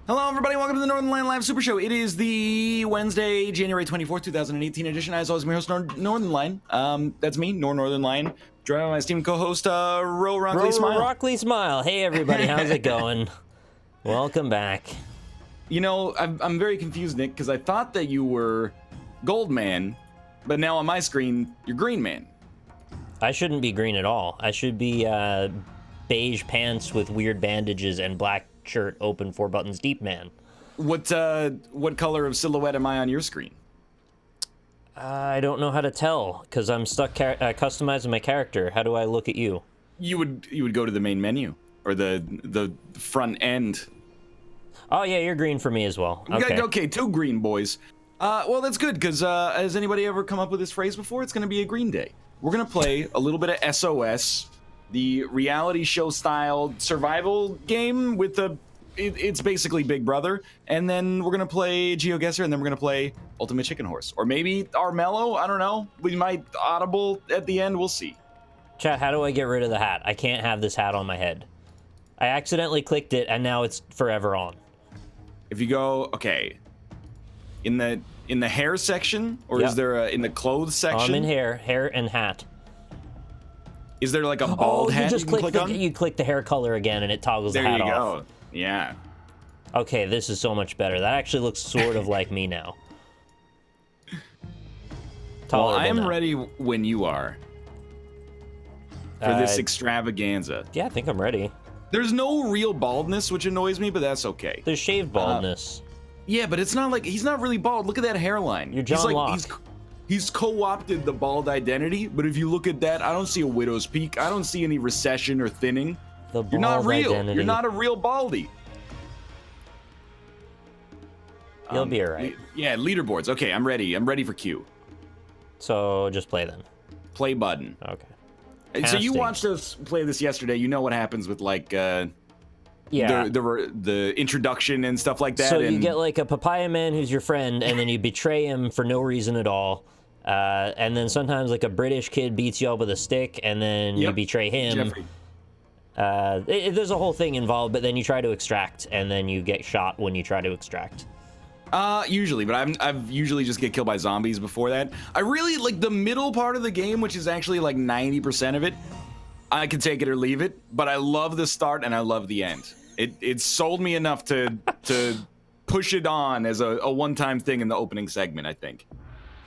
Hello, everybody. Welcome to the Northernlion Live Super Show. It is the Wednesday, January 24th, 2018 edition. As always, my host, Northernlion. That's me, Northernlion. Joined by my esteemed co-host, Rockley Smile. Rockley Smile. Hey, everybody. How's it going? Welcome back. You know, I'm very confused, Nick, because I thought that you were Gold Man, but now on my screen, you're Green Man. I shouldn't be green at all. I should be beige pants with weird bandages and black shirt open 4 buttons deep man. What color of silhouette am I on your screen? I don't know how to tell because I'm stuck customizing my character. How do I look at you? You would go to the main menu or the front end. Oh yeah, you're green for me as well. Okay, okay, 2 green boys. Well, that's good because has anybody ever come up with this phrase before? It's going to be a green day. We're going to play a little bit of S.O.S, the reality show style survival game with it's basically Big Brother, and then we're gonna play Geoguessr, and then we're gonna play Ultimate Chicken Horse, or maybe Armello. I don't know. We might audible at the end. We'll see. Chat, how do I get rid of the hat? I can't have this hat on my head. I accidentally clicked it, and now it's forever on. If you go, okay, in the hair section, or Yep. is there in the clothes section? I'm in hair and hat. Is there like a bald hat you can click on? You click the hair color again, and it toggles the hat off. There you go. Yeah. Okay, this is so much better. That actually looks sort of like me now. Well, I am now. ready when you are for this extravaganza. Yeah, I think I'm ready. There's no real baldness, which annoys me, but that's okay. There's shaved baldness. Yeah, but it's not like he's not really bald. Look at that hairline. You're John Locke. He's co-opted the bald identity, but if you look at that, I don't see a widow's peak. I don't see any recession or thinning. You're not real. Identity. You're not a real baldy. You'll be alright. Yeah, leaderboards. Okay, I'm ready. I'm ready for Q. So just play then. Play button. Okay. So you watched us play this yesterday. You know what happens with like yeah, the introduction and stuff like that. So you get like a papaya man who's your friend, and then you betray him for no reason at all. And then sometimes like a British kid beats you up with a stick, and then you betray him. Jeffrey. There's a whole thing involved, but then you try to extract, and then you get shot when you try to extract. Usually, but I've usually just get killed by zombies before that. I really like the middle part of the game, which is actually like 90% of it. I can take it or leave it, but I love the start and I love the end. It sold me enough to push it on as a one-time thing in the opening segment, I think.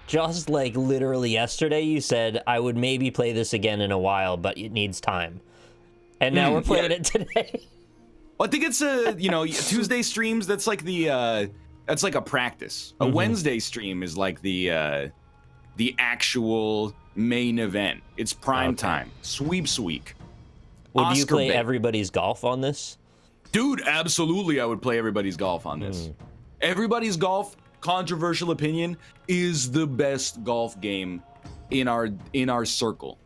Just like literally yesterday, you said I would maybe play this again in a while, but it needs time. And now we're playing it today. Well, I think it's Tuesday streams. That's like that's like a practice. A Wednesday stream is like the actual main event. It's prime time, sweeps week. Would you play everybody's golf on this? Dude, absolutely, I would play everybody's golf on this. Everybody's golf, controversial opinion, is the best golf game in our circle.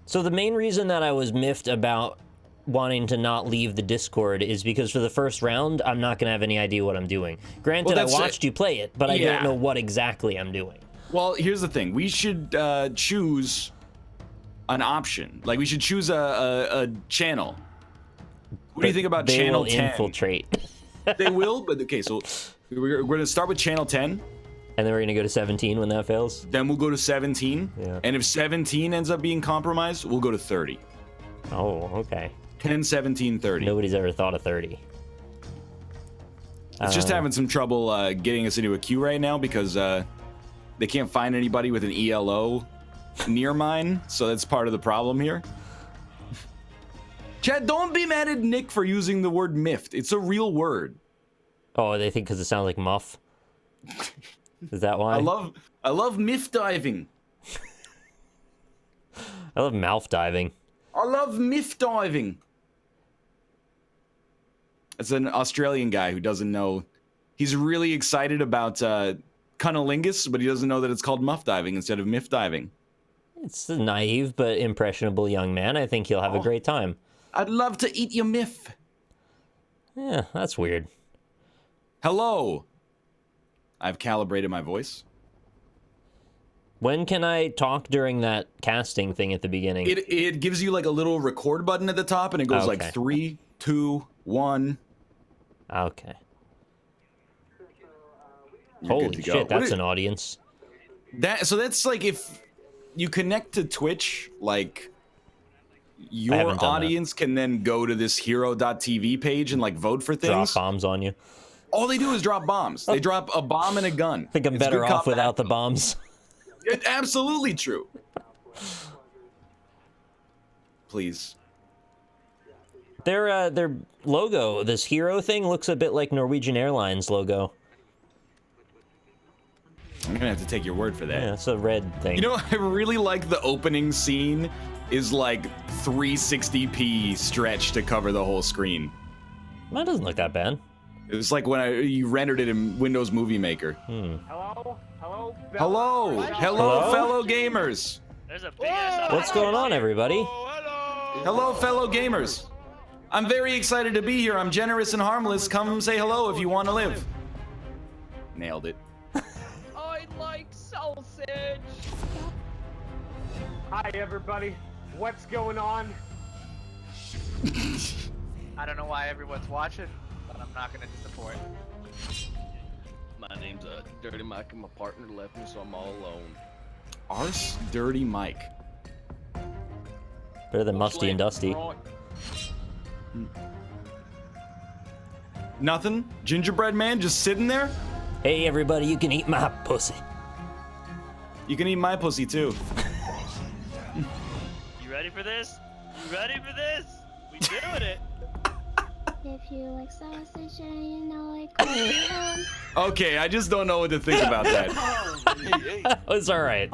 So the main reason that I was miffed about wanting to not leave the Discord is because for the first round, I'm not going to have any idea what I'm doing. Granted, I watched you play it, but I don't know what exactly I'm doing. Well, here's the thing. We should choose an option. Like, we should choose a channel. What do you think about channel 10? They will infiltrate. They will? But okay, so we're going to start with channel 10. And then we're going to go to 17 when that fails? Then we'll go to 17. Yeah. And if 17 ends up being compromised, we'll go to 30. Oh, okay. 10, 17, 30. Nobody's ever thought of 30. It's just having some trouble getting us into a queue right now because they can't find anybody with an ELO near mine, so that's part of the problem here. Chad, don't be mad at Nick for using the word miffed. It's a real word. Oh, they think because it sounds like muff? Is that why? I love miff diving. I love mouth diving. I love miff diving. It's an Australian guy who doesn't know. He's really excited about cunnilingus, but he doesn't know that it's called muff diving instead of miff diving. It's a naive but impressionable young man. I think he'll have a great time. I'd love to eat your miff. Yeah, that's weird. Hello. I've calibrated my voice. When can I talk during that casting thing at the beginning? It gives you like a little record button at the top, and it goes like 3, 2, 1. Okay. Holy shit, that's an audience. So that's like if you connect to Twitch, like your audience can then go to this hero.tv page and like vote for things. Drop bombs on you. All they do is drop bombs. They drop a bomb and a gun. I think I'm better off without the bombs. It's absolutely true. Please. Their logo, this hero thing, looks a bit like Norwegian Airlines logo. I'm gonna have to take your word for that. Yeah, it's a red thing. You know, I really like the opening scene is like 360p stretched to cover the whole screen. That doesn't look that bad. It was like when you rendered it in Windows Movie Maker. Hello, fellow gamers. There's a big ass. What's going on, everybody? Hello, fellow gamers. I'm very excited to be here. I'm generous and harmless. Come say hello if you want to live. Nailed it. I like sausage. Hi, everybody. What's going on? I don't know why everyone's watching, but I'm not gonna disappoint. My name's Dirty Mike, and my partner left me, so I'm all alone. Arse Dirty Mike. Better than Musty and Dusty. Nothing? Gingerbread man just sitting there? Hey, everybody, you can eat my pussy. You can eat my pussy, too. You ready for this? You ready for this? We doing it. If you like sausage and you know it comes Okay, I just don't know what to think about that. It's alright.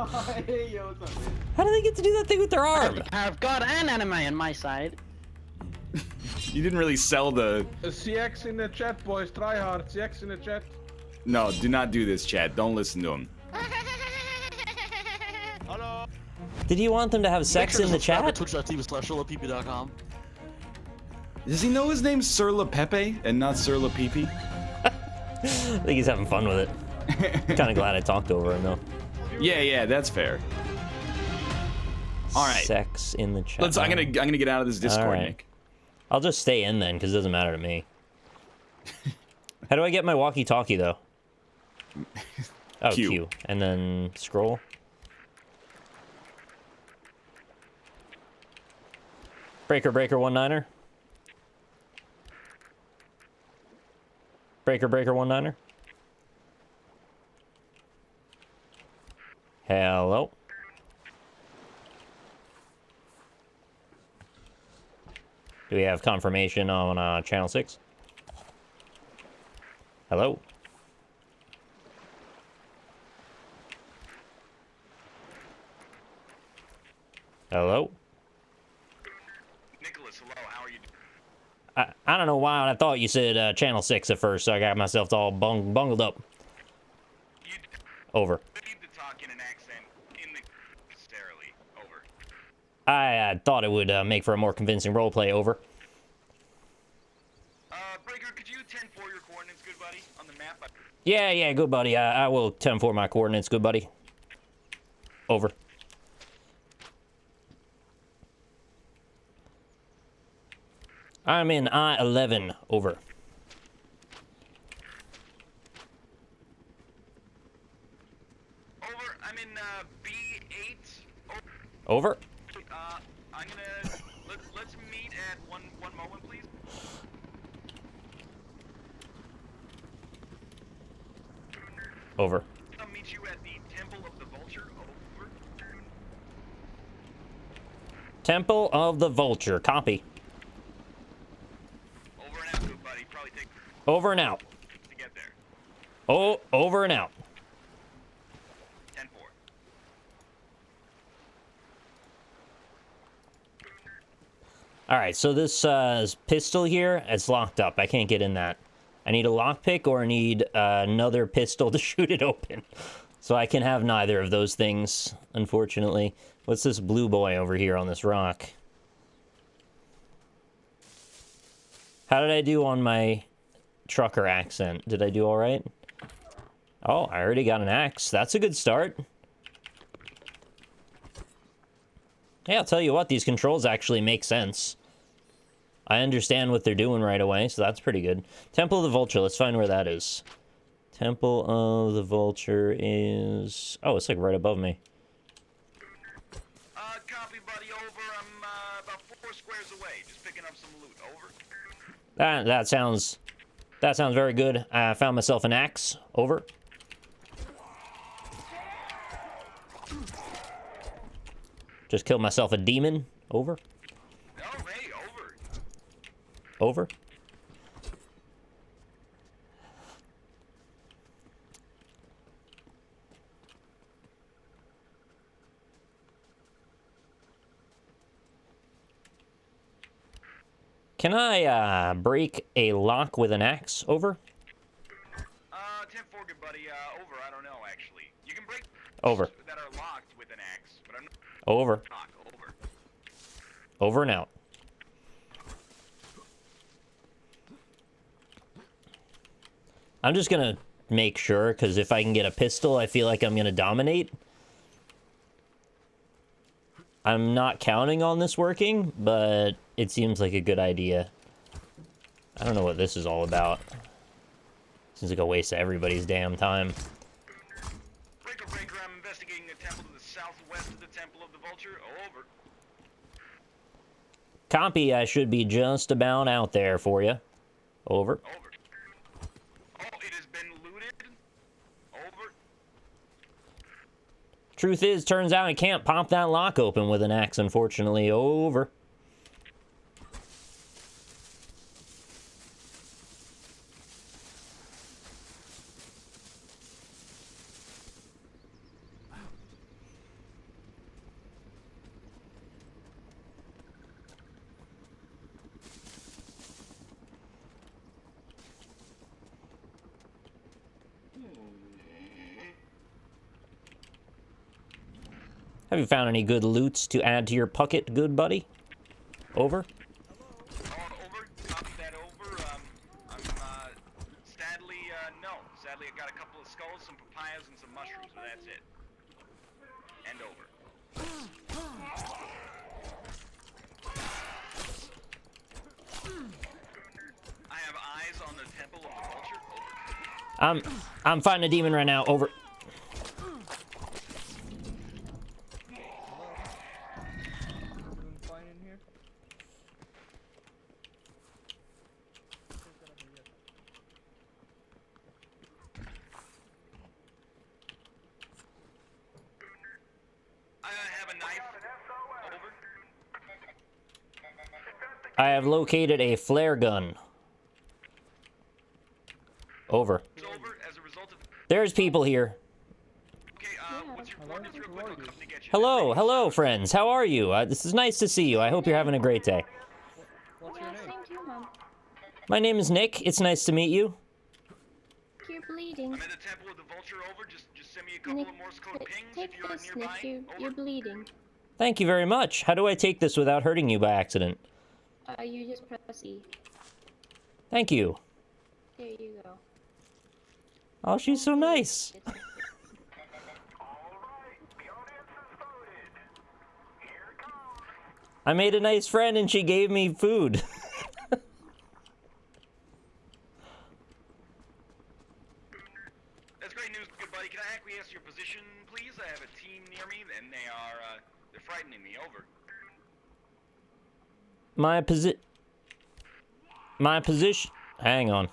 Hey, yo, what's up, man? How do they get to do that thing with their arm? I've got an anime on my side. You didn't really sell the... CX in the chat, boys. Try hard. CX in the chat. No, do not do this, Chad. Don't listen to him. Hello. Did you want them to have sex in the chat? Twitch.tv/solopp.com. Does he know his name's Sir LaPepe and not Sir LaPepe? I think he's having fun with it. Kind of glad I talked over him, though. Yeah, that's fair. All right. Sex in the chat. I'm gonna get out of this Discord, right. Nick. I'll just stay in then, because it doesn't matter to me. How do I get my walkie-talkie, though? Oh, Q. And then scroll. Breaker 19er. Breaker 19er. Hello. Do we have confirmation on channel 6? Hello. Hello. Nicholas, hello. How are you doing? I don't know why I thought you said channel 6 at first, so I got myself all bungled up. Over. You need to talk in an accent necessarily. Over. I thought it would make for a more convincing roleplay. Over. Breaker, could you 10-4 your coordinates, good buddy, on the map? Yeah, good buddy. I will 10-4 my coordinates, good buddy. Over. I'm in I-11. Over. Over. I'm in B8. Over. I'm gonna let's meet at one moment, please. Over. I'll meet you at the Temple of the Vulture. Over. Temple of the Vulture. Copy. Over and out, good buddy. Probably take Over and out. to get there. Oh, over and out. 10-4. All right, so this pistol here, it's locked up. I can't get in that. I need a lockpick or I need another pistol to shoot it open. So I can have neither of those things, unfortunately. What's this blue boy over here on this rock? How did I do on my trucker accent? Did I do all right? Oh, I already got an axe. That's a good start. Yeah, I'll tell you what, these controls actually make sense. I understand what they're doing right away, so that's pretty good. Temple of the Vulture, let's find where that is. Temple of the Vulture is... Oh, it's like right above me. Copy, buddy. Over. I'm about 4 squares away. Just picking up some loot. Over. That sounds very good. I found myself an axe. Over. Just killed myself a demon. Over. Oh, hey, over. Over. Can I break a lock with an axe? Over. 10-4, good buddy. Over. I don't know, actually. You can break Over. that are locked with an axe, but I'm not Over. over. Over and out. I'm just gonna make sure, because if I can get a pistol, I feel like I'm gonna dominate. I'm not counting on this working, but it seems like a good idea. I don't know what this is all about. Seems like a waste of everybody's damn time. Breaker, I'm investigating a temple to the southwest of the Temple of the Vulture. Over. Compy, I should be just about out there for you. Over. Over. Oh, it has been looted. Over. Truth is, turns out I can't pop that lock open with an axe, unfortunately. Over. Have you found any good loots to add to your pocket, good buddy? Over. Over. Copy that. Over. I'm sadly no. Sadly, I got a couple of skulls, some papayas, and some mushrooms, but that's it. And over. I have eyes on the Temple of the Vulture. Over. I'm fighting a demon right now. Over. I have located a flare gun. Over. There's people here. Hello, hello, friends. How are you? This is nice to see you. I hope you're having a great day. What's your name? My name is Nick. It's nice to meet you. You're bleeding. I'm at the Temple of the Vulture. Over. Just send me a couple of Morse code pings if you're nearby. Nick, you're bleeding. Thank you very much. How do I take this without hurting you by accident? You just press E. Thank you. There you go. Oh, she's so nice. I made a nice friend and she gave me food. That's great news, good buddy. Can I acquiesce your position, please? I have a team near me, and they're frightening me. Over. My position. Hang on.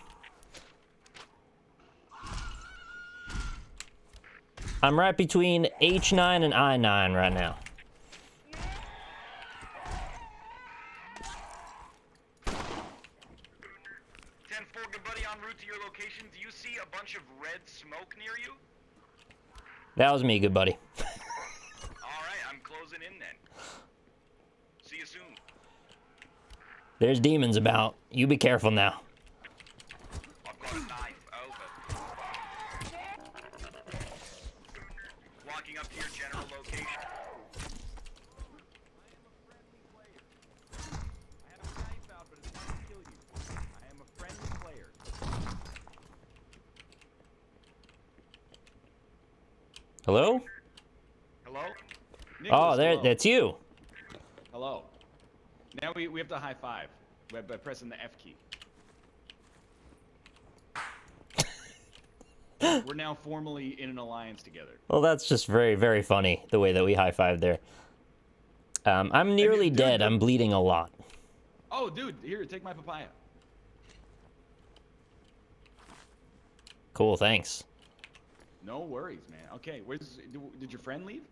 I'm right between H9 and I9 right now. Good buddy, en route to your location. Do you see a bunch of red smoke near you? That was me, good buddy. Alright, I'm closing in then. See you soon. There's demons about. You be careful now. I've got a knife. Over. Walking up to your general location. Hello? Hello? Oh, there. Hello. That's you. Hello. Now we have to high five by pressing the F key. We're now formally in an alliance together. Well, that's just very, very funny, the way that we high-fived there. I'm nearly dead. I'm bleeding a lot. Oh, dude, here, take my papaya. Cool, thanks. No worries, man. Okay, did your friend leave?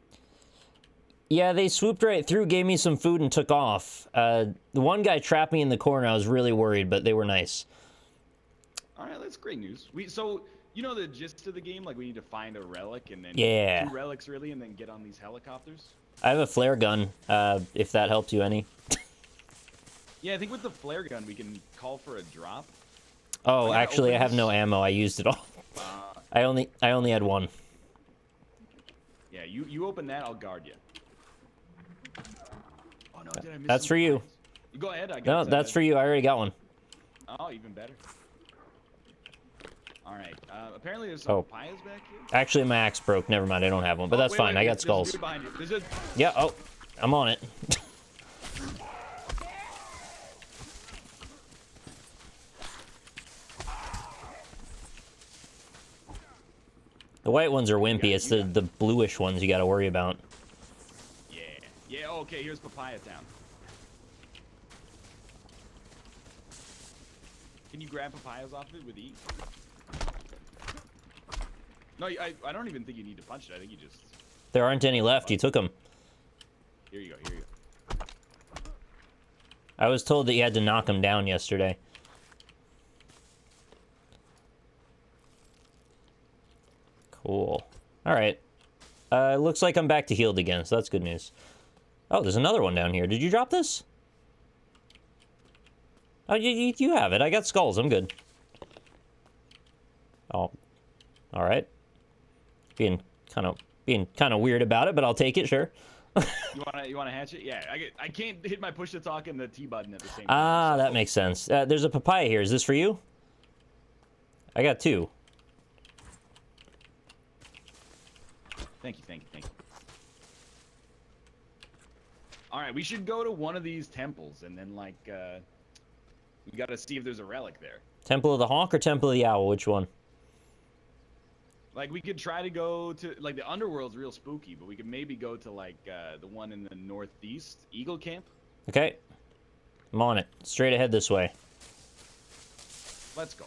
Yeah, they swooped right through, gave me some food, and took off. The one guy trapped me in the corner. I was really worried, but they were nice. All right, that's great news. So, you know the gist of the game? Like, we need to find a relic, and then... Yeah. 2 relics, really, and then get on these helicopters? I have a flare gun, if that helps you any. Yeah, I think with the flare gun, we can call for a drop. Oh, actually, I have no ammo. I used it all. I only had one. Yeah, you open that, I'll guard you. Oh no, did I miss That's for you. Go ahead. I got No, that's for you. I already got one. Oh, even better. All right. Apparently there's some papayas back here. Actually, my axe broke. Never mind. I don't have one, but that's fine. I got skulls. Yeah. Oh, I'm on it. The white ones are wimpy. It's the bluish ones you got to worry about. Yeah. Yeah. Oh, okay. Here's Papaya Town. Can you grab papayas off of it with E? No, I don't even think you need to punch it. I think you just... There aren't any left. You took them. Here you go. Here you go. I was told that you had to knock them down yesterday. Cool. All right. Looks like I'm back to healed again, so that's good news. Oh, there's another one down here. Did you drop this? Oh, you have it. I got skulls. I'm good. Oh, all right. Being kind of weird about it, but I'll take it. Sure. You want a hatchet? Yeah. I can't hit my push to talk and the T button at the same time. Ah, that makes sense. There's a papaya here. Is this for you? I got 2. Thank you. All right, we should go to one of these temples, and then, like, we gotta see if there's a relic there. Temple of the Hawk or Temple of the Owl? Which one? Like, we could try to go to, like, the Underworld's real spooky, but we could maybe go to, like, the one in the northeast, Eagle Camp. Okay. I'm on it. Straight ahead this way. Let's go.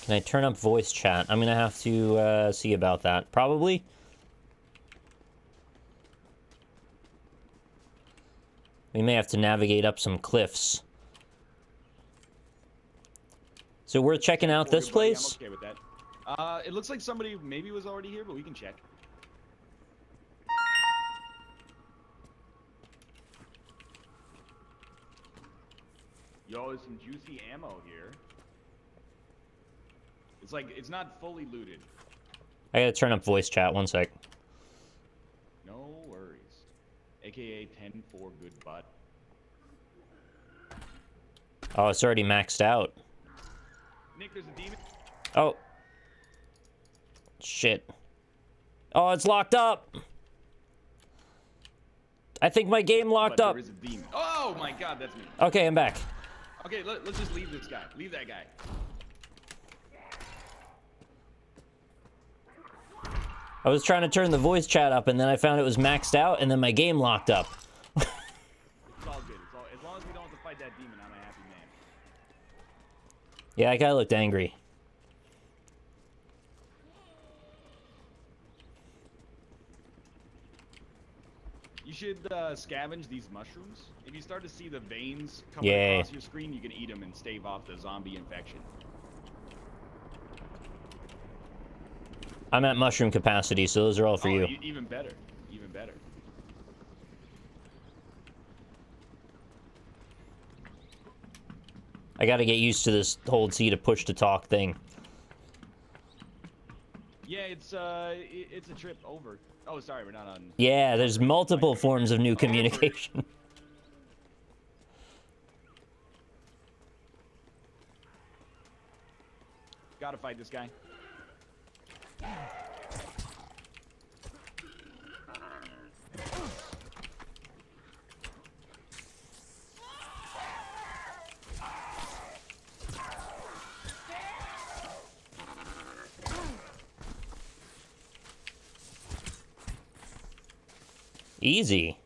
Can I turn up voice chat? I'm gonna have to see about that. Probably. We may have to navigate up some cliffs. So we're checking out this place? I'm okay with that. It looks like somebody maybe was already here, but we can check. Yo, there's some juicy ammo here. It's like, it's not fully looted. I gotta turn up voice chat, 1 sec. No worries. AKA 10-4 good butt. Oh, it's already maxed out. Nick, there's a demon. Oh. Shit. Oh, it's locked up. I think my game locked up. There is a demon. Oh my god, that's me. Okay, I'm back. Okay, let's just leave this guy. Leave that guy. I was trying to turn the voice chat up, and then I found it was maxed out, and then my game locked up. It's all good. As long as we don't have to fight that demon, I'm a happy man. Yeah, that guy looked angry. You should scavenge these mushrooms. If you start to see the veins coming across your screen, you can eat them and stave off the zombie infection. I'm at mushroom capacity, so those are all for you. Even better. Even better. I gotta get used to this hold C to push to talk thing. Yeah, it's a trip over. Oh, sorry, we're not on... Yeah, there's multiple forms of new communication. Gotta fight this guy. Easy.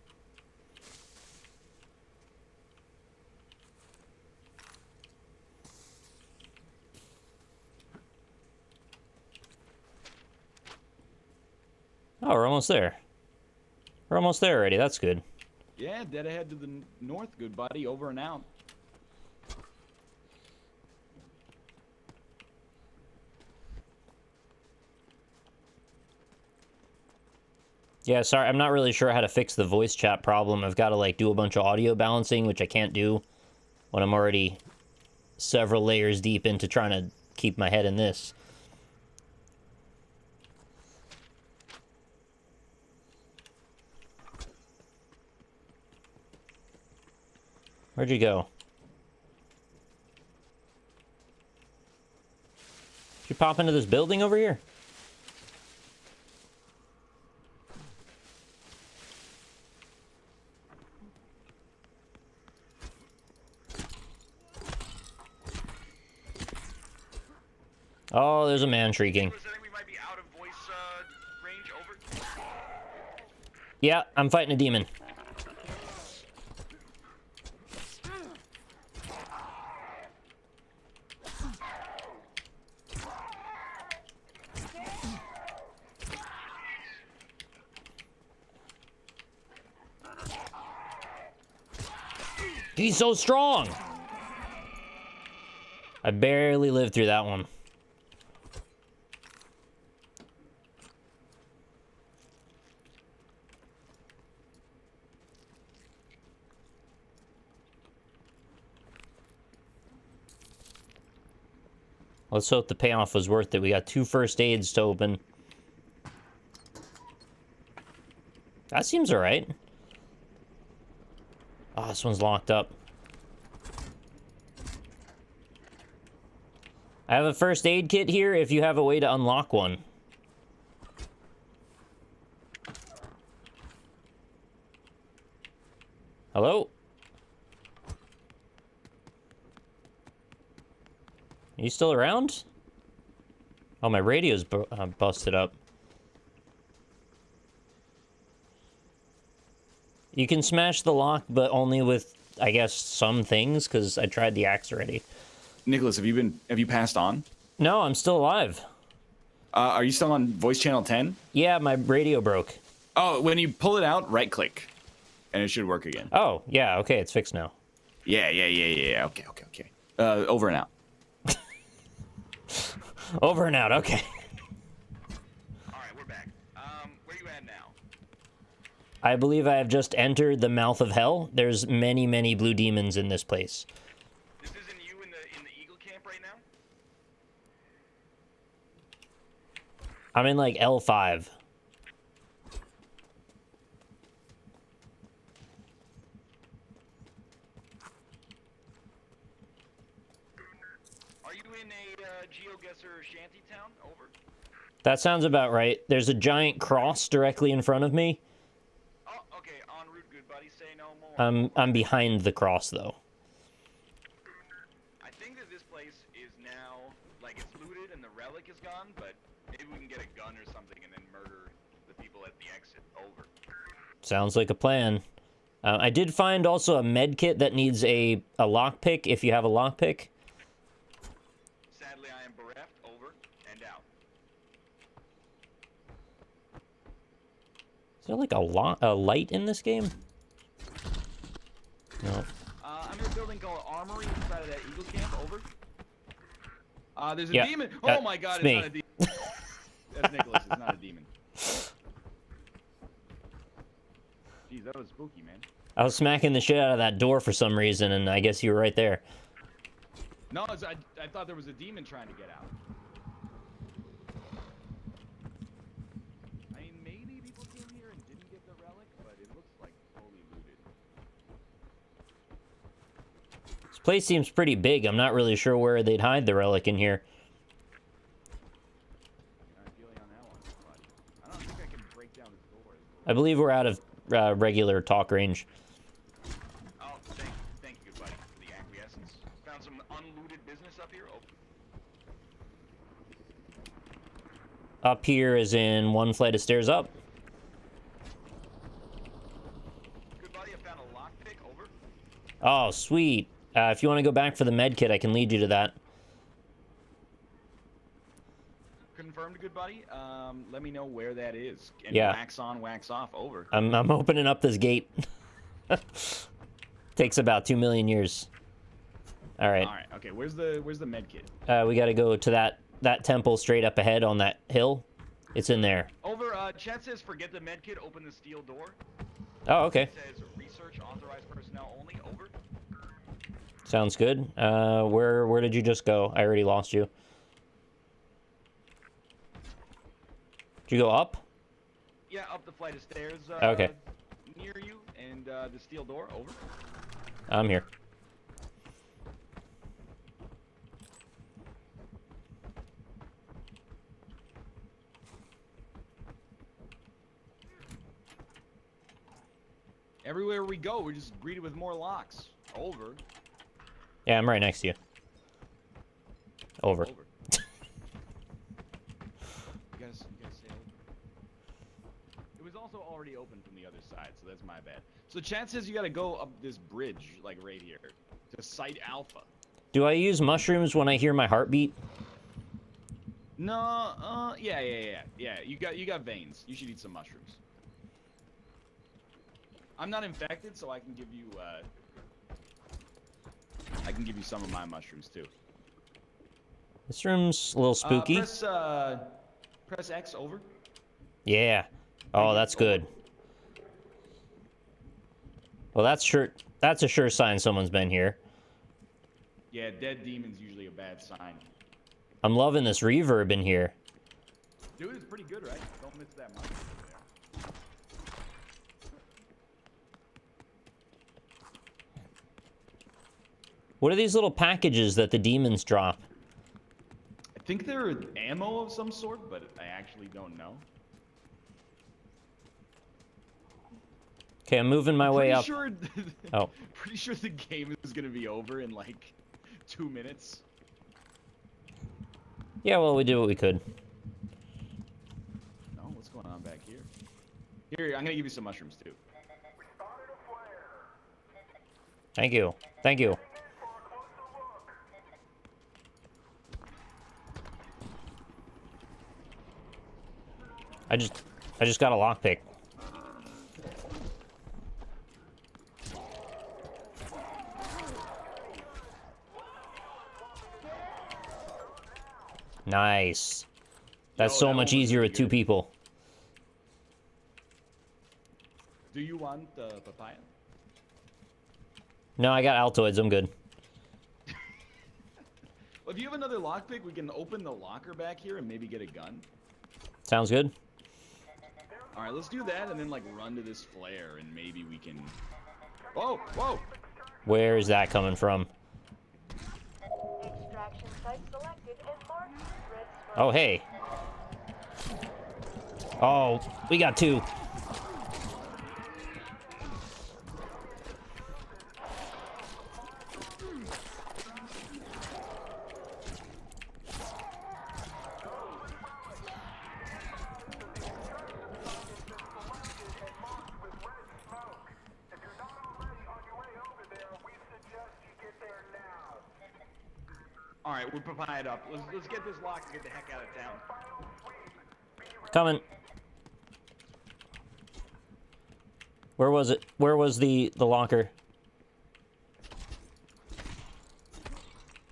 Oh, we're almost there. We're almost there already. That's good. Yeah, dead ahead to the north, good buddy. Over and out. Yeah, sorry, I'm not really sure how to fix the voice chat problem. I've got to, like, do a bunch of audio balancing, which I can't do when I'm already several layers deep into trying to keep my head in this. Where'd you go? Did you pop into this building over here? Oh, there's a man shrieking. I think we might be out of voice range. Over. Yeah, I'm fighting a demon. He's so strong! I barely lived through that one. Let's hope the payoff was worth it. We got 2 first aids to open. That seems alright. Oh, this one's locked up. I have a first aid kit here if you have a way to unlock one. Hello? Are you still around? Oh, my radio's busted up. You can smash the lock, but only with, I guess, some things, because I tried the axe already. Nicholas, have you passed on? No, I'm still alive. Are you still on voice channel 10? Yeah, my radio broke. Oh, when you pull it out, right click, and it should work again. Oh, yeah, okay, it's fixed now. Yeah. Okay. Over and out. Over and out, okay. Alright, we're back. Where you at now? I believe I have just entered the mouth of hell. There's many, many blue demons in this place. This isn't you in the Eagle camp right now? I'm in, like, L5. Are you in a Geoguessr shanty town? Over. That sounds about right. There's a giant cross directly in front of me. Oh, okay. En route, good buddy. Say no more. I'm behind the cross, though. I think that this place is now, like, it's looted and the relic is gone, but maybe we can get a gun or something and then murder the people at the exit. Over. Sounds like a plan. I did find also a med kit that needs a lockpick, if you have a lockpick. Sadly, I am bereft. Over and out. Is there like a light in this game? No. I'm in a building called Armory inside of that Eagle camp. Over. There's a Yeah, demon. yeah, Oh my God, it's it's not a me. demon. That's Nicholas. It's not a demon. Jeez, that was spooky, man. I was smacking the shit out of that door for some reason, and I guess you were right there. No, I thought there was a demon trying to get out. I mean, maybe people came here and didn't get the relic, but it looks like fully looted. This place seems pretty big. I'm not really sure where they'd hide the relic in here. Not feeling on that one, but I don't think I can break down this door. I believe we're out of regular talk range. Oh, thank you, good buddy, for the acquiescence. Found some unlooted business up here. Oh. Up here is in one flight of stairs up. Oh, sweet. If you want to go back for the med kit, I can lead you to that. Confirmed, good buddy. Let me know where that is. And Yeah. wax on, wax off. Over. I'm opening up this gate. Takes about 2 million years. All right. All right. Okay. Where's the med kit? We got to go to that temple straight up ahead on that hill. It's in there. Over. Chat says forget the med kit. Open the steel door. Oh, okay. It says research authorized personnel only. Over. Sounds good. Where did you just go? I already lost you. Did you go up? Yeah, up the flight of stairs. Okay. Near you and the steel door. Over. I'm here. Everywhere we go, we're just greeted with more locks. Over. Yeah, I'm right next to you. Over. Over. You gotta say over. It was also already open from the other side, so that's my bad. So chat says you gotta go up this bridge, like right here, to Site Alpha. Do I use mushrooms when I hear my heartbeat? No, yeah. You got veins. You should eat some mushrooms. I'm not infected, so I can give you some of my mushrooms too. This room's a little spooky. Press X. Over. Yeah. Oh, that's good. Well, that's a sure sign someone's been here. Yeah, dead demon's usually a bad sign. I'm loving this reverb in here. Dude, it's pretty good, right? Don't miss that much. What are these little packages that the demons drop? I think they're ammo of some sort, but I actually don't know. Okay, I'm moving my way up. Oh. Pretty sure the game is gonna be over in like 2 minutes. Yeah, well, we did what we could. No, what's going on back here? Here, I'm gonna give you some mushrooms too. Thank you. Thank you. I just got a lockpick. Nice. That's so much easier with 2 people. Do you want papaya? No, I got Altoids. I'm good. Well, if you have another lockpick, we can open the locker back here and maybe get a gun. Sounds good. All right, let's do that and then like run to this flare and maybe we can. Whoa, whoa! Where is that coming from? Extraction site selected and marked red smoke. Oh, hey. Oh, we got 2. All right, we're papaya'd up. Let's get this locked and get the heck out of town. Coming. Where was it? Where was the locker?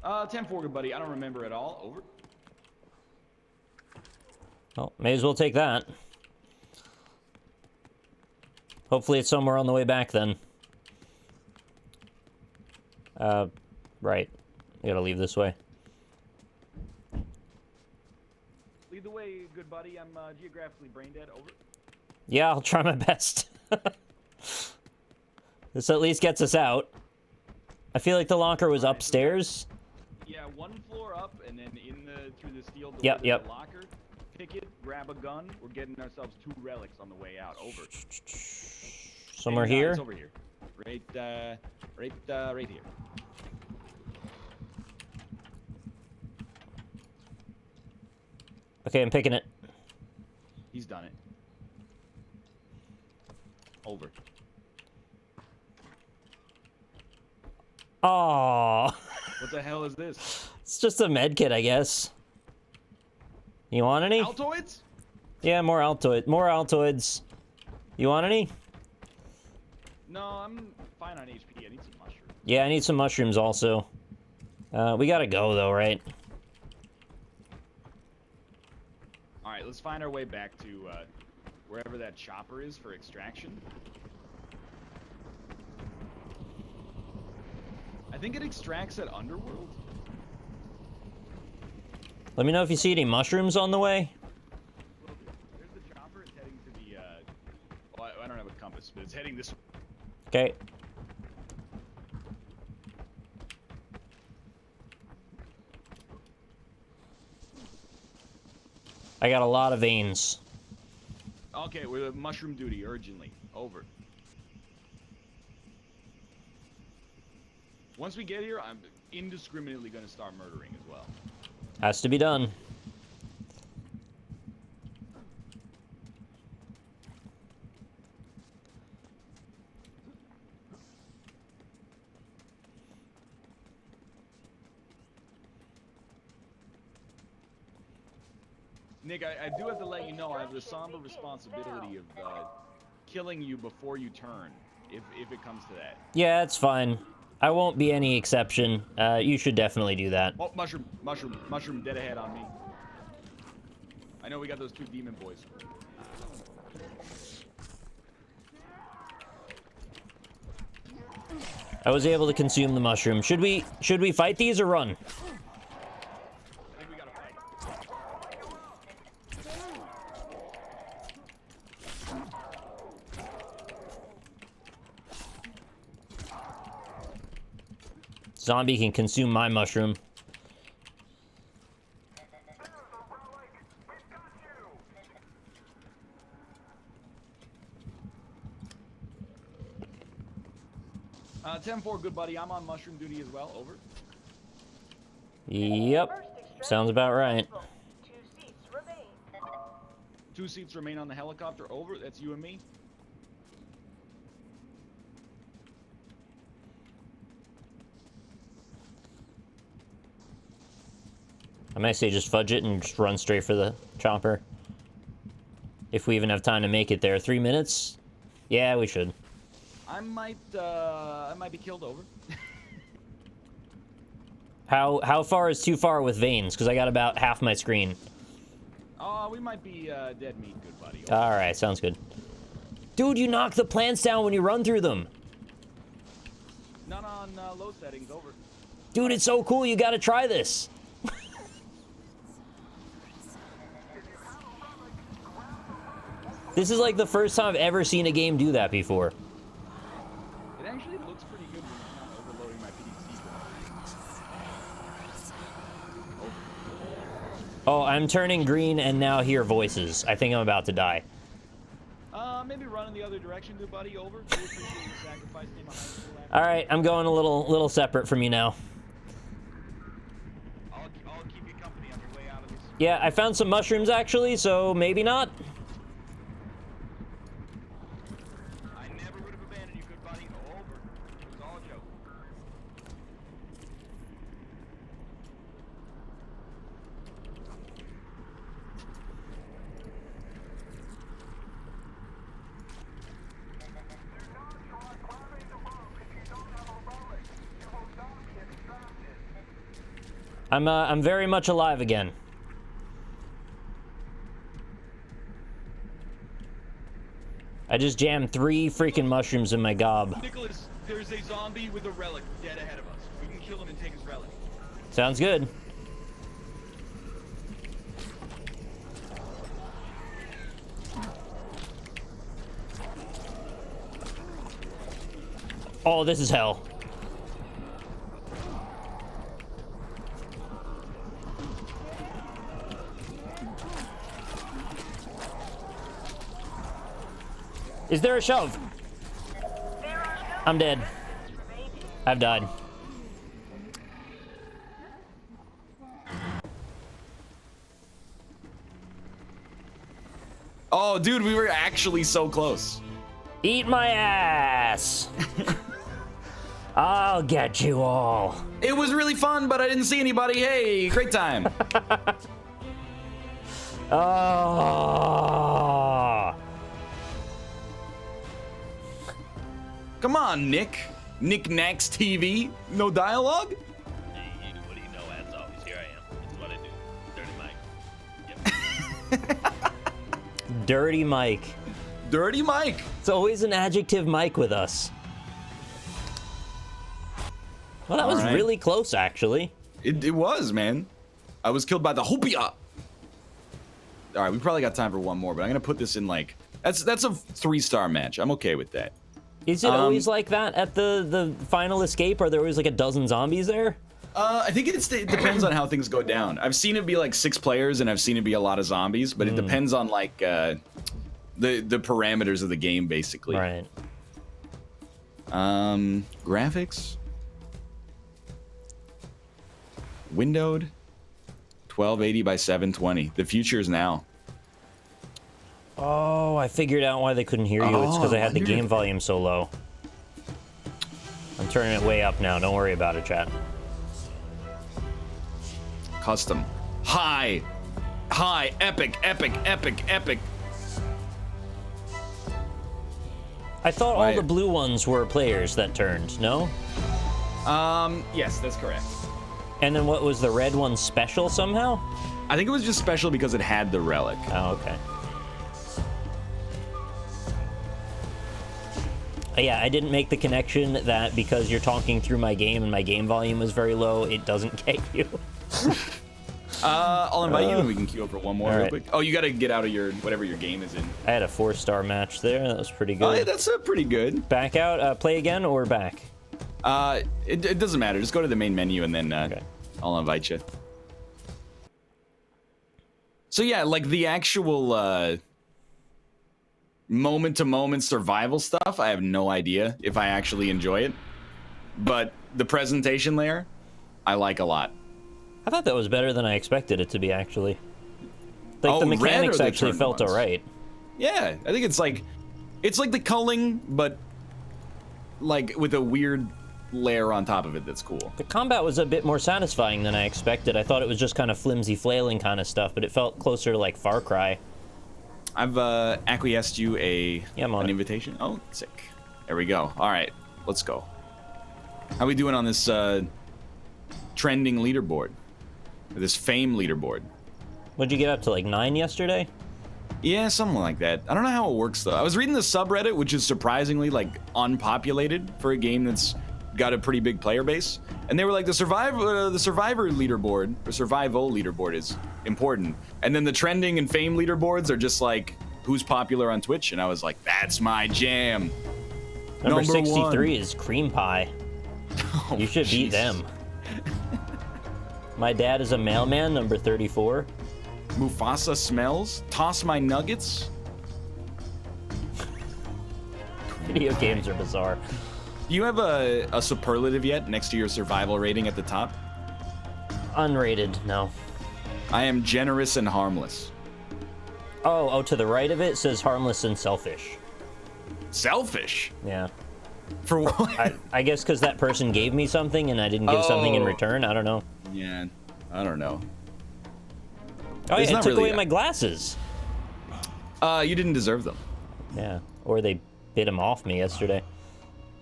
10-4, good buddy. I don't remember at all. Over. Well, may as well take that. Hopefully it's somewhere on the way back then. Right. I gotta leave this way. Lead the way, good buddy. I'm geographically brain dead. Over. Yeah, I'll try my best. This at least gets us out. I feel like the locker was upstairs. Yeah, 1 floor up, and then through the steel door. Yep. The locker. Pick it, grab a gun. We're getting ourselves 2 relics on the way out. Over. Somewhere And, here? It's over here. Right here. Okay, I'm picking it. He's done it. Over. Oh. What the hell is this? It's just a med kit, I guess. You want any? Altoids? Yeah, more Altoids. You want any? No, I'm fine on HP. I need some mushrooms. Yeah, I need some mushrooms also. We gotta go though, right? All right, let's find our way back to wherever that chopper is for extraction. I think it extracts at Underworld. Let me know if you see any mushrooms on the way. There's the chopper. It's heading to the. Well, I don't have a compass, but it's heading this way. Okay. I got a lot of veins. Okay, we're at mushroom duty urgently. Over. Once we get here, I'm indiscriminately going to start murdering as well. Has to be done. Nick, I do have to let you know I have the somber responsibility of killing you before you turn, if it comes to that. Yeah, it's fine. I won't be any exception. You should definitely do that. Oh, mushroom dead ahead on me. I know we got those two demon boys. I was able to consume the mushroom. Should we fight these or run? I think we gotta fight. Zombie can consume my mushroom. 10-4, good buddy. I'm on mushroom duty as well. Over. Yep. Sounds about right. 2 seats remain. 2 seats remain on the helicopter. Over. That's you and me. I might say just fudge it and just run straight for the chopper. If we even have time to make it there. 3 minutes? Yeah, we should. I might be killed. Over. How far is too far with veins? Because I got about half my screen. We might be dead meat, good buddy. All right, sounds good. Dude, you knock the plants down when you run through them. Not on low settings. Over. Dude, it's so cool. You got to try this. This is like the first time I've ever seen a game do that before. It actually looks pretty good when it's not overloading my PDC. Oh, I'm turning green and now hear voices. I think I'm about to die. Maybe run in the other direction, good buddy. Over. Do appreciate your sacrifice. Name a high school after. All right, I'm going a little separate from you now. I'll keep you company on your way out of this. Yeah, I found some mushrooms actually, so maybe not. I never would have abandoned you, good buddy. Over. It was all a joke. I'm very much alive again. I just jammed 3 freaking mushrooms in my gob. Nicholas, there's a zombie with a relic dead ahead of us. We can kill him and take his relic. Sounds good. Oh, this is hell. Is there a shove? I'm dead. I've died. Oh, dude, we were actually so close. Eat my ass. I'll get you all. It was really fun, but I didn't see anybody. Hey, great time. Oh. Come on, Nick. Nick Nack's TV. No dialogue? Hey, what do you know? As always, here I am. It's what I do. Dirty Mike. Yep. Dirty Mike. Dirty Mike. It's always an adjective Mike with us. Well, that was really close, actually. It was, man. I was killed by the Hopia. All right, we probably got time for one more, but I'm gonna put this in like that's a 3-star match. I'm okay with that. Is it always like that at the final escape? Are there always like a dozen zombies there? I think it depends on how things go down. I've seen it be like 6 players, and I've seen it be a lot of zombies, but it depends on like the parameters of the game, basically. Right. Graphics. Windowed. 1280 by 720. The future is now. Oh, I figured out why they couldn't hear you. It's because I had the game volume so low. I'm turning it way up now. Don't worry about it, chat. Custom. High. High. Epic. Epic. Epic. Epic. I thought all the blue ones were players that turned, no? Yes, that's correct. And then what was the red one special somehow? I think it was just special because it had the relic. Oh, okay. Yeah, I didn't make the connection that because you're talking through my game and my game volume is very low, it doesn't get you. I'll invite you and we can queue up for one more real right. quick. Oh, you gotta get out of your whatever your game is in. I had a 4-star match there. That was pretty good. Oh, yeah, that's pretty good. Back out, play again or back? It doesn't matter. Just go to the main menu and then Okay. I'll invite you. So yeah, like the actual moment-to-moment survival stuff, I have no idea if I actually enjoy it. But the presentation layer, I like a lot. I thought that was better than I expected it to be, actually. Like, the mechanics actually felt alright. Yeah, I think it's like the culling, but like with a weird layer on top of it that's cool. The combat was a bit more satisfying than I expected. I thought it was just kind of flimsy flailing kind of stuff, but it felt closer to like Far Cry. I've acquiesced you an invitation. Oh, sick. There we go. All right, let's go. How we doing on this trending leaderboard? Or this fame leaderboard? What'd you get up to, like 9 yesterday? Yeah, something like that. I don't know how it works though. I was reading the subreddit, which is surprisingly like unpopulated for a game that's got a pretty big player base, and they were like the survivor leaderboard or survival leaderboard is important, and then the trending and fame leaderboards are just like who's popular on Twitch, and I was like, that's my jam. Number 63 is Cream Pie. Oh, you should beat them. My Dad is a Mailman, number 34. Mufasa smells. Toss my nuggets. Video games are bizarre. Do you have a superlative yet next to your survival rating at the top? Unrated, no. I am generous and harmless. Oh, to the right of it says harmless and selfish. Selfish? Yeah. For what? I guess because that person gave me something and I didn't give something in return. I don't know. Yeah, I don't know. Oh, yeah, it took away my glasses. You didn't deserve them. Yeah, or they bit them off me yesterday.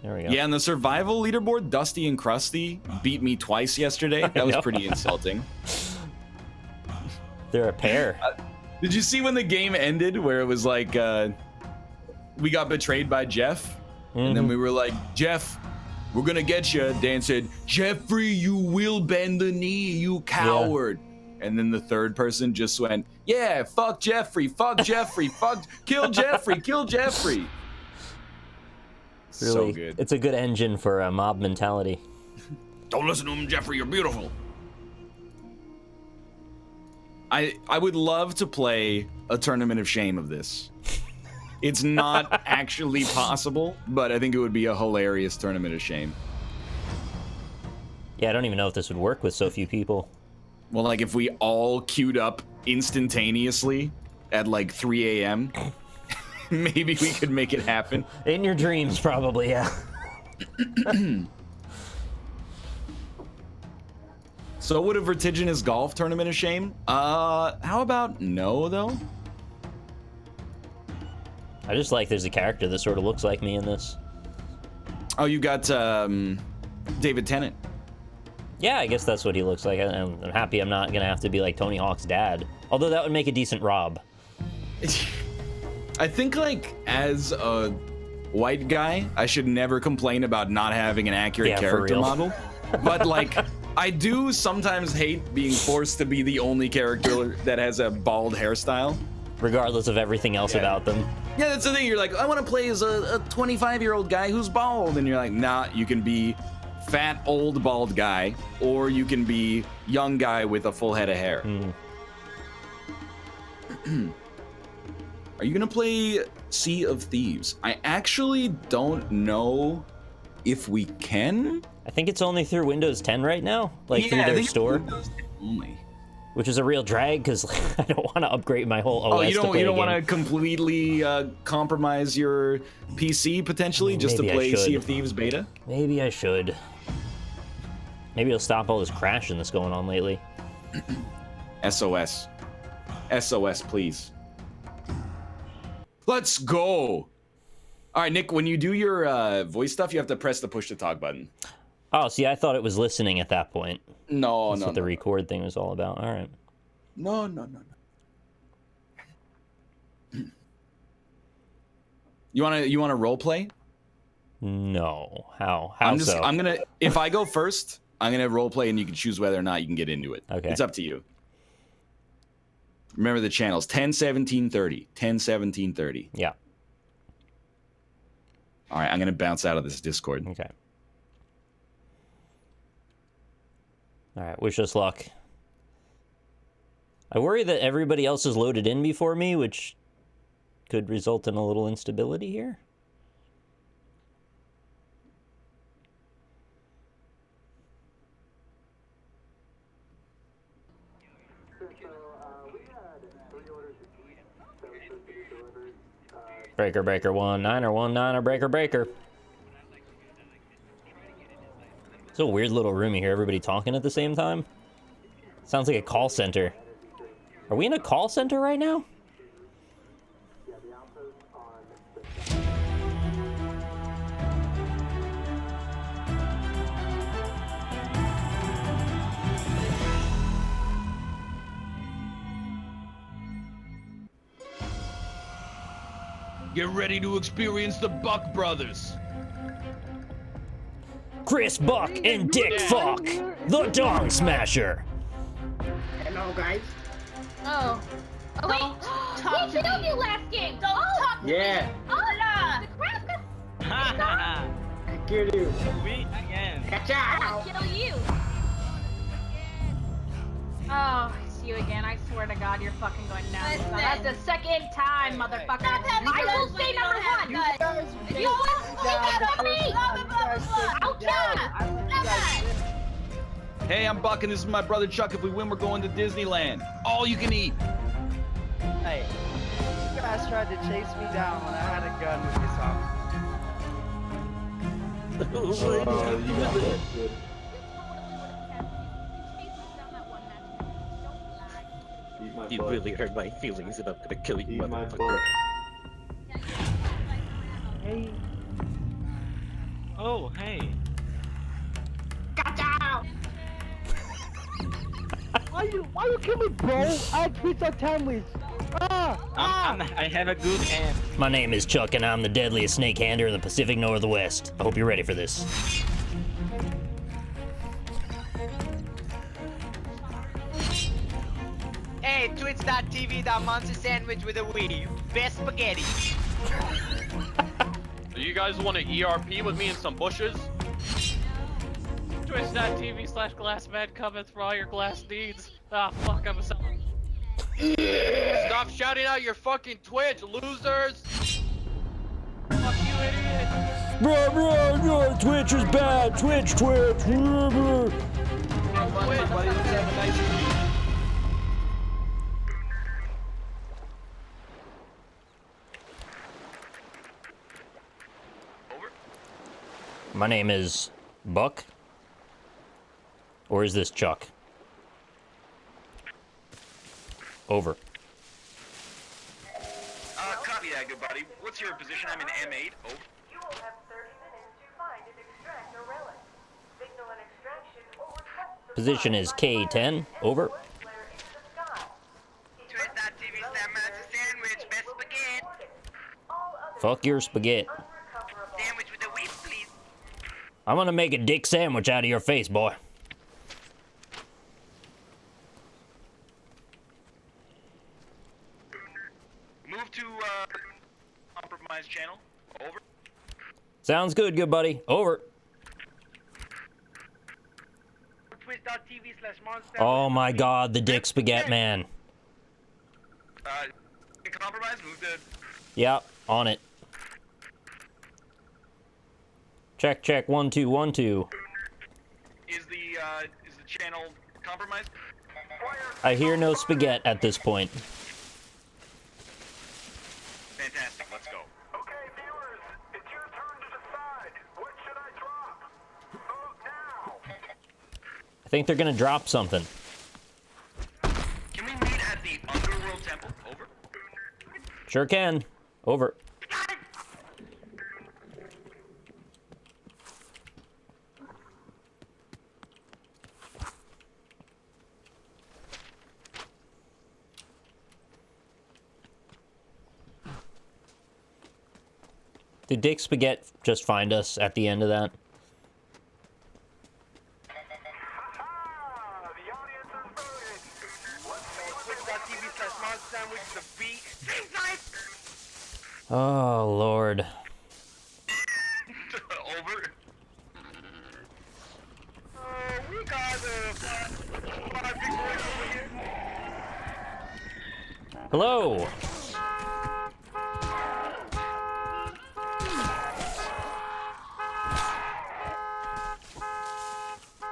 There we go. Yeah, and the survival leaderboard, Dusty and Krusty beat me twice yesterday. That was pretty insulting. They're a pair. Did you see when the game ended where it was like, we got betrayed by Jeff? And then we were like, Jeff, we're gonna get you. Dan said, Jeffrey, you will bend the knee, you coward. Yeah. And then the third person just went, yeah, fuck Jeffrey, kill Jeffrey, kill Jeffrey. Really, so good. It's a good engine for a mob mentality. Don't listen to him, Jeffrey, you're beautiful. I would love to play a tournament of shame of this. It's not actually possible, but I think it would be a hilarious tournament of shame. Yeah, I don't even know if this would work with so few people. Well, like if we all queued up instantaneously at like 3 a.m., maybe we could make it happen. In your dreams, probably, yeah. So would a vertiginous golf tournament a shame? How about no, though? I just like there's a character that sort of looks like me in this. Oh, you got David Tennant. Yeah, I guess that's what he looks like. I'm happy I'm not gonna have to be like Tony Hawk's dad. Although that would make a decent Rob. I think, like, as a white guy, I should never complain about not having an accurate character model. But, like, I do sometimes hate being forced to be the only character that has a bald hairstyle. Regardless of everything else about them. Yeah, that's the thing. You're like, I want to play as a 25-year-old guy who's bald. And you're like, nah, you can be fat, old, bald guy. Or you can be young guy with a full head of hair. Are you going to play Sea of Thieves? I actually don't know if we can. I think it's only through Windows 10 right now. Like, through their store. Only. Which is a real drag because I don't want to upgrade my whole OS. You don't want to completely compromise your PC potentially just to play Sea of Thieves beta? Maybe I should. Maybe it'll stop all this crashing that's going on lately. S.O.S. S.O.S, please. Let's go. All right, Nick, when you do your voice stuff, you have to press the push to talk button. Oh, see, I thought it was listening at that point. No, That's what the record thing was all about. All right. No. You wanna role play? No. How I'm so? I'm gonna, if I go first, I'm gonna role play and you can choose whether or not you can get into it. Okay. It's up to you. Remember the channels 10, 17, 30. 10, 17, 30. Yeah. All right, I'm gonna bounce out of this Discord. Okay. All right, wish us luck. I worry that everybody else is loaded in before me, which could result in a little instability here. Breaker, 19er, breaker. It's a weird little room you hear everybody talking at the same time. Sounds like a call center. Are we in a call center right now? Get ready to experience the Buck Brothers. Chris Buck and Dick Fuck, the Dong Smasher. Hello, guys. Oh. Oh, wait. Talk to me. You last game. Don't talk to me. Yeah. Hola. The crap. I kill you. We again. Catch I'll out. kill you. Oh, it's you again. I swear to God, you're fucking going down. That's the second time, motherfucker. I will say number one. You will say that on me. I'll kill you. Hey, I'm Buck and this is my brother Chuck. If we win, we're going to Disneyland. All you can eat. Hey, you guys tried to chase me down when I had a gun with me, so You got that good. you really hurt my feelings and I'm gonna kill you, Eat my motherfucker. butt. Hey. Oh, hey. Why you kill me, bro? I had pizza sandwich. I have a good hand. My name is Chuck and I'm the deadliest snake hander in the Pacific Northwest. I hope you're ready for this. Hey, twitch.tv, that monster sandwich with a Wii. Best spaghetti. Do you guys want to ERP with me in some bushes? Twitch.tv/glassman cometh for all your glass needs. Ah, fuck, I'm a selling. Stop shouting out your fucking Twitch, losers! Fuck you, idiot. Bro, Twitch is bad. Twitch. Twitch, buddy. Let's have a nice week. My name is Buck. Or is this Chuck? Over. Copy that, good buddy. What's your position? I'm in M8. Over. You will have 30 minutes to find and extract a relic. Signal an extraction or request Position is K10. Over. Twitch.tv sandwich, best spaghetti. Fuck your spaghetti. Sandwich with a whip, please. I'm gonna make a dick sandwich out of your face, boy. Move to compromised channel. Over. Sounds good buddy. Over. Twitch.tv/monster. Oh my god, the dick spaghetti man. Compromise. Move to. Yep, on it. Check, 1 2 1 2. Is the channel compromised? I hear no spaghetti at this point. Fantastic. Let's go. Okay, viewers, it's your turn to decide. What should I drop? Vote now. I think they're gonna drop something. Can we meet at the Underworld Temple? Over. Sure can. Over. Did Dick Spaghetti just find us at the end of that? Oh, Lord. Over. We got Hello.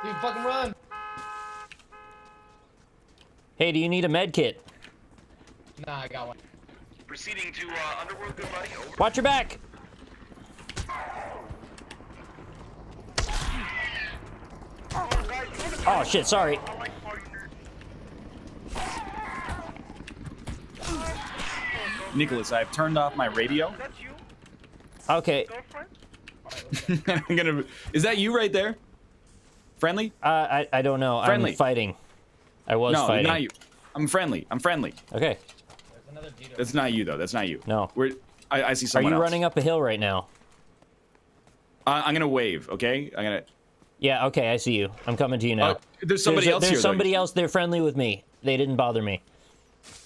Dude, fucking run! Hey, do you need a med kit? Nah, I got one. Proceeding to Underworld, good buddy. Over. Watch your back. Oh shit, sorry. Nicholas, I've turned off my radio. Okay. I'm gonna. Is that you right there? Friendly? I don't know. Friendly. I'm fighting. I was no, fighting. not you. I'm friendly. I'm friendly. Okay. That's not you though. That's not you. No. I see Are someone you else. running up a hill right now? I'm gonna wave. Okay. I'm gonna. Yeah. Okay. I see you. I'm coming to you now. There's somebody else here. There's though. somebody else. They're friendly with me. They didn't bother me.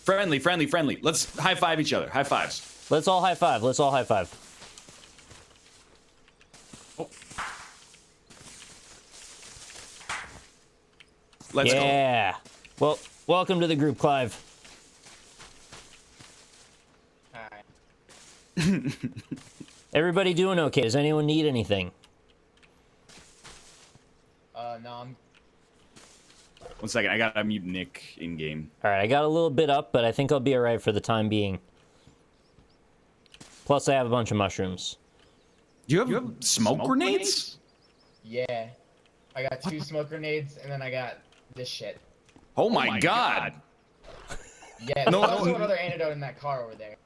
Friendly. Let's high five each other. High fives. Let's all high five. Let's all high five. Oh. Let's go. Yeah. Well, welcome to the group, Clive. Alright. Everybody doing okay? Does anyone need anything? No, I'm... 1 second. I gotta mute Nick in game. All right, I got a little bit up, but I think I'll be all right for the time being. Plus, I have a bunch of mushrooms. Do you have smoke grenades? Yeah. I got 2 smoke grenades, and then I got this shit. Oh my god. Yeah, there's also another antidote in that car over there.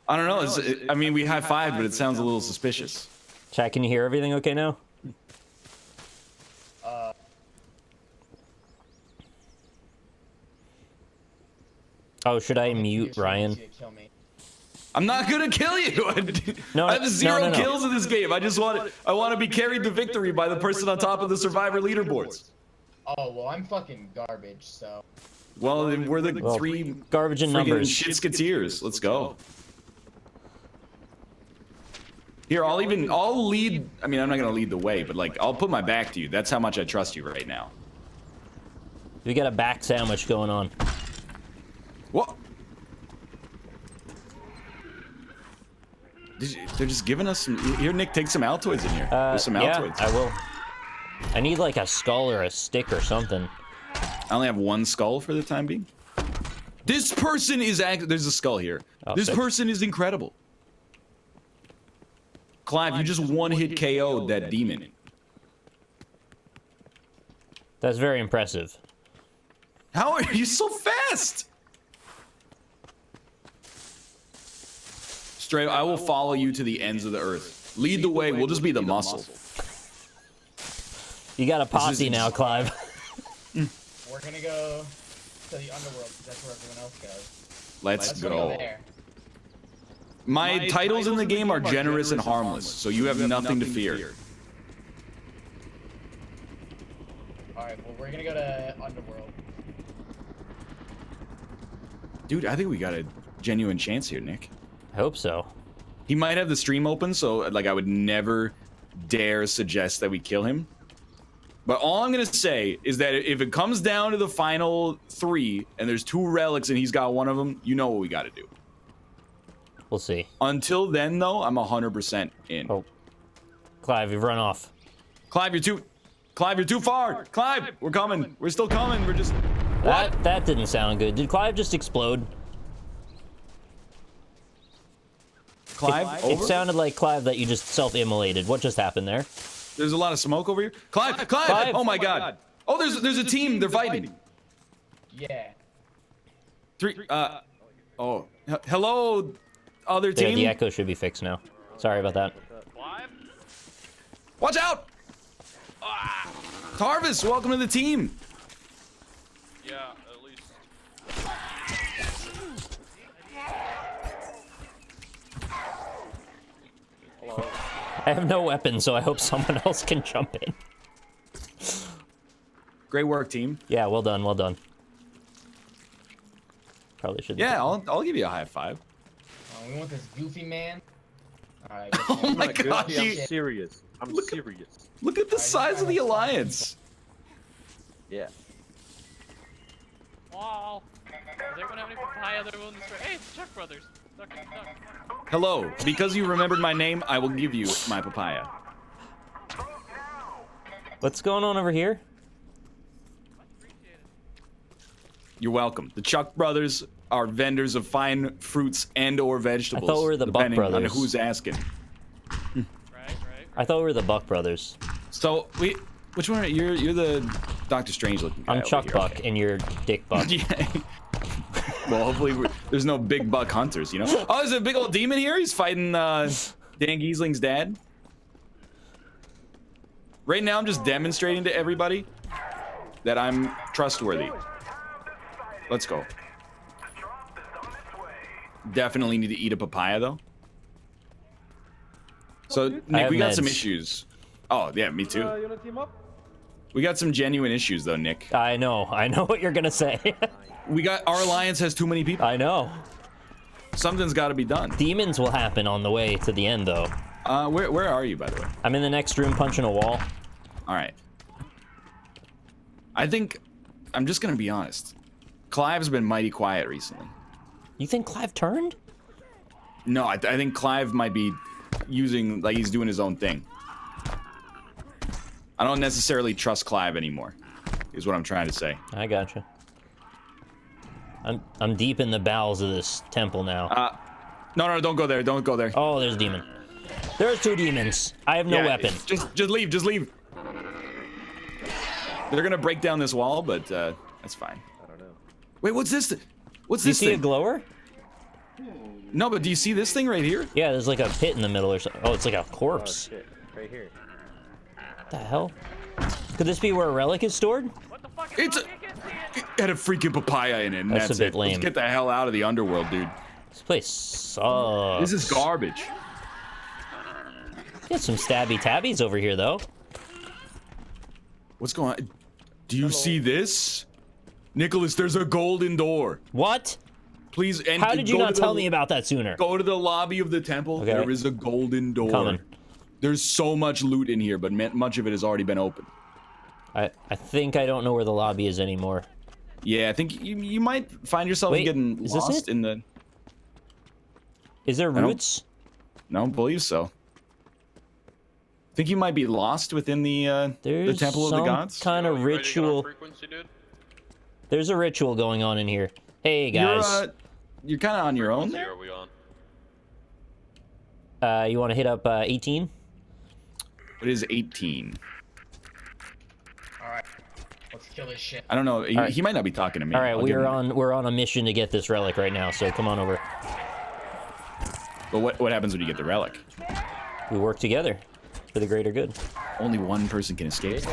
I don't know. I mean, we high fived, but it sounds a little suspicious. Chat, can you hear everything okay now? Oh, should I mute Ryan? I'm not gonna kill you. No, I have zero no. kills in this game. I want to be carried to victory by the person on top of the survivor leaderboards. Oh well, I'm fucking garbage. So. Well, then we're the 3 garbage in numbers. Shitsketeers. Let's go. Here, I'll lead. I mean, I'm not gonna lead the way, but like, I'll put my back to you. That's how much I trust you right now. We got a back sandwich going on. What? They're just giving us some. Here, Nick, take some Altoids in here. There's some Altoids. Yeah, I will. I need like a skull or a stick or something. I only have 1 skull for the time being. This person is there's a skull here. Oh, this sick. person is incredible. Clive, you just one-hit KO'd that demon. That's very impressive. How are you so fast? Straight, I will follow you to the ends of the earth. Lead the way. We'll just be the muscle. You got a posse now, Clive. We're gonna go to the underworld because that's where everyone else goes. Let's go go. there. My titles in the game are generous and harmless, so you have nothing to fear. Alright, well, we're gonna go to underworld. Dude, I think we got a genuine chance here, Nick. I hope so. He might have the stream open, so like I would never dare suggest that we kill him. But all I'm gonna say is that if it comes down to the final 3 and there's 2 relics and he's got one of them, you know what we gotta do. We'll see. Until then, though, I'm 100% in. Oh, Clive, you've run off. Clive, you're too far. Clive, we're coming. We're still coming. We're just. What? That didn't sound good. Did Clive just explode? Clive, it sounded like Clive that you just self-immolated. What just happened there? There's a lot of smoke over here. Clive! Oh my God! Oh, there's a team. They're fighting. Yeah. 3. Oh. Hello, other There, team. the echo should be fixed now. Sorry about that. Watch out! Tarvis, welcome to the team. Yeah, at least. Hello. I have no weapon, so I hope someone else can jump in. Great work, team. Yeah, well done, well done. Probably should. Yeah, I'll give you a high 5. We want this goofy man. Alright. Oh my God, I'm serious. I'm serious. Look at the size of the alliance. Yeah. Wow. Does anyone have any papaya that are willing to spray? Hey, it's Chuck Brothers. Duck. Hello, because you remembered my name, I will give you my papaya. What's going on over here? You're welcome. The Chuck Brothers are vendors of fine fruits and/or vegetables. I thought we were the Buck depending on Brothers. who's asking. I thought we were the Buck Brothers. So which one? You're the Doctor Strange looking guy. I'm over Chuck here, Buck, okay. and you're Dick Buck. Yeah. Well, hopefully there's no big buck hunters, you know? Oh, there's a big old demon here. He's fighting Dan Giesling's dad. Right now, I'm just demonstrating to everybody that I'm trustworthy. Let's go. Definitely need to eat a papaya, though. So, Nick, we got some issues. Oh, yeah, me too. You wanna team up? We got some genuine issues, though, Nick. I know what you're gonna say. Our alliance has too many people. I know. Something's got to be done. Demons will happen on the way to the end, though. Where are you, by the way? I'm in the next room punching a wall. All right. I think I'm just gonna be honest. Clive's been mighty quiet recently. You think Clive turned? No, I think Clive might be using, like, he's doing his own thing. I don't necessarily trust Clive anymore, is what I'm trying to say. I gotcha. I'm deep in the bowels of this temple now. No, don't go there. Don't go there. Oh, there's a demon. There's 2 demons. I have no weapon. Just leave. Just leave. They're gonna break down this wall, but that's fine. I don't know. Wait, what's this? What's Do you this see thing? a glower? No, but do you see this thing right here? Yeah, there's like a pit in the middle or something. Oh, it's like a corpse. Oh shit! Right here. What the hell? Could this be where a relic is stored? It had a freaking papaya in it, and That's that's a bit it. lame. Let's get the hell out of the underworld, dude. This place sucks. This is garbage. Get some stabby tabbies over here, though. What's going on? Do you see this? Nicholas, there's a golden door. What? Please, and How did you not tell me about that sooner? Go to the lobby of the temple. Okay. There is a golden door. Coming. There's so much loot in here, but much of it has already been opened. I think I don't know where the lobby is anymore. Yeah, I think you might find yourself getting is this lost it? in the... Is there roots? I don't believe so. I think you might be lost within the Temple of the Gods. Kind of ritual. There's a ritual going on in here. Hey guys. You're kind of on your own there. Are we on? You want to hit up 18? It is 18. Alright. Let's kill this shit. I don't know. right. He might not be talking to me. All right, I'll give him we're on a mission to get this relic right now. So come on over. But what happens when you get the relic? We work together for the greater good. Only one person can escape.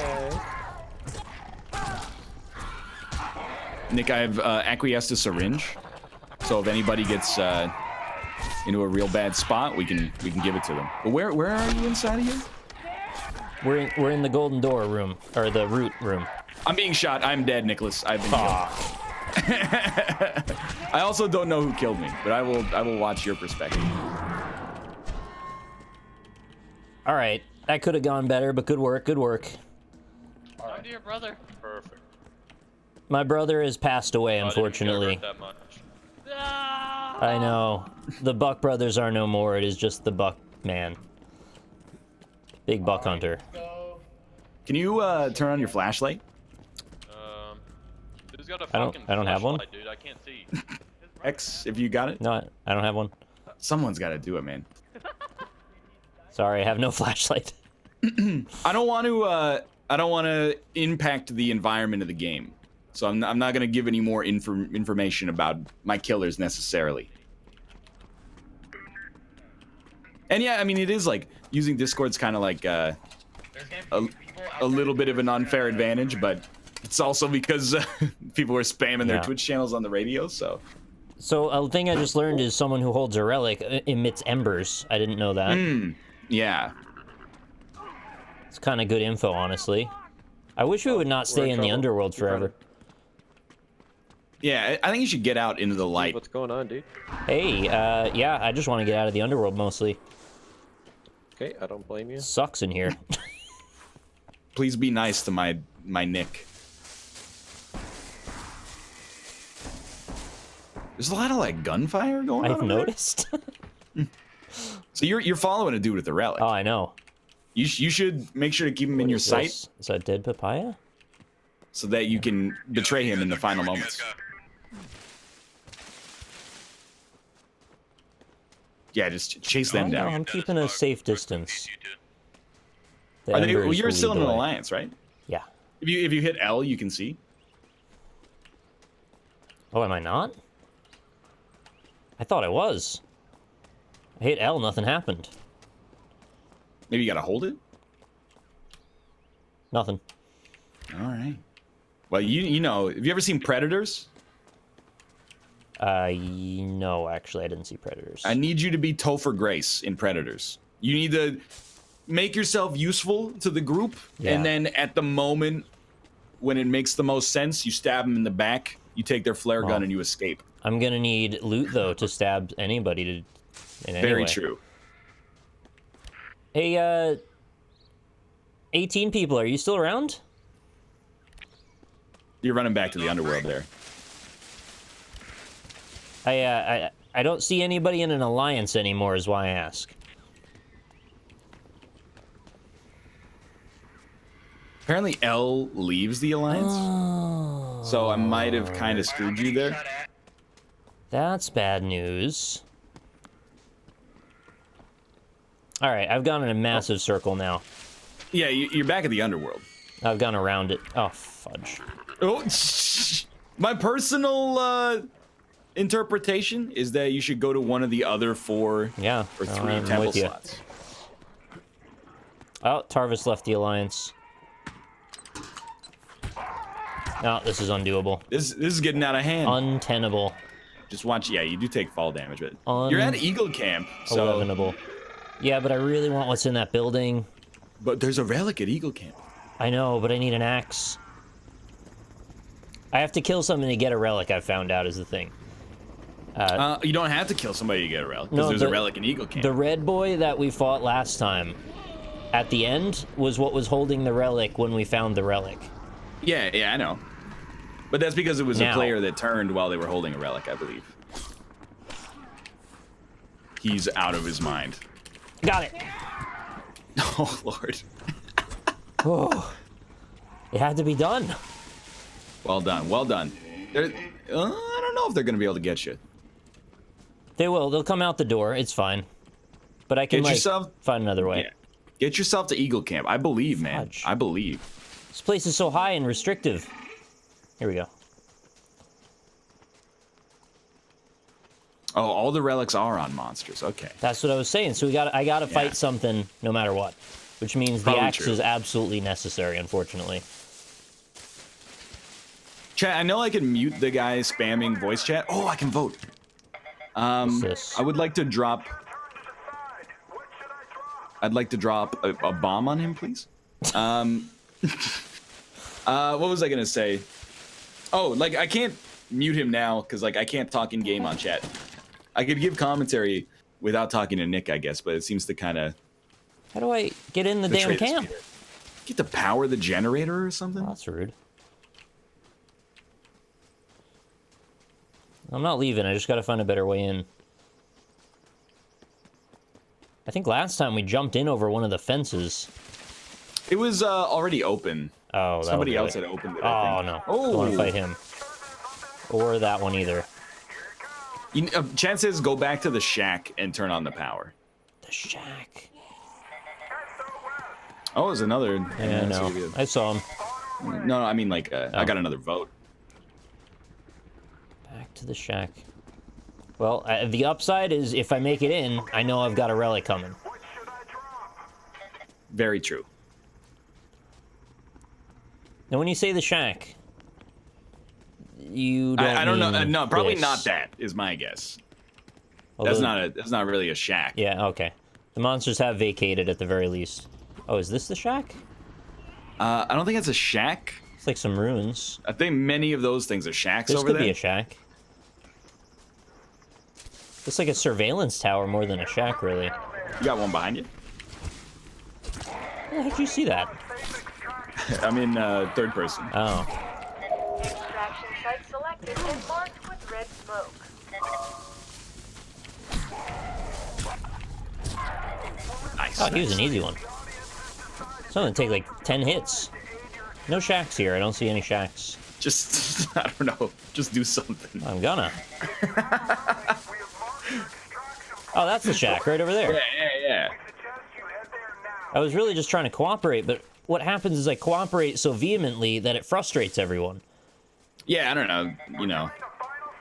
Nick, I've acquiesced a syringe, so if anybody gets into a real bad spot, we can give it to them. But where are you inside of here? We're in the golden door room, or the root room. I'm being shot. I'm dead, Nicholas. I've been killed. I also don't know who killed me, but I will watch your perspective. All right, that could have gone better, but good work, good work. I'm to your brother. Perfect. My brother has passed away, unfortunately. That much. I know. The Buck brothers are no more. It is just the Buck man. Big Buck hunter. Can you turn on your flashlight? Who's got a I fucking don't have one. Dude, I can't see. X, if you got it. No, I don't have one. Someone's got to do it, man. Sorry, I have no flashlight. I don't want to impact the environment of the game, so I'm not gonna give any more information about my killers necessarily. And yeah, I mean, it is like using Discord's kind of like a little bit of an unfair advantage, but it's also because people are spamming their Twitch channels on the radio. So a thing I just learned is someone who holds a relic emits embers. I didn't know that. Yeah. It's kind of good info, honestly. I wish we would not stay in the underworld forever. Yeah, I think you should get out into the light. What's going on, dude? Hey, yeah, I just want to get out of the underworld mostly. Okay, I don't blame you. Sucks in here. Please be nice to my Nick. There's a lot of like gunfire going on. I've noticed. So you're following a dude with the relic. Oh, I know. You should make sure to keep him in your sight. Is that dead papaya? So that you can betray him in the final moments. Yeah, just chase them down. I'm keeping a safe distance. Well, you're still in an alliance, right? Yeah. If you hit L, you can see. Oh, am I not? I thought I was. I hit L, nothing happened. Maybe you gotta hold it? Nothing. Alright. Well, you know, have you ever seen Predators? No, actually, I didn't see Predators. I need you to be Topher Grace in Predators. You need to make yourself useful to the group, and then at the moment when it makes the most sense, you stab them in the back, you take their flare gun, and you escape. I'm gonna need loot, though, to stab anybody in any Very way. true. Hey, 18 people, are you still around? You're running back to the underworld there. I don't see anybody in an alliance anymore, is why I ask. Apparently L leaves the alliance. So I might have kind of screwed you there. That's bad news. All right, I've gone in a massive circle now. Yeah, you're back at the underworld. I've gone around it. Oh, fudge. Oh, my personal interpretation is that you should go to one of the other 4 or 3 temple slots. Oh, Tarvis left the alliance. No, this is undoable. This is getting out of hand. Untenable. Just watch. Yeah, you do take fall damage, but you're at Eagle Camp, so. Untenable. Yeah, but I really want what's in that building. But there's a relic at Eagle Camp. I know, but I need an axe. I have to kill something to get a relic, I've found out, is the thing. You don't have to kill somebody to get a relic, because there's a relic in Eagle Camp. The red boy that we fought last time, at the end, was what was holding the relic when we found the relic. Yeah, I know. But that's because it was a player that turned while they were holding a relic, I believe. He's out of his mind. Got it. Oh, Lord. Oh, it had to be done. Well done, well done. I don't know if they're going to be able to get you. They will. They'll come out the door. It's fine. But I can find another way. Yeah. Get yourself to Eagle Camp. I believe, man. I believe. This place is so high and restrictive. Here we go. Oh, all the relics are on monsters. Okay. That's what I was saying. So I gotta fight something no matter what, which means the axe is absolutely necessary, unfortunately. Chat, I know I can mute the guy spamming voice chat. Oh, I can vote. What's this? I would like to drop. I'd like to drop a bomb on him, please. What was I gonna say? Oh, like I can't mute him now because like I can't talk in game on chat. I could give commentary without talking to Nick, I guess, but it seems to kind of. How do I get in the damn camp? Get to power the generator or something? Oh, that's rude. I'm not leaving. I just gotta find a better way in. I think last time we jumped in over one of the fences. It was already open. Oh, somebody else had opened it. Oh no! Oh, don't want to fight him. Or that one either. Chad says go back to the shack and turn on the power. The shack. Oh, there's another. Yeah, no, I saw him. No, I mean like I got another vote. Back to the shack. Well, the upside is if I make it in, I know I've got a relic coming. Very true. Now, when you say the shack, you don't I don't know. No, probably this. not that is my guess. Although, That's not really a shack. Yeah. Okay. The monsters have vacated at the very least. Oh, is this the shack? I don't think it's a shack. It's like some ruins. I think many of those things are shacks over there. This could be a shack. It's like a surveillance tower more than a shack, really. You got one behind you? How did you see that? I'm in third person. Oh. Extraction site selected and marked with red smoke. Nice. Oh, he was an easy one. Something take like 10 hits. No shacks here. I don't see any shacks. Just, I don't know. Just do something. I'm gonna. Oh, that's the shack right over there. Yeah. I was really just trying to cooperate, but what happens is I cooperate so vehemently that it frustrates everyone. Yeah, I don't know. You know.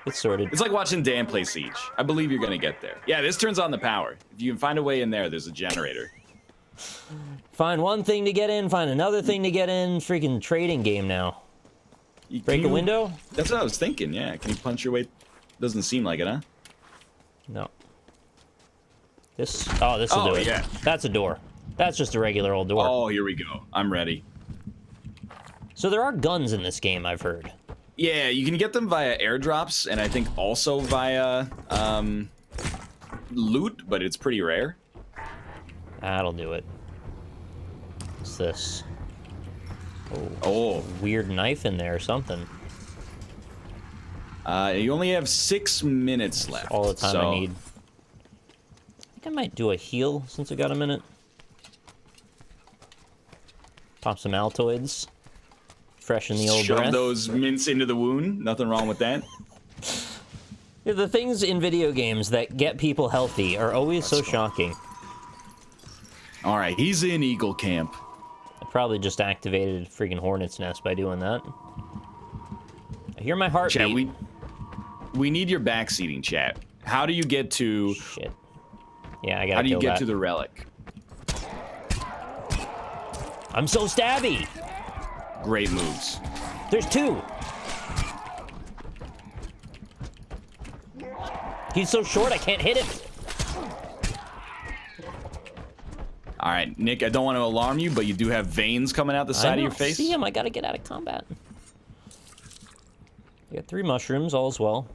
It's sorted. It's like watching Dan play Siege. I believe you're gonna get there. Yeah, this turns on the power. If you can find a way in there, there's a generator. Find one thing to get in, find another thing to get in. Freaking trading game now. Break a window? That's what I was thinking, yeah. Can you punch your way? Doesn't seem like it, huh? No. This will do it. Yeah. That's a door. That's just a regular old door. Oh, here we go. I'm ready. So there are guns in this game, I've heard. Yeah, you can get them via airdrops, and I think also via loot, but it's pretty rare. That'll do it. What's this? Oh. Weird knife in there or something. You only have 6 minutes left. That's all the time I need. I think I might do a heal since I got a minute. Pop some Altoids. Freshen the old Shove breath. those mints into the wound. Nothing wrong with that. Yeah, the things in video games that get people healthy are always so shocking. All right, he's in Eagle Camp. I probably just activated freaking Hornet's Nest by doing that. I hear my heartbeat. Chat, we need your backseating, chat. How do you get to... Shit. Yeah, I gotta How do you kill get that. to the relic? I'm so stabby! Great moves. There's 2! He's so short I can't hit him! All right, Nick, I don't want to alarm you, but you do have veins coming out the side of your face. See him, I gotta get out of combat. I got 3 mushrooms, all's well.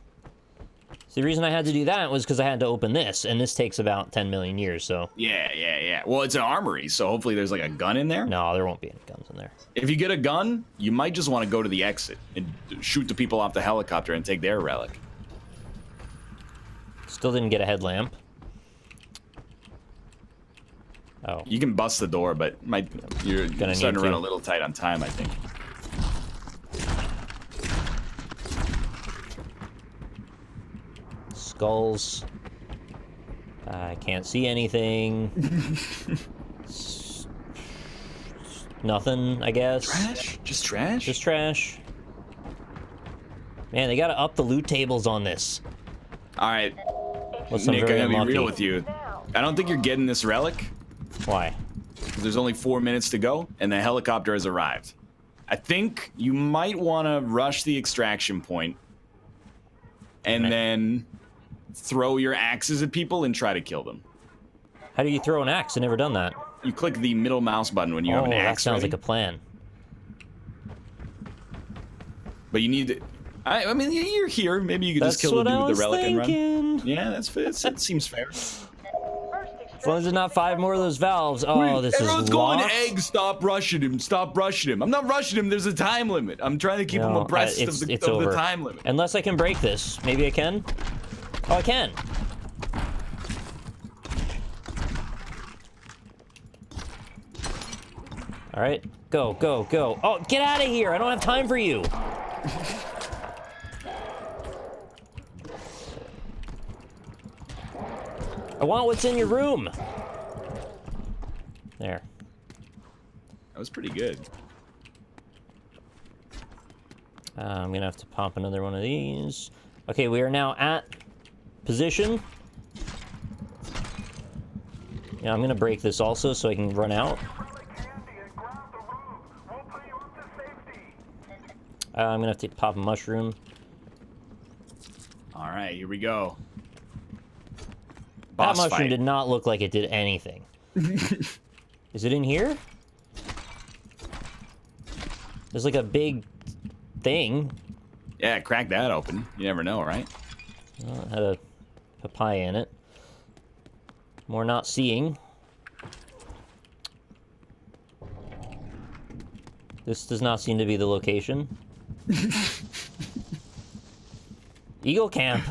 So the reason I had to do that was because I had to open this, and this takes about 10 million years, so... Yeah. Well, it's an armory, so hopefully there's like a gun in there. No, there won't be any guns in there. If you get a gun, you might just want to go to the exit and shoot the people off the helicopter and take their relic. Still didn't get a headlamp. Oh. You can bust the door, but you're starting to run a little tight on time, I think. Skulls. I can't see anything. Nothing, I guess. Trash? Just trash? Just trash. Man, they gotta up the loot tables on this. All right. What's some Nick, I very gotta be unlucky? real with you. I don't think you're getting this relic. Why? 'Cause there's only 4 minutes to go, and the helicopter has arrived. I think you might want to rush the extraction point, and then throw your axes at people and try to kill them. How do you throw an axe? I've never done that. You click the middle mouse button when you have an axe. That sounds ready. like a plan. But you need to... I mean, you're here. Maybe you could just kill the dude with the relic and run. Yeah, it seems fair. As long as there's not 5 more of those valves. Oh, this is Everyone's locked. going egg. Stop rushing him. Stop rushing him. I'm not rushing him. There's a time limit. I'm trying to keep him abreast of the time limit. Unless I can break this. Maybe I can? Oh, I can. All right. Go, go, go. Oh, get out of here. I don't have time for you. I want what's in your room. There. That was pretty good. I'm gonna have to pop another one of these. Okay, we are now at position. Yeah, I'm gonna break this also so I can run out. I'm gonna have to pop a mushroom. All right, here we go. That Boss mushroom fight. did not look like it did anything. Is it in here? There's like a big thing. Yeah, crack that open. You never know, right? Well, it had a papaya in it. More not seeing. This does not seem to be the location. Eagle Camp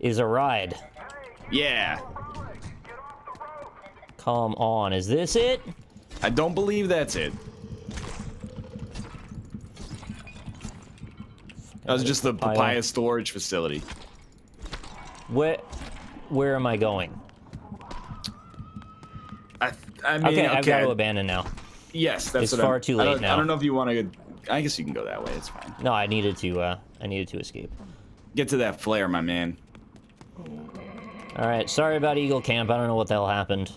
is a ride. Yeah. Come on, is this it? I don't believe that's it. That was just the papaya storage facility. Where am I going? I mean, okay, I've got to abandon now. Yes, that's it's what far too late now. I don't know if you want to. I guess you can go that way. It's fine. No, I needed to escape. Get to that flare, my man. All right, sorry about Eagle Camp. I don't know what the hell happened.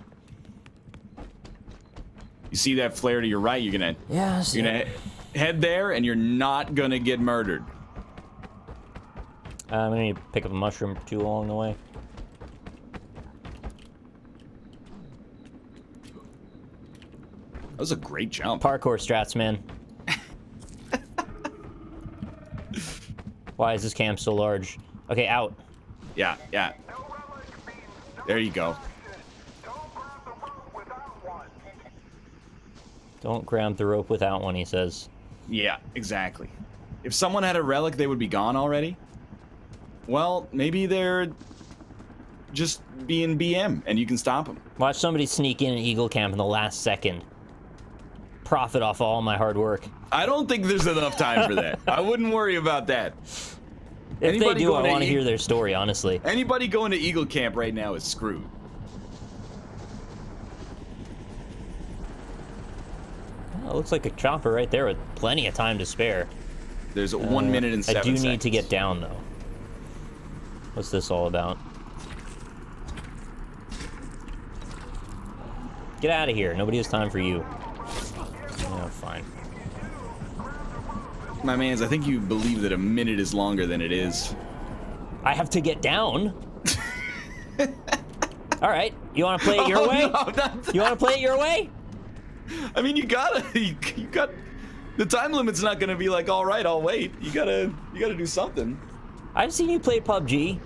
You see that flare to your right? You're gonna. Yeah. You're gonna head there, and you're not gonna get murdered. I'm gonna need to pick up a mushroom or two along the way. That was a great jump. Parkour strats, man. Why is this camp so large? Okay, out. Yeah, yeah. There you go. Don't grab the rope without one, he says. Yeah, exactly. If someone had a relic, they would be gone already. Well, maybe they're just being BM, and you can stop them. Watch somebody sneak in an Eagle Camp in the last second. Profit off all my hard work. I don't think there's enough time for that. I wouldn't worry about that. If they do, I want to hear their story, honestly. Anybody going to Eagle Camp right now is screwed. Well, it looks like a chopper right there with plenty of time to spare. There's 1 minute and 7 seconds. I do need to get down, though. What's this all about? Get out of here. Nobody has time for you. Oh, fine. My mans, I think you believe that a minute is longer than it is. I have to get down. All right. You want to play it your way? No, you want to play it your way? I mean, you got the time limit's not gonna be like, all right, I'll wait. You gotta do something. I've seen you play PUBG.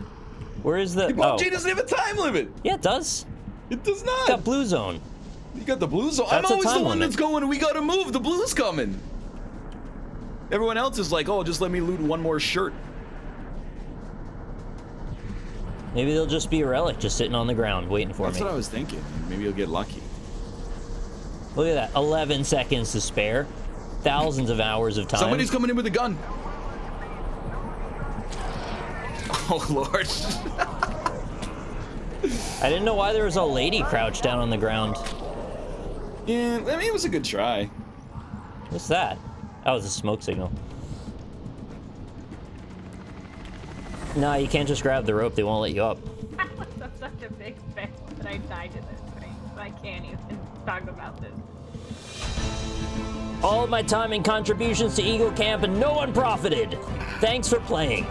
Where is the? PUBG doesn't have a time limit. Yeah, it does. It does not. It's got blue zone. You got the blue zone. That's I'm always the one limit. that's going. We gotta move. The blue's coming. Everyone else is like, oh, just let me loot one more shirt. Maybe they'll just be a relic, just sitting on the ground, waiting for me. That's what I was thinking. Maybe you'll get lucky. Look at that. 11 seconds to spare. Thousands of hours of time. Somebody's coming in with a gun. Oh, Lord. I didn't know why there was a lady crouched down on the ground. Yeah, I mean, it was a good try. What's that? That was a smoke signal. No, you can't just grab the rope. They won't let you up. I died to this thing. So I can't even talk about this. All of my time and contributions to Eagle Camp and no one profited. Thanks for playing.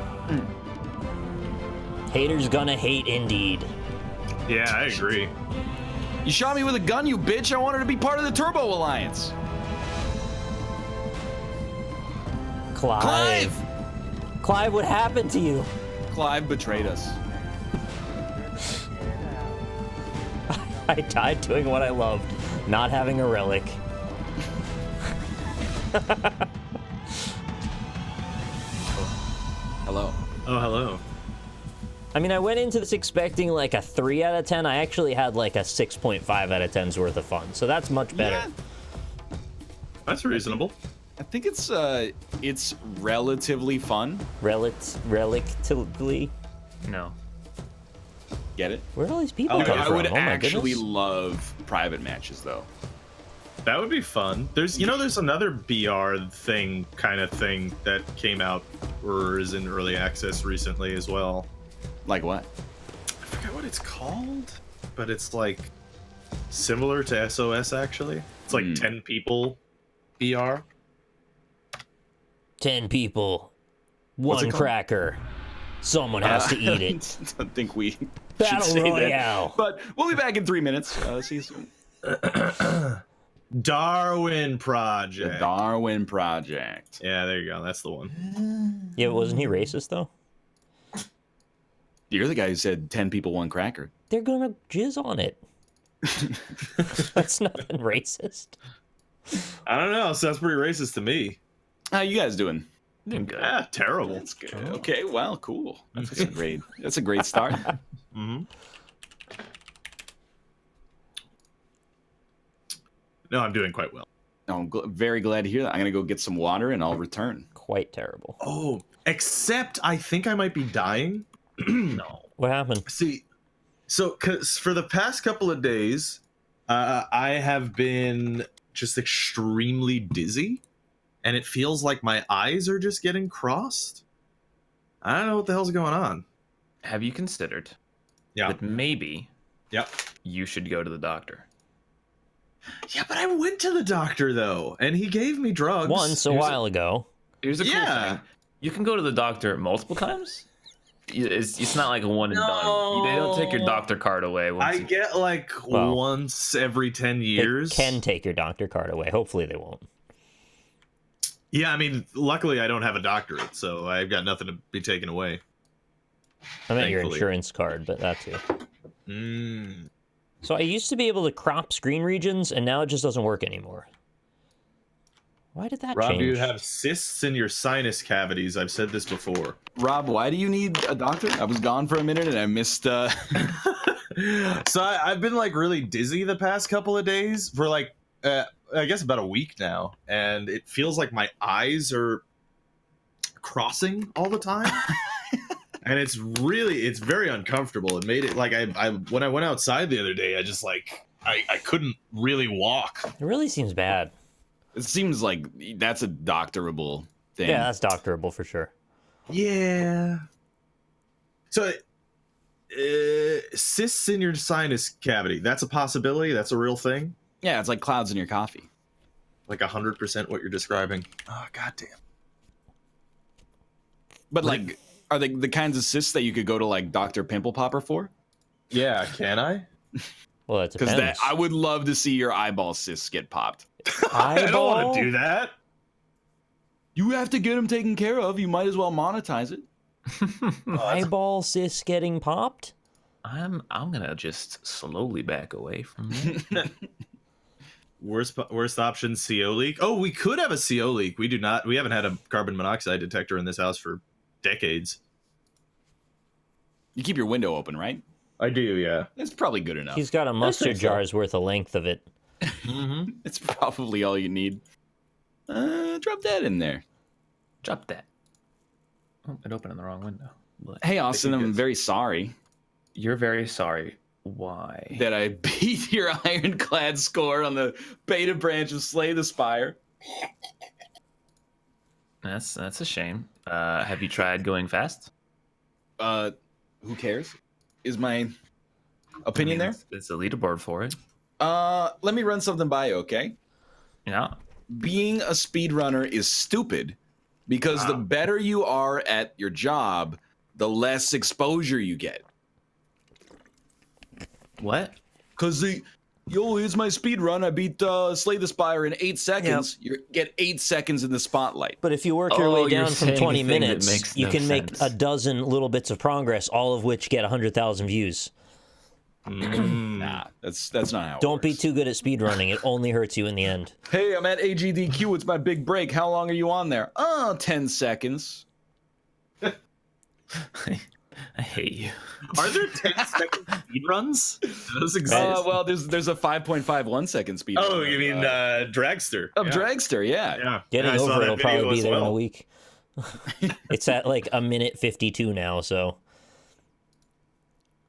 Haters gonna hate indeed. Yeah, I agree. You shot me with a gun, you bitch. I wanted to be part of the Turbo Alliance. Clive, what happened to you? Clive betrayed us. I died doing what I loved, not having a relic. Hello. Oh, hello. I mean, I went into this expecting like a 3 out of 10. I actually had like a 6.5 out of 10's worth of fun, so that's much better. Yeah. That's reasonable. I think it's relatively fun. Relatively? No. Get it? Where do all these people come I from? would Oh my actually goodness. love private matches, though. That would be fun. There's another BR kind of thing that came out or is in early access recently as well. Like what? I forget what it's called, but it's like similar to S.O.S. actually. It's like 10 people BR. 10 people, What's it one called? cracker. Someone has to eat it. I don't think we Battle should say Royale. that. But we'll be back in 3 minutes. See you soon. Darwin Project. The Darwin Project. Yeah, there you go. That's the one. Yeah, wasn't he racist though? You're the guy who said 10 people, one cracker. They're gonna jizz on it. That's nothing racist. I don't know. Sounds pretty racist to me. How you guys doing? Doing good. Yeah, terrible. That's good. Okay, well, cool. That's a great. That's a great start. Mm-hmm. No, I'm doing quite well. No, I'm very glad to hear that. I'm gonna go get some water and I'll return. Quite terrible. Oh, except I think I might be dying. No. What happened? See, so cause for the past couple of days, I have been just extremely dizzy, and it feels like my eyes are just getting crossed. I don't know what the hell's going on. Have you considered that maybe you should go to the doctor? Yeah, but I went to the doctor though, and he gave me drugs. Once a while ago. Here's a cool thing. You can go to the doctor multiple times. It's not like a one and done. They don't take your doctor card away. I get like once every 10 years. They can take your doctor card away. Hopefully they won't. Yeah, I mean, luckily I don't have a doctorate, so I've got nothing to be taken away. I meant your insurance card, but that too. So I used to be able to crop screen regions, and now it just doesn't work anymore. Why did that Rob, change? you have cysts in your sinus cavities. I've said this before. Rob, why do you need a doctor? I was gone for a minute and I missed. So I've been like really dizzy the past couple of days for like, I guess about a week now, and it feels like my eyes are crossing all the time. And it's very uncomfortable. It made it like I when I went outside the other day, I just like I couldn't really walk. It really seems bad. It seems like that's a doctorable thing. Yeah, that's doctorable for sure. Yeah. So cysts in your sinus cavity, that's a possibility? That's a real thing? Yeah, it's like clouds in your coffee. Like 100% what you're describing. Oh, goddamn. But like, are they the kinds of cysts that you could go to like Dr. Pimple Popper for? Yeah, can I? Well, it depends. Because I would love to see your eyeball cysts get popped. I don't want to do that. You have to get them taken care of. You might as well monetize it. Eyeball cyst getting popped? I'm gonna just slowly back away from it. Worst option, CO leak. Oh, we could have a CO leak. We haven't had a carbon monoxide detector in this house for decades. You keep your window open, right? I do, yeah. It's probably good enough. He's got a mustard jar's worth of length of it. Mm-hmm. It's probably all you need. Drop that in there. Drop that. Oh, it opened in the wrong window. But hey, Austin, I'm very sorry. You're very sorry. Why? That I beat your ironclad score on the beta branch of Slay the Spire. That's a shame. Have you tried going fast? Who cares? Is my opinion there? It's a leaderboard for it. Let me run something by you, okay? Yeah. Being a speedrunner is stupid because the better you are at your job, the less exposure you get. What? Because here's my speed run. I beat Slay the Spire in 8 seconds. You get 8 seconds in the spotlight. But if you work your way down from 20 minutes, you can make a dozen little bits of progress, all of which get 100,000 views. Nah, that's not how it Don't be works. too good at speedrunning. It only hurts you in the end. Hey, I'm at AGDQ. It's my big break. How long are you on there? 10 seconds. I hate you. Are there 10-second speedruns? Do those exist? Well, there's a 5.51 second speed. Oh, you mean Dragster? Dragster, yeah. Getting I saw over that it'll video probably be as there in a well. week. It's at like 1:52 now, so.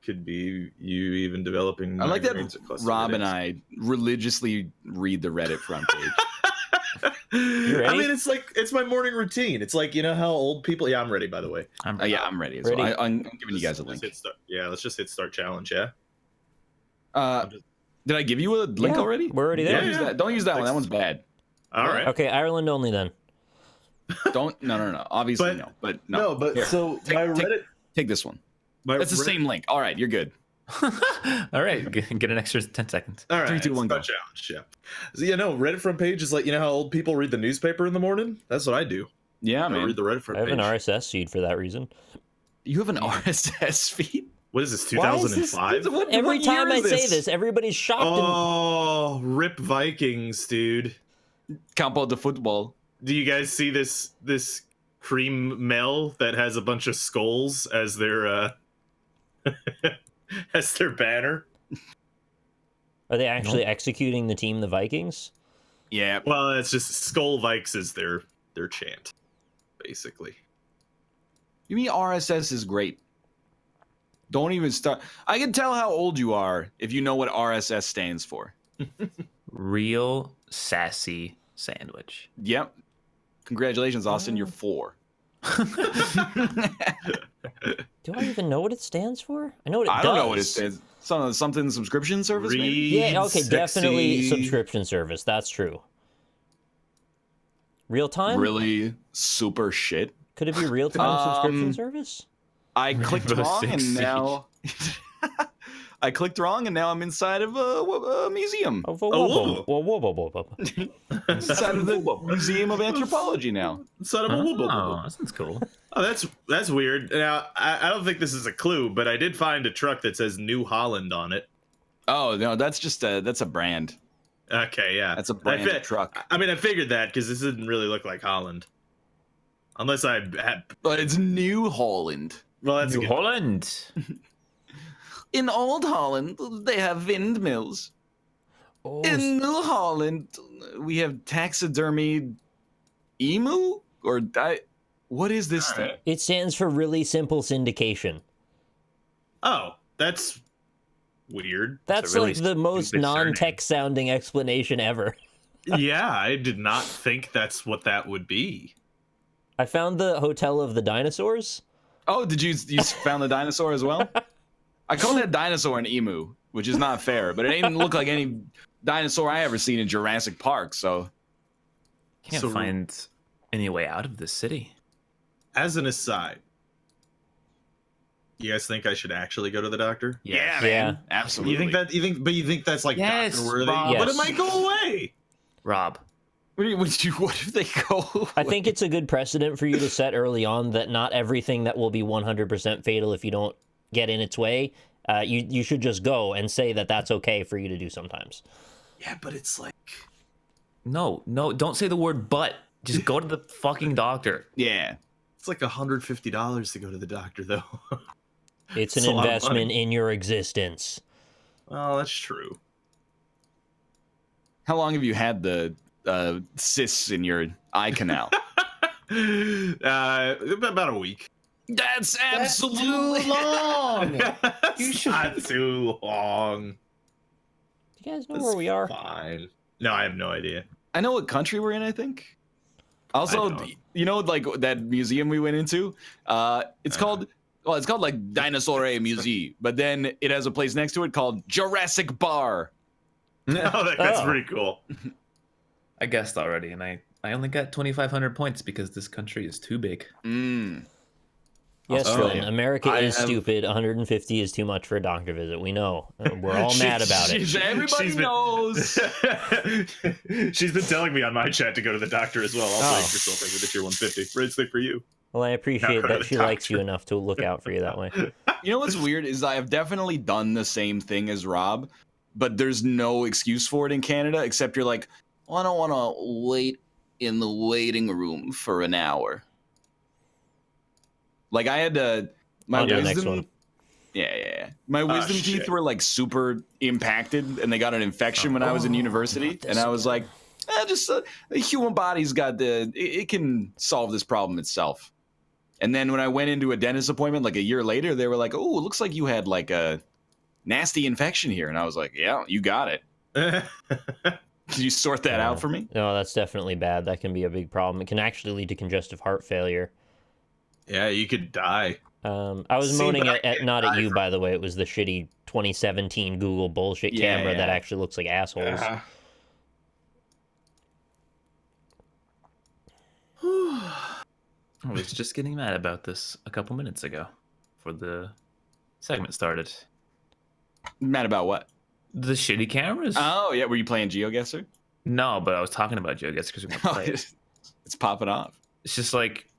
Could be you even developing. I like that migraines or cluster Rob and headaches. I religiously read the Reddit front page. I mean, it's my morning routine. It's like, you know how old people. Yeah, I'm ready. By the way, I'm ready as Ready? well. I'm giving you guys a link. Hit start. Yeah, let's just hit start challenge. Yeah. Did I give you a link already? We're already there. Don't use that one. That one's bad. All right. Okay, Ireland only then. No. Obviously no. But no. No, but Here. so my Reddit. Take this one. My That's the Reddit- same link. All right, you're good. All right, get an extra 10 seconds. All right, 3, 2, 1, go. start challenge. Yeah. So, yeah, no, Reddit front page is like, you know how old people read the newspaper in the morning? That's what I do. Yeah, I man. read the Reddit front I have page. an RSS feed for that reason. You have an RSS feed? What is this? Why is this- 2005? Every time I say this, everybody's shocked. Oh, rip Vikings, dude. Campo de football. Do you guys see this cream Mel that has a bunch of skulls as their as their banner? Are they actually executing the team, the Vikings? Yeah. Well, it's just Skull Vikes is their chant, basically. You mean RSS is great? Don't even start. I can tell how old you are if you know what RSS stands for. Real sassy sandwich. Yep. Congratulations, Austin. You're 4. Do I even know what it stands for? I know what it does. I don't know what it stands. Something subscription service. Maybe? Yeah. Okay. Sexy. Definitely subscription service. That's true. Real time. Really super shit. Could it be real time subscription service? I clicked wrong and now I clicked wrong and now I'm inside of a museum. Inside of the Museum of Anthropology now. Inside of a Oh, that sounds cool. Oh, that's weird. Now, I don't think this is a clue, but I did find a truck that says New Holland on it. Oh no, that's just that's a brand. Okay, yeah, That's a brand truck. I mean, I figured that because this didn't really look like Holland, unless I had. But it's New Holland. Well, that's New Holland. In Old Holland, they have windmills. Oh, In New Holland, we have taxidermy emu or what is this thing? it stands for really simple syndication. Oh, that's weird. That's really like the most stupid surname. non-tech sounding explanation ever. Yeah, I did not think that's what that would be. I found the Hotel of the Dinosaurs. Oh, did you found the dinosaur as well? I call that dinosaur an emu, which is not fair, but it ain't look like any dinosaur I ever seen in Jurassic Park, so Can't find any way out of this city. As an aside, you guys think I should actually go to the doctor? yeah, man. Absolutely. You think that's like Yes, doctor worthy? Rob. But Yes. it might go away. Rob. What if they go? I think it's a good precedent for you to set early on that not everything that will be 100% fatal if you don't get in its way. You should just go and say that that's okay for you to do sometimes. Yeah, but it's like No, don't say the word but. Just go to the fucking doctor. Yeah. it's like $150 to go to the doctor, though. It's an It's a lot of investment money. in your existence. Well, that's true. How long have you had the cysts in your eye canal? About a week. That's absolutely too long. You should not too long. Do you guys know where we are? Fine. No, I have no idea. I know what country we're in, I think. Also, I know. you know, like that museum we went into? It's called, Well, it's called like Dinosaur Musée, but then it has a place next to it called Jurassic Bar. Oh, that's pretty cool. I guessed already, and I only got 2,500 points because this country is too big. Yes, Flynn, America is stupid. 150 is too much for a doctor visit. We know. We're all mad about it. Everybody knows. She's been telling me on my chat to go to the doctor as well. I'll brace yourself with the tier 150. It's for you. Well, I appreciate that she likes you enough to look out for you that way. You know what's weird is I have definitely done the same thing as Rob, but there's no excuse for it in Canada except you're like, well, I don't want to wait in the waiting room for an hour. Like I had to, my wisdom, my wisdom teeth were like super impacted, and they got an infection when I was in university, and I was like, the human body's got it can solve this problem itself. And then when I went into a dentist appointment like a year later, they were like, oh, it looks like you had like a nasty infection here, and I was like, yeah, you got it. Can you sort that out for me? No, that's definitely bad. That can be a big problem. It can actually lead to congestive heart failure. Yeah, you could die. I was moaning not at you, by the way. It was the shitty 2017 Google bullshit camera that actually looks like assholes. I was just getting mad about this a couple minutes ago before the segment started. Mad about what? The shitty cameras. Oh, yeah. Were you playing Geoguessr? No, but I was talking about Geoguessr because we want to play it. It's popping off. It's just like,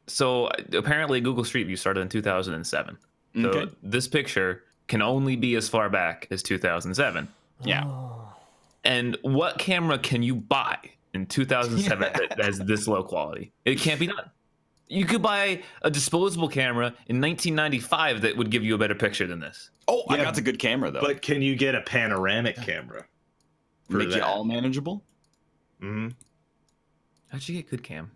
so apparently Google Street View started in 2007. So this picture can only be as far back as 2007. Yeah. And what camera can you buy in 2007 that has this low quality? It can't be done. You could buy a disposable camera in 1995 that would give you a better picture than this. Oh, I got the good camera, though. But can you get a panoramic camera? Make it all manageable? Mm-hmm. How'd you get good cam?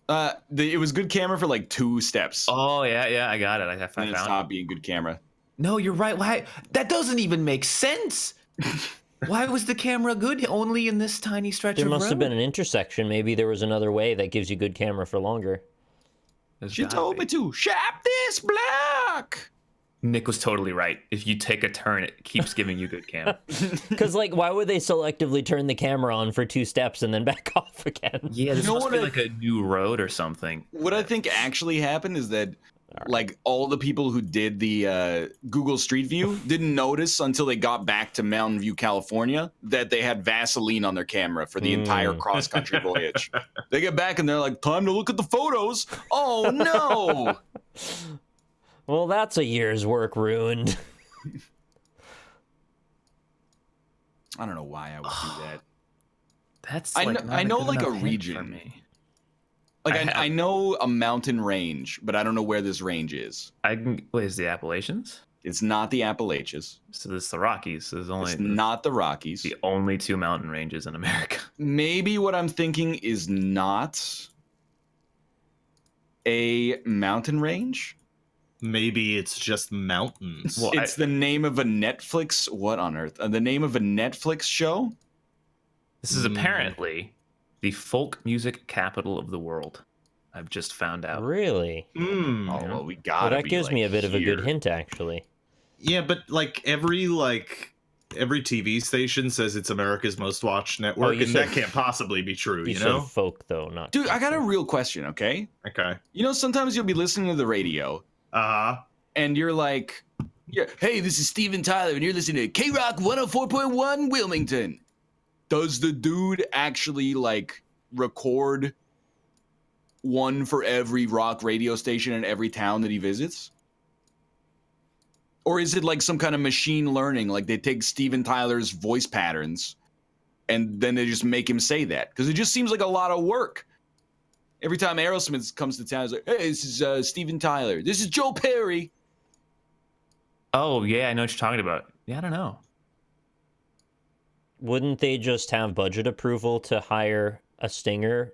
It was good camera for like 2 steps. Oh, yeah, I got it. I found it. Stopped being good camera. No, you're right. Why? That doesn't even make sense. Why was the camera good only in this tiny stretch of road? There must have been an intersection. Maybe there was another way that gives you good camera for longer. She told me to shop this block. Nick was totally right. If you take a turn, it keeps giving you good cam. Because, like, why would they selectively turn the camera on for 2 steps and then back off again? Yeah, this must be like a new road or something. What I think actually happened is that, like, all the people who did the Google Street View didn't notice until they got back to Mountain View, California, that they had Vaseline on their camera for the entire cross-country voyage. They get back and they're like, time to look at the photos. Oh, no. Well, that's a year's work ruined. I don't know why I would do that. That's I know like a region for me. Like I know a mountain range, but I don't know where this range is. What is the Appalachians? It's not the Appalachians. So this is the Rockies. It's not the Rockies. The only 2 mountain ranges in America. Maybe what I'm thinking is not a mountain range. Maybe it's just mountains. Well, it's the name of a Netflix. What on earth? The name of a Netflix show. This is apparently the folk music capital of the world. I've just found out. Really? Oh, well, we got that gives me a bit of a good hint, actually. Yeah, but like every TV station says it's America's most watched network, and that can't possibly be true. You know, said folk though, not. Dude, I got a real question. Okay. You know, sometimes you'll be listening to the radio. And you're like, hey, this is Steven Tyler, and you're listening to K-Rock 104.1 Wilmington. Does the dude actually, like, record one for every rock radio station in every town that he visits? Or is it like some kind of machine learning? Like, they take Steven Tyler's voice patterns, and then they just make him say that? Because it just seems like a lot of work. Every time Aerosmith comes to town, it's like, hey, this is Steven Tyler. This is Joe Perry. Oh, yeah, I know what you're talking about. Yeah, I don't know. Wouldn't they just have budget approval to hire a stinger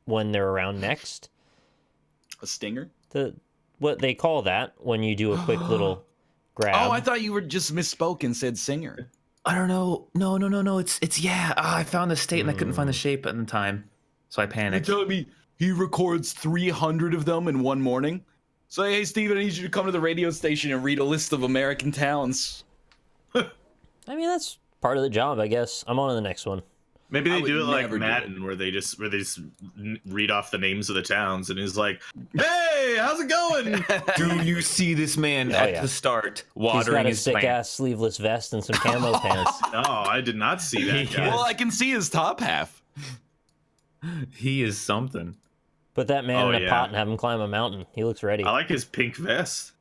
when they're around next? A stinger? What they call that when you do a quick little grab. Oh, I thought you were just misspoke and said singer. I don't know. No. It's yeah. I found the state and I couldn't find the shape at the time. So I panicked. You're telling me he records 300 of them in one morning? So, hey, Steven, I need you to come to the radio station and read a list of American towns. I mean, that's part of the job, I guess. I'm on to the next one. Maybe they do it like Madden, where they just read off the names of the towns, and he's like, "Hey, how's it going?" Do you see this man at the start watering his He's got a sick-ass sleeveless vest and some camo pants. No, I did not see that guy. Well, I can see his top half. He is something. Put that man in a pot and have him climb a mountain. He looks ready. I like his pink vest.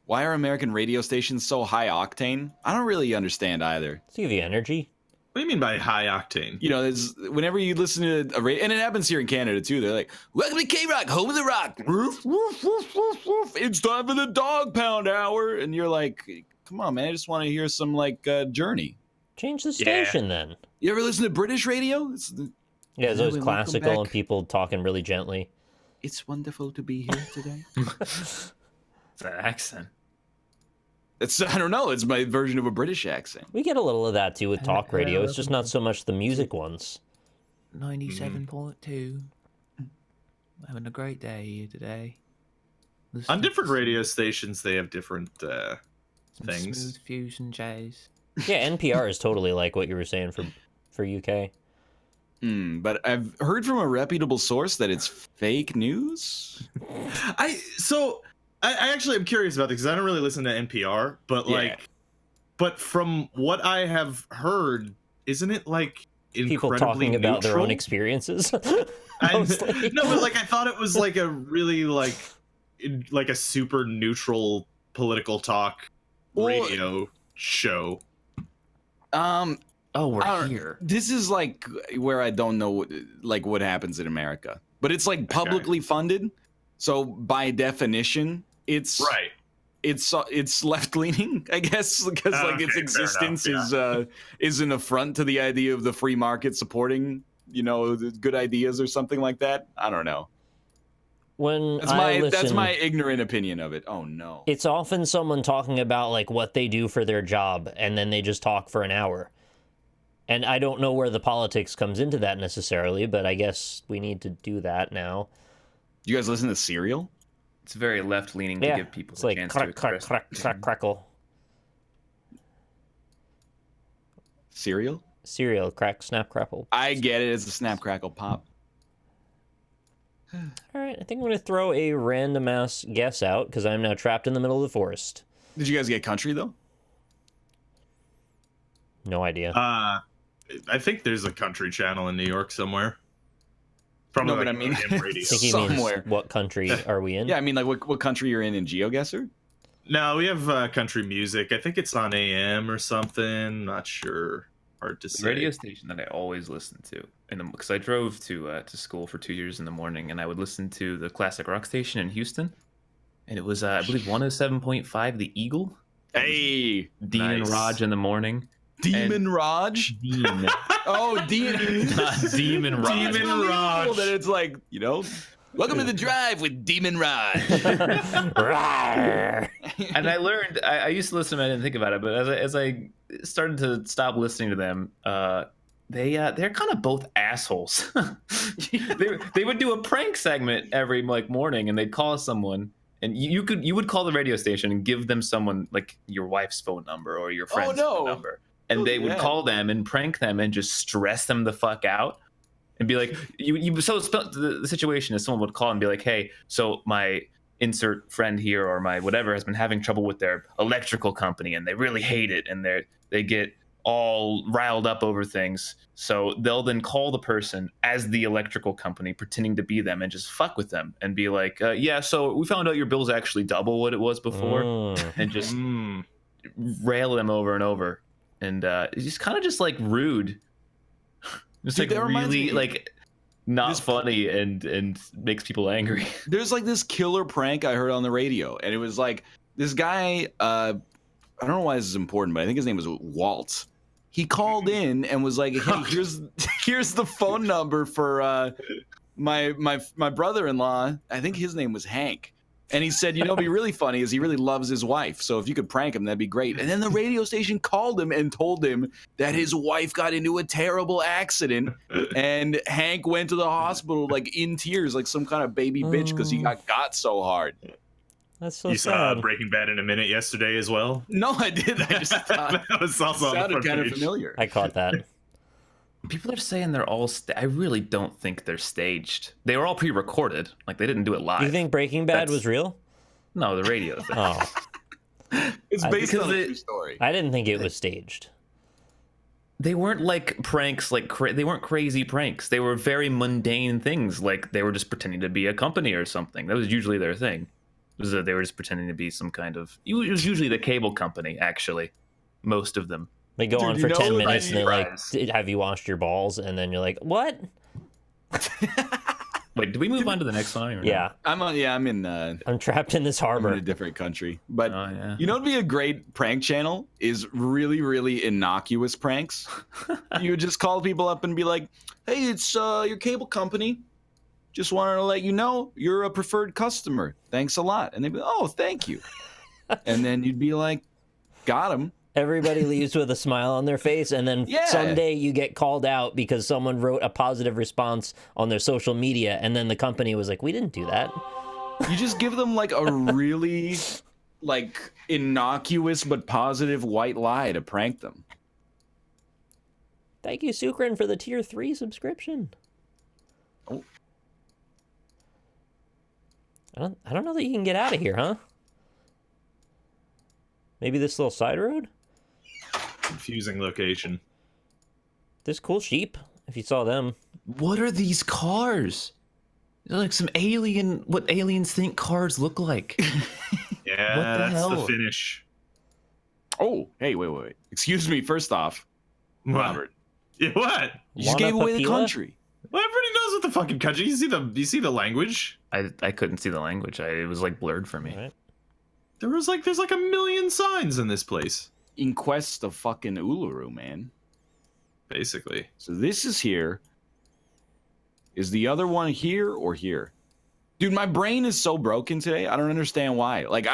Why are American radio stations so high octane? I don't really understand either. To give you energy. What do you mean by high octane? You know, whenever you listen to a radio, and it happens here in Canada too, they're like, "Welcome to K-Rock, home of the rock. Woof, woof, woof, woof, woof. It's time for the dog pound hour." And you're like, come on, man, I just want to hear some like Journey. Change the station then. You ever listen to British radio? Yeah, it's always classical and people talking really gently. It's wonderful to be here today. It's an accent. I don't know. It's my version of a British accent. We get a little of that too with talk radio. It's just not so much the music ones. 97.2. Having a great day here today. On different radio stations, they have different things. Smooth fusion jazz. Yeah, NPR is totally like what you were saying for UK. But I've heard from a reputable source that it's fake news. I actually am curious about this because I don't really listen to NPR, but but from what I have heard, isn't it like incredibly people talking about neutral? their own experiences? No, but like I thought it was like a really like a super neutral political talk radio show. Oh, we're here. This is like where I don't know like what happens in America, but it's like publicly funded, so by definition, it's right. It's left leaning, I guess, because like its existence is an affront to the idea of the free market supporting the good ideas or something like that. I don't know. That's my ignorant opinion of it. Oh no. It's often someone talking about like what they do for their job, and then they just talk for an hour. And I don't know where the politics comes into that necessarily, but I guess we need to do that now. You guys listen to Serial? It's very left-leaning to give people a chance to express. Crackle. Serial? Serial, crack, snap, crackle. I get it. It's a snap, crackle, pop. All right, I think I'm going to throw a random-ass guess out, because I'm now trapped in the middle of the forest. Did you guys get country, though? No idea. I think there's a country channel in New York somewhere. No, but I mean, somewhere. What country are we in? Yeah, I mean, like what country you're in Geoguessr? No, we have country music. I think it's on AM or something. Not sure. Hard to say. The radio station that I always listen to, because I drove to school for 2 years in the morning, and I would listen to the classic rock station in Houston, and it was I believe 107.5 The Eagle. Hey, Dean and Raj in the morning. Demon Raj? Dean. Oh, Dean. Not Demon Raj. Demon Raj. That it's like, welcome to the drive with Demon Raj. And I learned, I used to listen to them, I didn't think about it, but as I started to stop listening to them, they're kind of both assholes. they would do a prank segment every morning, and they'd call someone. And you would call the radio station and give them someone like your wife's phone number or your friend's phone number. And they would call them and prank them and just stress them the fuck out and be like, the situation is someone would call and be like, hey, so my insert friend here or my whatever has been having trouble with their electrical company and they really hate it and they get all riled up over things. So they'll then call the person as the electrical company pretending to be them and just fuck with them and be like, yeah, so we found out your bill's actually double what it was before and just rail them over and over. And it's just kind of just like rude. Just like really like not funny and makes people angry. There's like this killer prank I heard on the radio, and it was like this guy, I don't know why this is important, but I think his name was Walt. He called in and was like, hey, here's the phone number for my brother-in-law. I think his name was Hank. And he said, you know, what'd be really funny is he really loves his wife. So if you could prank him, that'd be great. And then the radio station called him and told him that his wife got into a terrible accident. And Hank went to the hospital like in tears, like some kind of baby bitch, because he got so hard. That's so you sad. saw Breaking Bad in a Minute yesterday as well? No, I didn't. I just thought that was also sounded kind of familiar. I caught that. People are saying they're all. I really don't think they're staged. They were all pre-recorded. Like they didn't do it live. You think Breaking Bad was real? No, the radio thing. Oh, it's based on a true story. I didn't think it was staged. They weren't like pranks. Like they weren't crazy pranks. They were very mundane things. Like they were just pretending to be a company or something. That was usually their thing. Was that they were just pretending to be some kind of. It was usually the cable company. Actually, most of them. They go on for 10 minutes and they're like, have you washed your balls? And then you're like, what? Wait, do we move on to the next one? Or yeah. I'm in. I'm trapped in this harbor. I'm in a different country. But you know what'd be a great prank channel is really, really innocuous pranks. You would just call people up and be like, hey, it's your cable company. Just wanted to let you know you're a preferred customer. Thanks a lot. And they'd be like, oh, thank you. And then you'd be like, got him. Everybody leaves with a smile on their face, and then someday you get called out because someone wrote a positive response on their social media, and then the company was like, we didn't do that. You just give them like a really like innocuous but positive white lie to prank them. Thank you, Sukrin, for the tier 3 subscription. Oh. I don't know that you can get out of here, huh? Maybe this little side road? Confusing location. There's cool sheep, if you saw them. What are these cars? They're like some alien, what aliens think cars look like. Yeah, what the hell? The finish. Oh, hey, wait. Excuse me, first off, Robert. Yeah, what? You just gave away the country. Well, everybody knows what the fucking country. You see the language? I couldn't see the language. It was like blurred for me. Right. There's like a million signs in this place. In quest of fucking Uluru, man. Basically. So this is here. Is the other one here or here? Dude, my brain is so broken today. I don't understand why. Like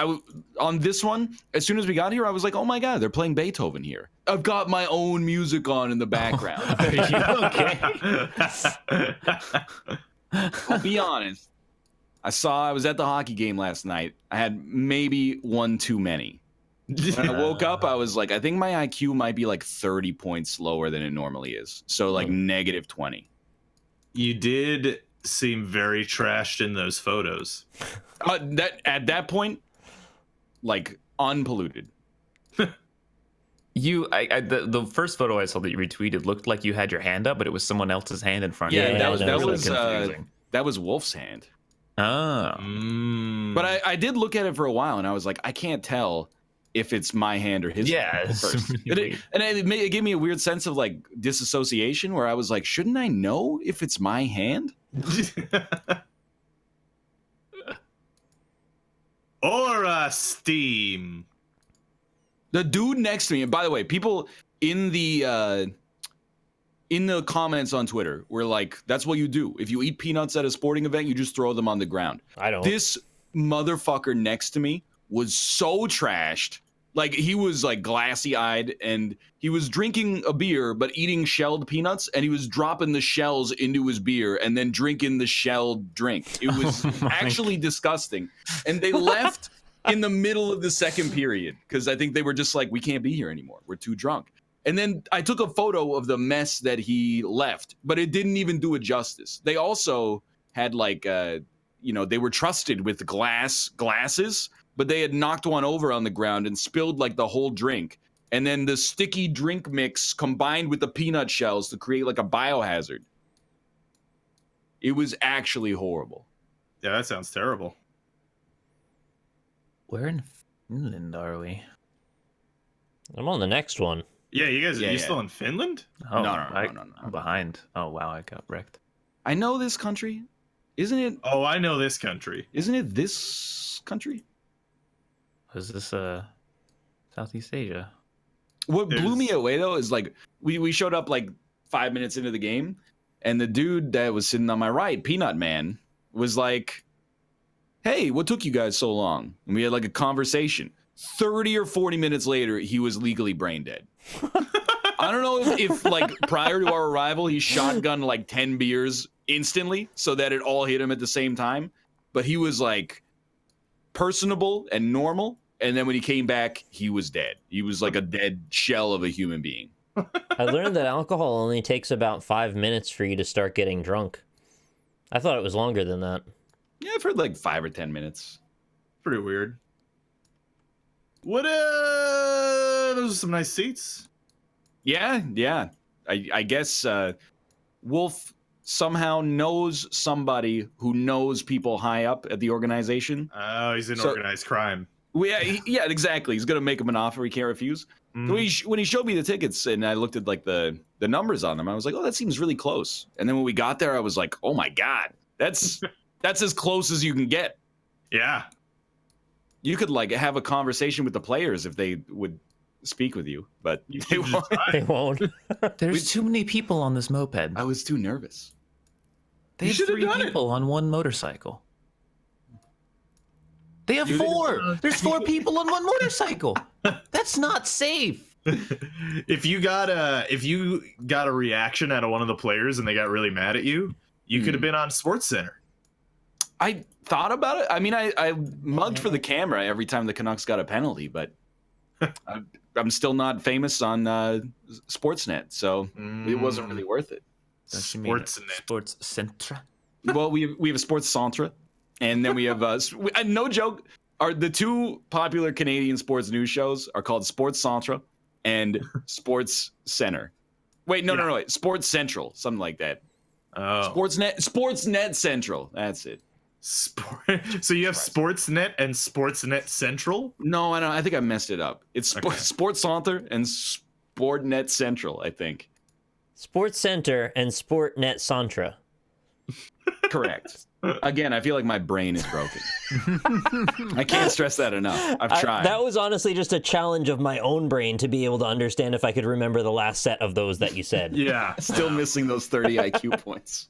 on this one, as soon as we got here, I was like, oh my God, they're playing Beethoven here. I've got my own music on in the background. Okay. I'll be honest. I was at the hockey game last night. I had maybe one too many. When I woke up, I was like, I think my IQ might be like 30 points lower than it normally is. So like negative 20. You did seem very trashed in those photos. At that point, like unpolluted. The first photo I saw that you retweeted looked like you had your hand up, but it was someone else's hand in front of you. Yeah, that was Wolf's hand. Oh. But I did look at it for a while, and I was like, I can't tell if it's my hand or his hand first. It gave me a weird sense of like disassociation where I was like, shouldn't I know if it's my hand? Or Steam. The dude next to me, and by the way, people in the comments on Twitter were like, that's what you do. If you eat peanuts at a sporting event, you just throw them on the ground. I don't. This motherfucker next to me was so trashed. Like, he was like glassy-eyed, and he was drinking a beer but eating shelled peanuts, and he was dropping the shells into his beer and then drinking the shelled drink. It was actually disgusting. And they left in the middle of the second period because I think they were just like, we can't be here anymore. We're too drunk. And then I took a photo of the mess that he left, but it didn't even do it justice. They also had like, they were trusted with glasses, but they had knocked one over on the ground and spilled like the whole drink. And then the sticky drink mix combined with the peanut shells to create like a biohazard. It was actually horrible. Yeah, that sounds terrible. Where in Finland are we? I'm on the next one. Yeah, you guys, are you still in Finland? Oh, No. I'm behind. Oh, wow, I got wrecked. I know this country. Isn't it? Oh, I know this country. Isn't it this country? Was this Southeast Asia? What blew me away though is like we showed up like 5 minutes into the game, and the dude that was sitting on my right, Peanut Man, was like, hey, what took you guys so long? And we had like a conversation. 30 or 40 minutes later, he was legally brain dead. I don't know if like prior to our arrival, he shotgunned like 10 beers instantly so that it all hit him at the same time. But he was like personable and normal. And then when he came back, he was dead. He was like a dead shell of a human being. I learned that alcohol only takes about 5 minutes for you to start getting drunk. I thought it was longer than that. Yeah, I've heard like 5 or 10 minutes. Pretty weird. What? Those are some nice seats. Yeah. I guess Wolf somehow knows somebody who knows people high up at the organization. Oh, he's in organized crime. Yeah, exactly. He's gonna make him an offer he can't refuse. So when he showed me the tickets and I looked at like the numbers on them, I was like, oh, that seems really close. And then when we got there, I was like, oh my god, that's as close as you can get. Yeah. You could like have a conversation with the players if they would speak with you, but they won't. They won't. There's too many people on this moped. I was too nervous. They have 3 people on one motorcycle. They have 4. There's 4 people on one motorcycle. That's not safe. If you got a reaction out of one of the players and they got really mad at you, you could have been on Sports Center. I thought about it. I mean, I mugged for the camera every time the Canucks got a penalty, but I'm still not famous on Sportsnet, so it wasn't really worth it. Sports Centre. Well, we have a Sports Centre, and then we have no joke. The 2 popular Canadian sports news shows are called Sports Centre and Sports Center. Wait, no, wait, Sports Central, something like that. Oh, Sportsnet Central. That's it. So you have Sportsnet and Sportsnet Central? No, I don't. I think I messed it up. It's Sports Center and Sportnet Central, I think. Sports Center and Sportnet Centra. Correct. Again, I feel like my brain is broken. I can't stress that enough. I've tried. That was honestly just a challenge of my own brain to be able to understand if I could remember the last set of those that you said. Yeah, still missing those 30 IQ points.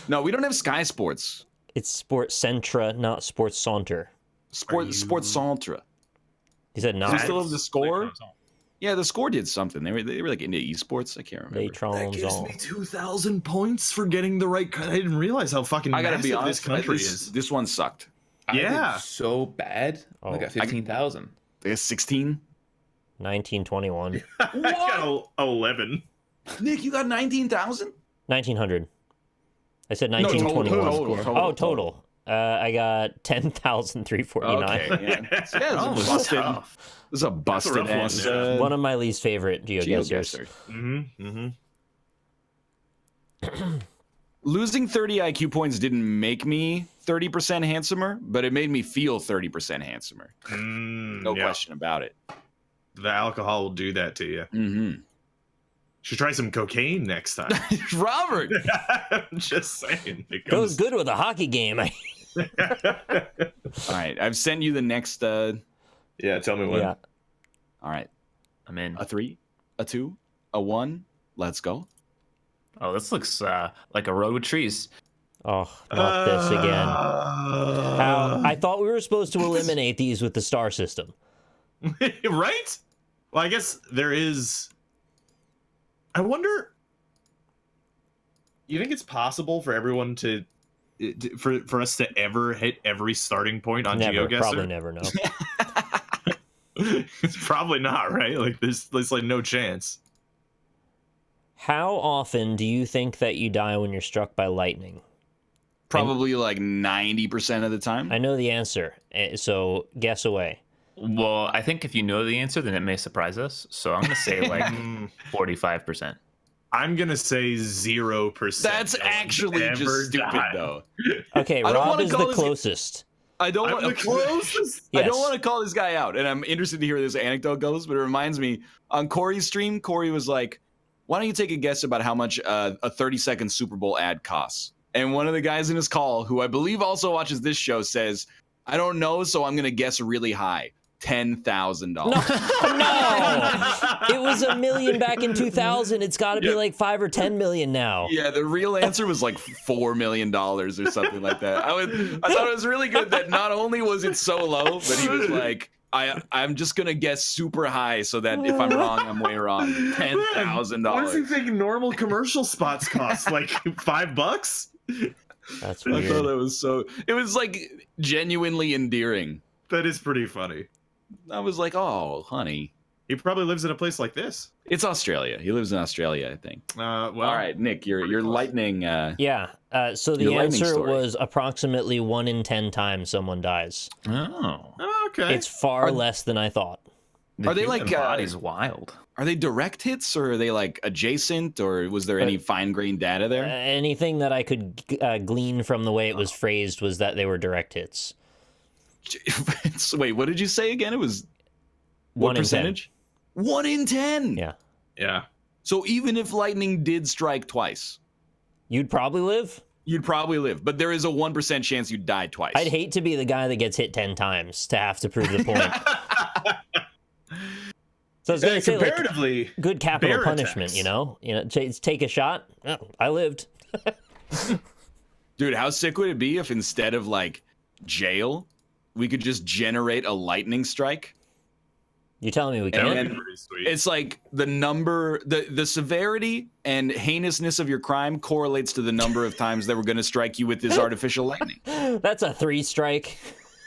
No, we don't have Sky Sports. It's Sports Centra, not Sports Saunter. Sports Centra. You said not. Do you still have the Score? Yeah, the Score did something. They were like into esports. I can't remember. That gives me 2,000 points for getting the right. I didn't realize how fucking. I gotta be honest. This country is. This one sucked. I did so bad. I got 15,000. I got 16. 1921. I got 11. Nick, you got 19,000. 1900. I said 1921. Total. I got 10,349. Okay, yeah. This is a busted ass. One of my least favorite Geoguessrs. Losing 30 IQ points didn't make me 30% handsomer, but it made me feel 30% handsomer. No question about it. The alcohol will do that to you. Mm-hmm. Should try some cocaine next time. Robert! I'm just saying. Goes good with a hockey game. All right, I've sent you the next. Yeah, tell me when. Yeah. All right, I'm in. A 3, a 2, a 1. Let's go. Oh, this looks like a road with trees. Oh, not this again. I thought we were supposed to eliminate these with the star system. Right? Well, I guess there is. I wonder. You think it's possible for everyone to. For us to ever hit every starting point on Geoguessr? Probably never, no. It's probably not, right? Like there's like no chance. How often do you think that you die when you're struck by lightning? Probably like 90% of the time. I know the answer, so guess away. Well, I think if you know the answer, then it may surprise us. So I'm going to say like 45%. I'm going to say 0%. That's actually just stupid, though. Okay, Rob is the closest. I don't want the closest. Yes. I don't want to call this guy out, and I'm interested to hear where this anecdote goes. But it reminds me on Corey's stream. Corey was like, "Why don't you take a guess about how much a 30-second Super Bowl ad costs?" And one of the guys in his call, who I believe also watches this show, says, "I don't know, so I'm going to guess really high, $10,000. No, it was $1 million back in 2000. It's got to be like 5 or 10 million now. Yeah, the real answer was like $4 million or something like that. I thought it was really good that not only was it so low, but he was like, I'm just gonna guess super high so that if I'm wrong, I'm way wrong. $10,000. What does he think normal commercial spots cost? Like $5? That's weird. I thought that was it was like genuinely endearing. That is pretty funny. I was like, oh, honey. He probably lives in a place like this. It's Australia. He lives in Australia, I think. Well, all right, Nick, your lightning. Yeah. So the answer was approximately 1 in 10 times someone dies. Oh. Okay. It's far less than I thought. Are they like body's wild? Are they direct hits or are they like adjacent or was there any fine-grained data there? Anything that I could glean from the way it was phrased was that they were direct hits. Wait, what did you say again? It was 1 percentage? 1 in 10. Yeah. Yeah. So even if lightning did strike twice, you'd probably live. You'd probably live, but there is a 1% chance you'd die twice. I'd hate to be the guy that gets hit 10 times to have to prove the point. So I was going to say, comparatively, like, good capital bear punishment, attacks. you know, take a shot. Oh, I lived. Dude, how sick would it be if instead of like jail, we could just generate a lightning strike? You're telling me we can? And it's like the number, the severity and heinousness of your crime correlates to the number of times that we're going to strike you with this artificial lightning. That's a 3 strike.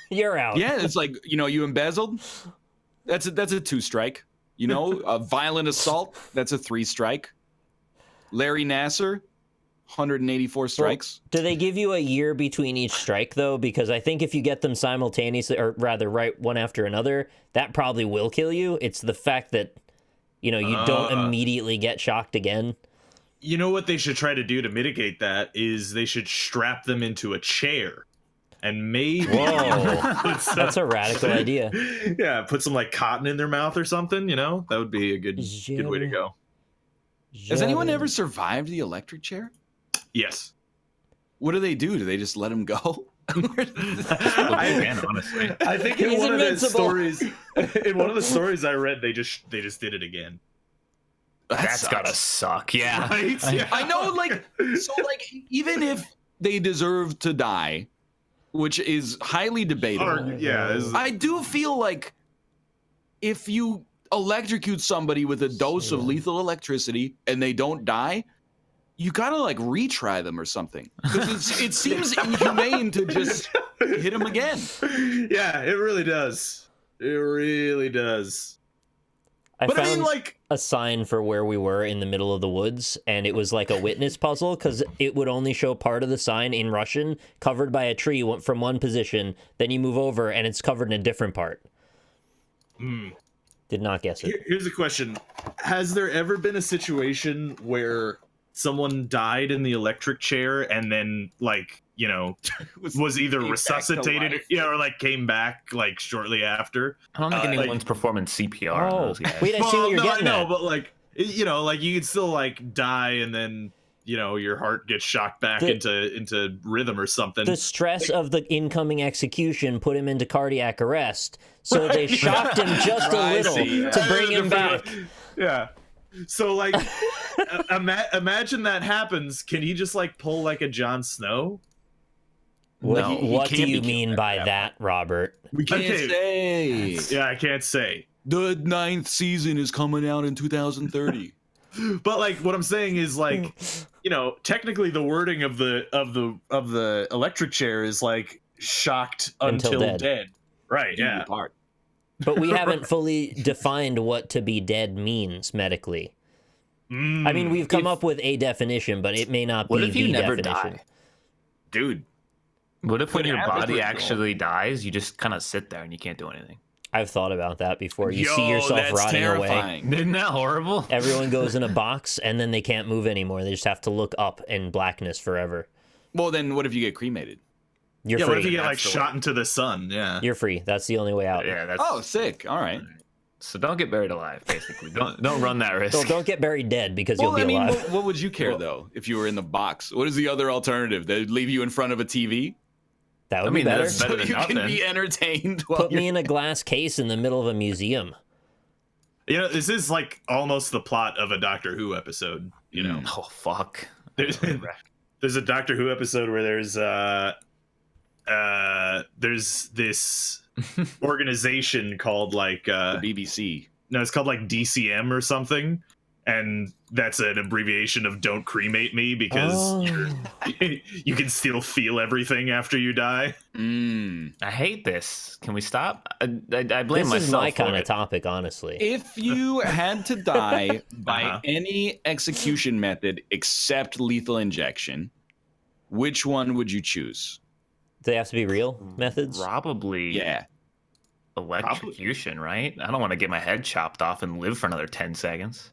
You're out. Yeah, it's like, you know, you embezzled. That's a 2 strike. You know, a violent assault. That's a 3 strike. Larry Nasser, 184 strikes. Well, do they give you a year between each strike, though? Because I think if you get them simultaneously, or rather right one after another, that probably will kill you. It's the fact that, you know, you don't immediately get shocked again. You know what they should try to do to mitigate that is they should strap them into a chair. And maybe... Whoa, that's a radical idea. Yeah, put some like cotton in their mouth or something, you know? That would be a good way to go. Has anyone ever survived the electric chair? Yes. What do? Do they just let him go? Honestly, I think in one of the stories I read, they just did it again. That's gotta suck. Yeah. Right? Yeah. I know, like, so like even if they deserve to die, which is highly debatable. I do feel like if you electrocute somebody with a dose of lethal electricity and they don't die, you gotta like retry them or something, because it seems inhumane to just hit them again. Yeah, it really does. It really does. I found a sign for where we were in the middle of the woods, and it was like a witness puzzle because it would only show part of the sign in Russian, covered by a tree from one position. Then you move over, and it's covered in a different part. Did not guess it. Here's a question: has there ever been a situation where someone died in the electric chair and then, like, you know, was either resuscitated, or like came back like shortly after? I don't think anyone's performing CPR on those guys. Wait, I see what you're getting at. But like, you know, like you could still like die and then, you know, your heart gets shocked back into rhythm or something. The stress of the incoming execution put him into cardiac arrest, so they shocked him just a little to bring him back. Yeah. So like, imagine that happens. Can he just like pull like a Jon Snow? What do you mean by that, Robert? We can't say. Yeah, I can't say. The 9th season is coming out in 2030. But like, what I'm saying is like, you know, technically the wording of the electric chair is like shocked until dead. Right? Yeah. But we haven't fully defined what to be dead means medically. I mean, we've come up with a definition, but it may not be the definition. What if you never die? Dude. What if when your body actually dies, you just kind of sit there and you can't do anything? I've thought about that before. You see yourself rotting away. Isn't that horrible? Everyone goes in a box and then they can't move anymore. They just have to look up in blackness forever. Well, then what if you get cremated? You're free. What if you get like shot into the sun? Yeah. You're free. That's the only way out. Yeah. That's... Oh, sick. All right. So don't get buried alive, basically. Don't run that risk. So don't get buried dead because you'll be alive. What would you care though if you were in the box? What is the other alternative? They'd leave you in front of a TV? That would be better. That's better So than you nothing. can be entertained. While Put me in a glass case in the middle of a museum. You know, this is like almost the plot of a Doctor Who episode. You know, Oh fuck. there's a Doctor Who episode where there's this organization called like the BBC. No, it's called like DCM or something, and that's an abbreviation of "Don't cremate me" because you can still feel everything after you die. I hate this. Can we stop? I blame myself. This is my kind for of it. topic, honestly. If you had to die by any execution method except lethal injection, which one would you choose? Do they have to be real methods? Probably. Yeah. Electrocution, right? I don't want to get my head chopped off and live for another 10 seconds.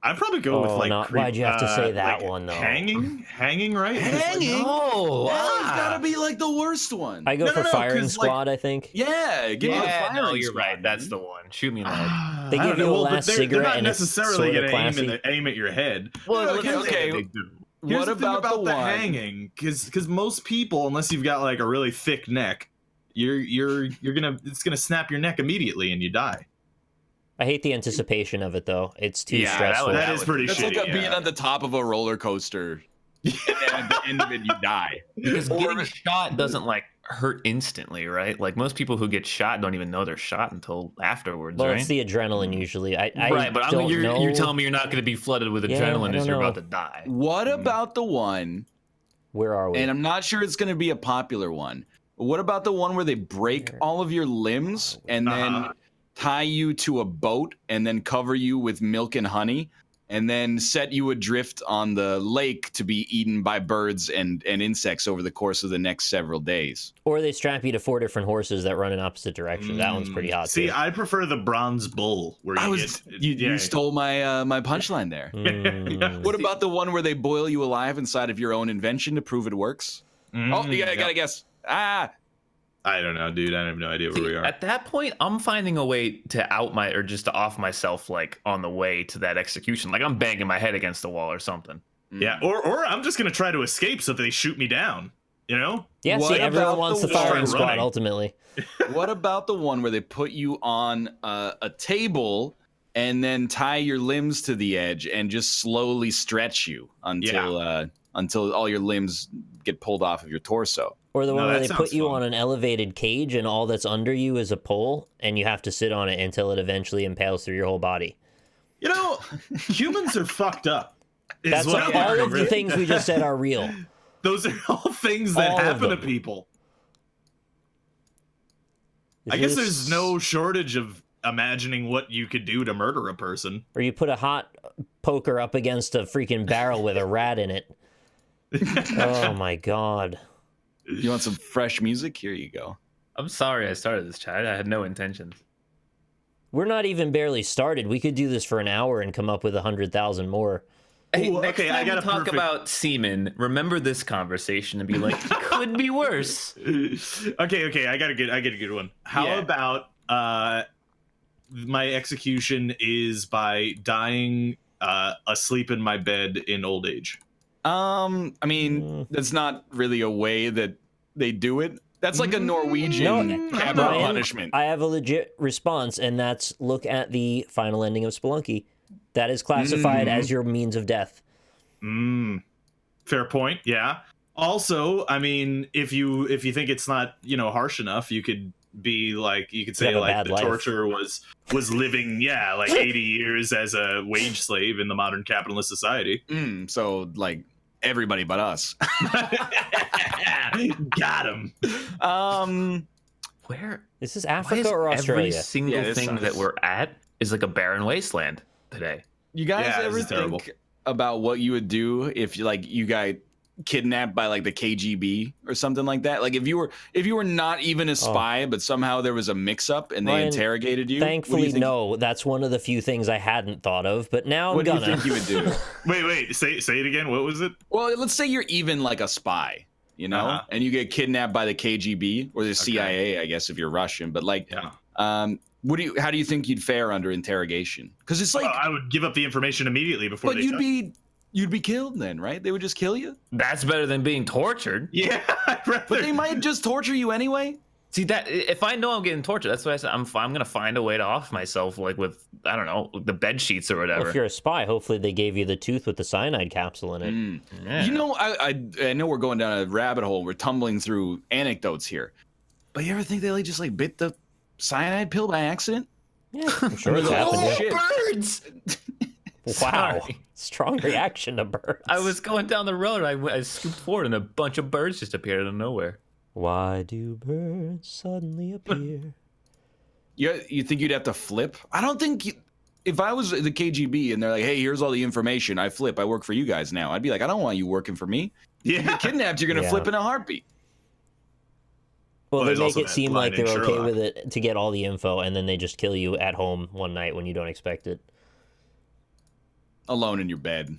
I'd probably go with like. Why'd you have to say that like one though? Hanging, right? Hanging? Oh, It's gotta be like the worst one. I go for firing squad. I think. Yeah, give me the Yeah, firing no, you're squad, right. That's the one. Shoot me in the head. They give you a last they're cigarette not and it's necessarily sorta going classy. to aim at your head. Well, No, okay. they do. What Here's the thing about the the one- hanging? Because most people, unless you've got like a really thick neck, it's gonna snap your neck immediately and you die. I hate the anticipation of it though. It's too stressful. That is pretty That's shitty. like being on the top of a roller coaster. And at the end of it, you die. Because getting shot doesn't like hurt instantly, right? Like most people who get shot don't even know they're shot until afterwards, Well, right? it's the adrenaline usually. Right, but don't know. you're telling me you're not going to be flooded with Yeah, I adrenaline as don't you're know. about to die. What about the one? Where are we? And I'm not sure it's going to be a popular one. But what about the one where they break all of your limbs and then tie you to a boat and then cover you with milk and honey and then set you adrift on the lake to be eaten by birds and insects over the course of the next several days? Or they strap you to 4 different horses that run in opposite directions. That one's pretty hot. See, too. I prefer the bronze bull where You stole my my punchline there. What about the one where they boil you alive inside of your own invention to prove it works? Oh, you gotta guess. I don't know, dude. I have no idea where we are. At that point, I'm finding a way to just to off myself, like on the way to that execution. Like I'm banging my head against the wall or something. Yeah, or I'm just gonna try to escape so they shoot me down. You know? Yeah, What see, everyone about wants the the firing one- squad running? ultimately. What about the one where they put you on a table and then tie your limbs to the edge and just slowly stretch you until all your limbs get pulled off of your torso? Or the one No, where that they put sounds you fun. on an elevated cage and all that's under you is a pole and you have to sit on it until it eventually impales through your whole body. You know, humans are fucked up. is That's what all I of the learned. things we just said are real. Those are all things that All of happen to them. people. Is I guess this- there's no shortage of imagining what you could do to murder a person. Or you put a hot poker up against a freaking barrel with a rat in it. Oh my god. You want some fresh music? Here you go. I'm sorry I started this chat. I had no intentions. We're not even barely started. We could do this for an hour and come up with 100,000 more. Hey, Ooh, next okay, I time got we a talk perfect- about semen, remember this conversation and be like, it could be worse. Okay, I got a good one. How about my execution is by dying asleep in my bed in old age? I mean, that's not really a way that they do it. That's like a Norwegian capital Ryan, punishment. I have a legit response, and that's look at the final ending of Spelunky. That is classified as your means of death. Fair point. Yeah. Also, I mean, if you think it's not harsh enough, you could be like say Have a like bad the life. torture was living like 80 years as a wage slave in the modern capitalist society. So like everybody but us. Got him. Where Is this why Africa is or Australia? every single thing that we're at is like a barren wasteland today. You guys Yeah, ever this is terrible. think about what you would do if you got kidnapped by like the KGB or something like that? Like if you were not even a spy, but somehow there was a mix-up and they Ryan, interrogated you. Thankfully, no. That's one of the few things I hadn't thought of, but now I'm What do gonna. you think you would do? Wait, say it again. What was it? Well, let's say you're even like a spy, and you get kidnapped by the KGB or the CIA, I guess, if you're Russian. But like, how do you think you'd fare under interrogation? Because it's like I would give up the information immediately before but they you'd touch be you'd be killed then, right? They would just kill you. That's better than being tortured. Yeah, but they might just torture you anyway. See that if I know I'm getting tortured, that's why I said I'm gonna find a way to off myself, like with I don't know the bed sheets or whatever. Well, if you're a spy, hopefully they gave you the tooth with the cyanide capsule in it. Yeah. You know, I know we're going down a rabbit hole. We're tumbling through anecdotes here, but you ever think they just like bit the cyanide pill by accident? Yeah, I'm sure it's happened. Oh, birds! Wow, Sorry. strong reaction to birds. I was going down the road, and I scooped forward, and a bunch of birds just appeared out of nowhere. Why do birds suddenly appear? You think you'd have to flip? I don't think. If I was the KGB and they're like, "Hey, here's all the information," I flip. I work for you guys now. I'd be like, "I don't want you working for me. Yeah. If you get kidnapped, you're gonna flip in a heartbeat." Well, they there's make also it that seem like line in they're okay Sherlock. with it to get all the info, and then they just kill you at home one night when you don't expect it. Alone in your bed.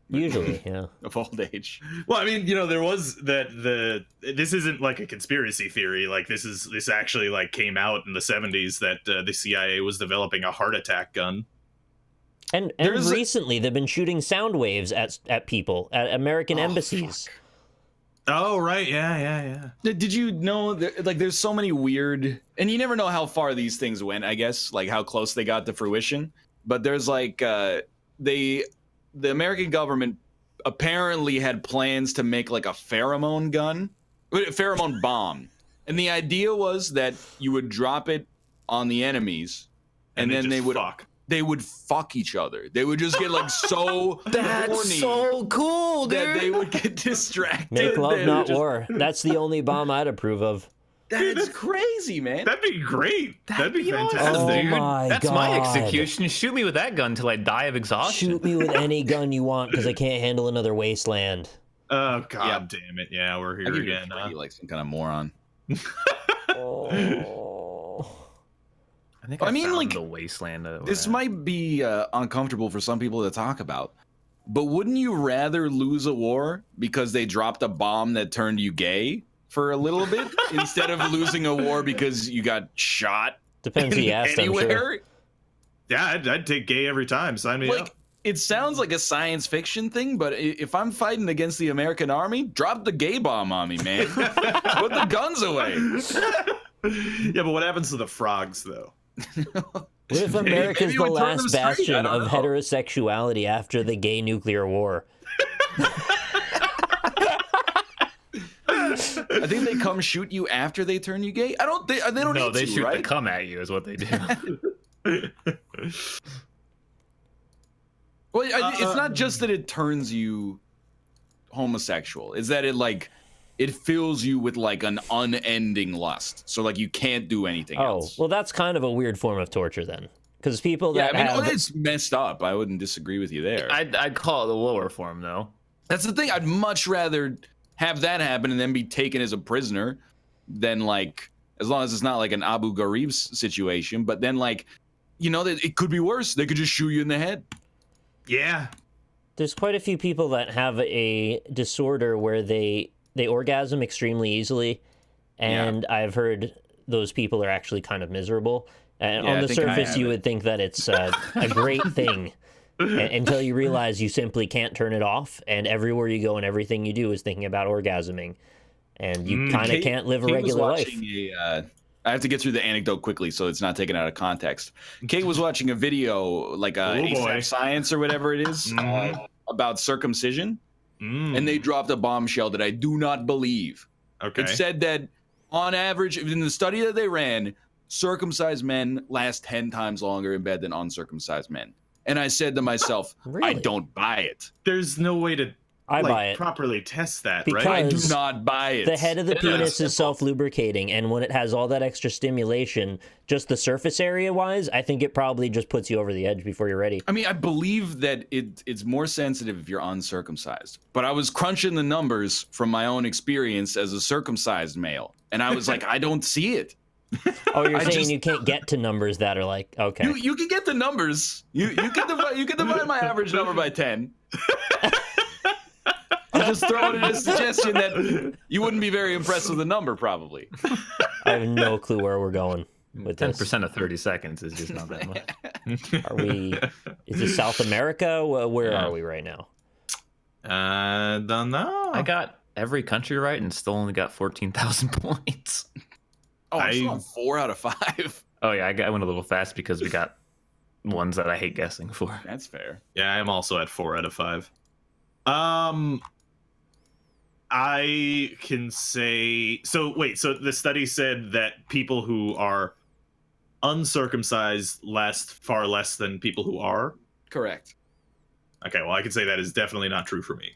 Usually, yeah. Of old age. Well, I mean, there was this isn't like a conspiracy theory. Like this actually like came out in the 70s that the CIA was developing a heart attack gun. And recently they've been shooting sound waves at people at American embassies. Fuck. Oh, right. Yeah. Did you know that, like, there's so many weird, and you never know how far these things went, I guess, like how close they got to fruition. But there's like, the American government apparently had plans to make like a pheromone bomb. And the idea was that you would drop it on the enemies and then they would fuck each other. They would just get like so That's horny so cool, dude. that they would get distracted. Make love, They not would just- war. That's the only bomb I'd approve of. That's crazy, man. That'd be great. That'd be awesome, fantastic. dude. Oh my That's my God. execution. Shoot me with that gun till I die of exhaustion. Shoot me with any gun you want because I can't handle another wasteland. Oh, God damn it. Yeah, we're here again. You like some kind of moron. I think I mean, found like, the wasteland. This might be uncomfortable for some people to talk about, but wouldn't you rather lose a war because they dropped a bomb that turned you gay for a little bit instead of losing a war because you got shot? Depends who you asked, I'm sure. Yeah, I'd take gay every time. Sign me up. It sounds like a science fiction thing, but if I'm fighting against the American army, drop the gay bomb on me, man. Put the guns away. Yeah, but what happens to the frogs, though? What if America's the last bastion of heterosexuality after the gay nuclear war? I think they come shoot you after they turn you gay. They don't. No, need they to, shoot right? to come at you is what they do. Well, it's not just that it turns you homosexual. It's that it fills you with like an unending lust. So like you can't do anything else. Well, that's kind of a weird form of torture then, because people that it's messed up. I wouldn't disagree with you there. I'd call it the lower form though. That's the thing. I'd much rather have that happen and then be taken as a prisoner than like, as long as it's not like an Abu Ghraib situation. But then like, it could be worse. They could just shoot you in the head. Yeah. There's quite a few people that have a disorder where they orgasm extremely easily, and I've heard those people are actually kind of miserable. And on the surface, you would think that it's a great thing until you realize you simply can't turn it off, and everywhere you go and everything you do is thinking about orgasming, and you kind of can't live a regular life. I have to get through the anecdote quickly so it's not taken out of context. Kate was watching a video, like ASAP Science or whatever it is, about circumcision, and they dropped a bombshell that I do not believe. Okay. It said that on average, in the study that they ran, circumcised men last 10 times longer in bed than uncircumcised men. And I said to myself, I don't buy it. There's no way to buy it. properly test that, Because right? I do not buy it. The head of the penis is self-lubricating, and when it has all that extra stimulation, just the surface area-wise, I think it probably just puts you over the edge before you're ready. I mean, I believe that it's more sensitive if you're uncircumcised. But I was crunching the numbers from my own experience as a circumcised male, and I was like, I don't see it. Oh, you're saying you can't get to numbers that are like, okay. You can get the numbers. You can divide my average number by 10. I'll just throw in a suggestion that you wouldn't be very impressed with the number, probably. I have no clue where we're going with 10% of 30 seconds is just not that much. Is this South America? Where are we right now? Don't know. I got every country right and still only got 14,000 points. Oh, I'm still on 4 out of 5. Oh yeah, I went a little fast because we got ones that I hate guessing for. That's fair. Yeah, I'm also at 4 out of 5. I can say so. Wait, so the study said that people who are uncircumcised last far less than people who are? Correct. Okay, well, I can say that is definitely not true for me.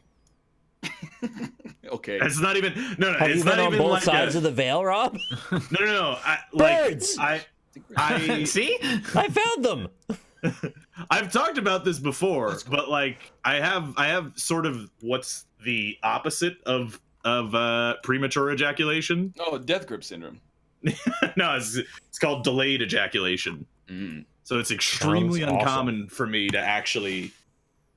Okay. It's not even. No, Have it's you not been on even both like sides of the veil, Rob? No. Birds! I See? I found them! I've talked about this before, but like I have sort of what's the opposite of premature ejaculation. Oh, death grip syndrome. No, it's called delayed ejaculation. So it's extremely Sounds uncommon for me to actually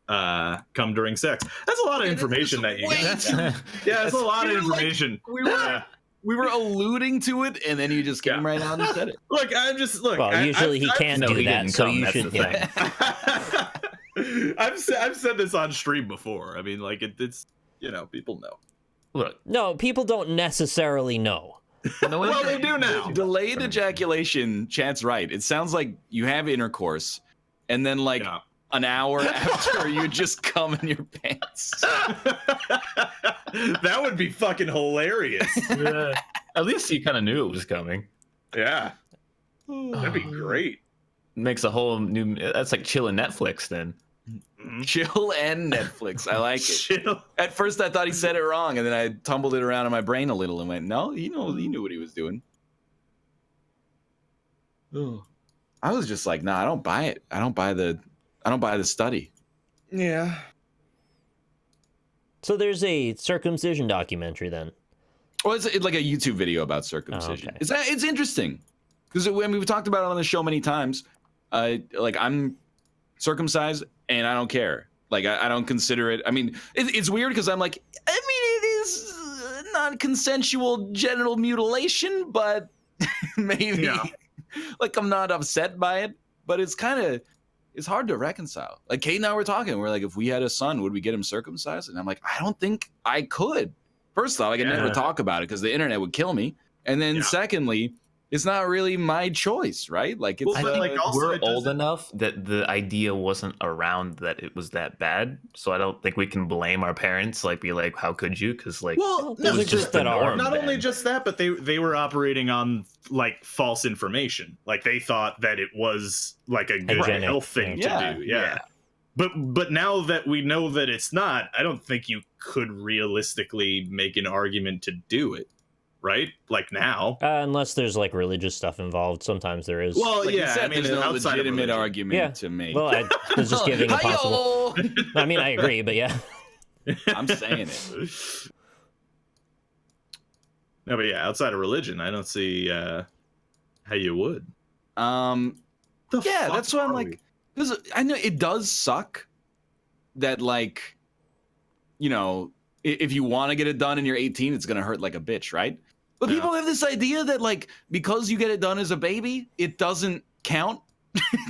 come during sex. That's a lot of information that you get. Yeah, that's a lot of information. We were alluding to it, and then you just came right on and said it. Look, Well, usually he can't do that, so you should. Yeah. I've said this on stream before. I mean, like it's people know. Look, no, people don't necessarily know. Well, they do now. Delayed ejaculation, Chad's right. It sounds like you have intercourse, and then like an hour after you just come in your pants. That would be fucking hilarious. At least you kind of knew it was coming. Yeah. That'd be great. Makes a whole new. That's like chilling Netflix then. Chill and Netflix. I like it. Chill. At first, I thought he said it wrong, and then I tumbled it around in my brain a little and went, "No, he knew what he was doing." I was just like, "Nah, I don't buy it. I don't buy the study." Yeah. So there's a circumcision documentary then. Well, it's like a YouTube video about circumcision. Oh, okay. It's interesting because we've talked about it on the show many times. Like I'm circumcised and I don't care. Like I don't consider it. I mean, it's weird because I'm like, I mean, it is non-consensual genital mutilation, but maybe like I'm not upset by it. But it's hard to reconcile. Like Kate and I were talking. We're like, if we had a son, would we get him circumcised? And I'm like, I don't think I could. First off, I could never talk about it because the internet would kill me. And then secondly, it's not really my choice, right? Like it's I think like we're old enough that the idea wasn't around that it was that bad. So I don't think we can blame our parents. Like be like, how could you? Because like, well, it was just the norm. Not only just that, but they were operating on like false information. Like they thought that it was like a good health thing to do. Yeah. But now that we know that it's not, I don't think you could realistically make an argument to do it. Right? Like now. Unless there's like religious stuff involved. Sometimes there is. Well, like I mean, there's no legitimate argument to make. Well, I was just giving a possible. I mean, I agree, but yeah. I'm saying it. No, but yeah, outside of religion, I don't see how you would. That's why I'm like, because I know it does suck that like, if you want to get it done and you're 18, it's gonna hurt like a bitch, right? But people have this idea that like because you get it done as a baby, it doesn't count.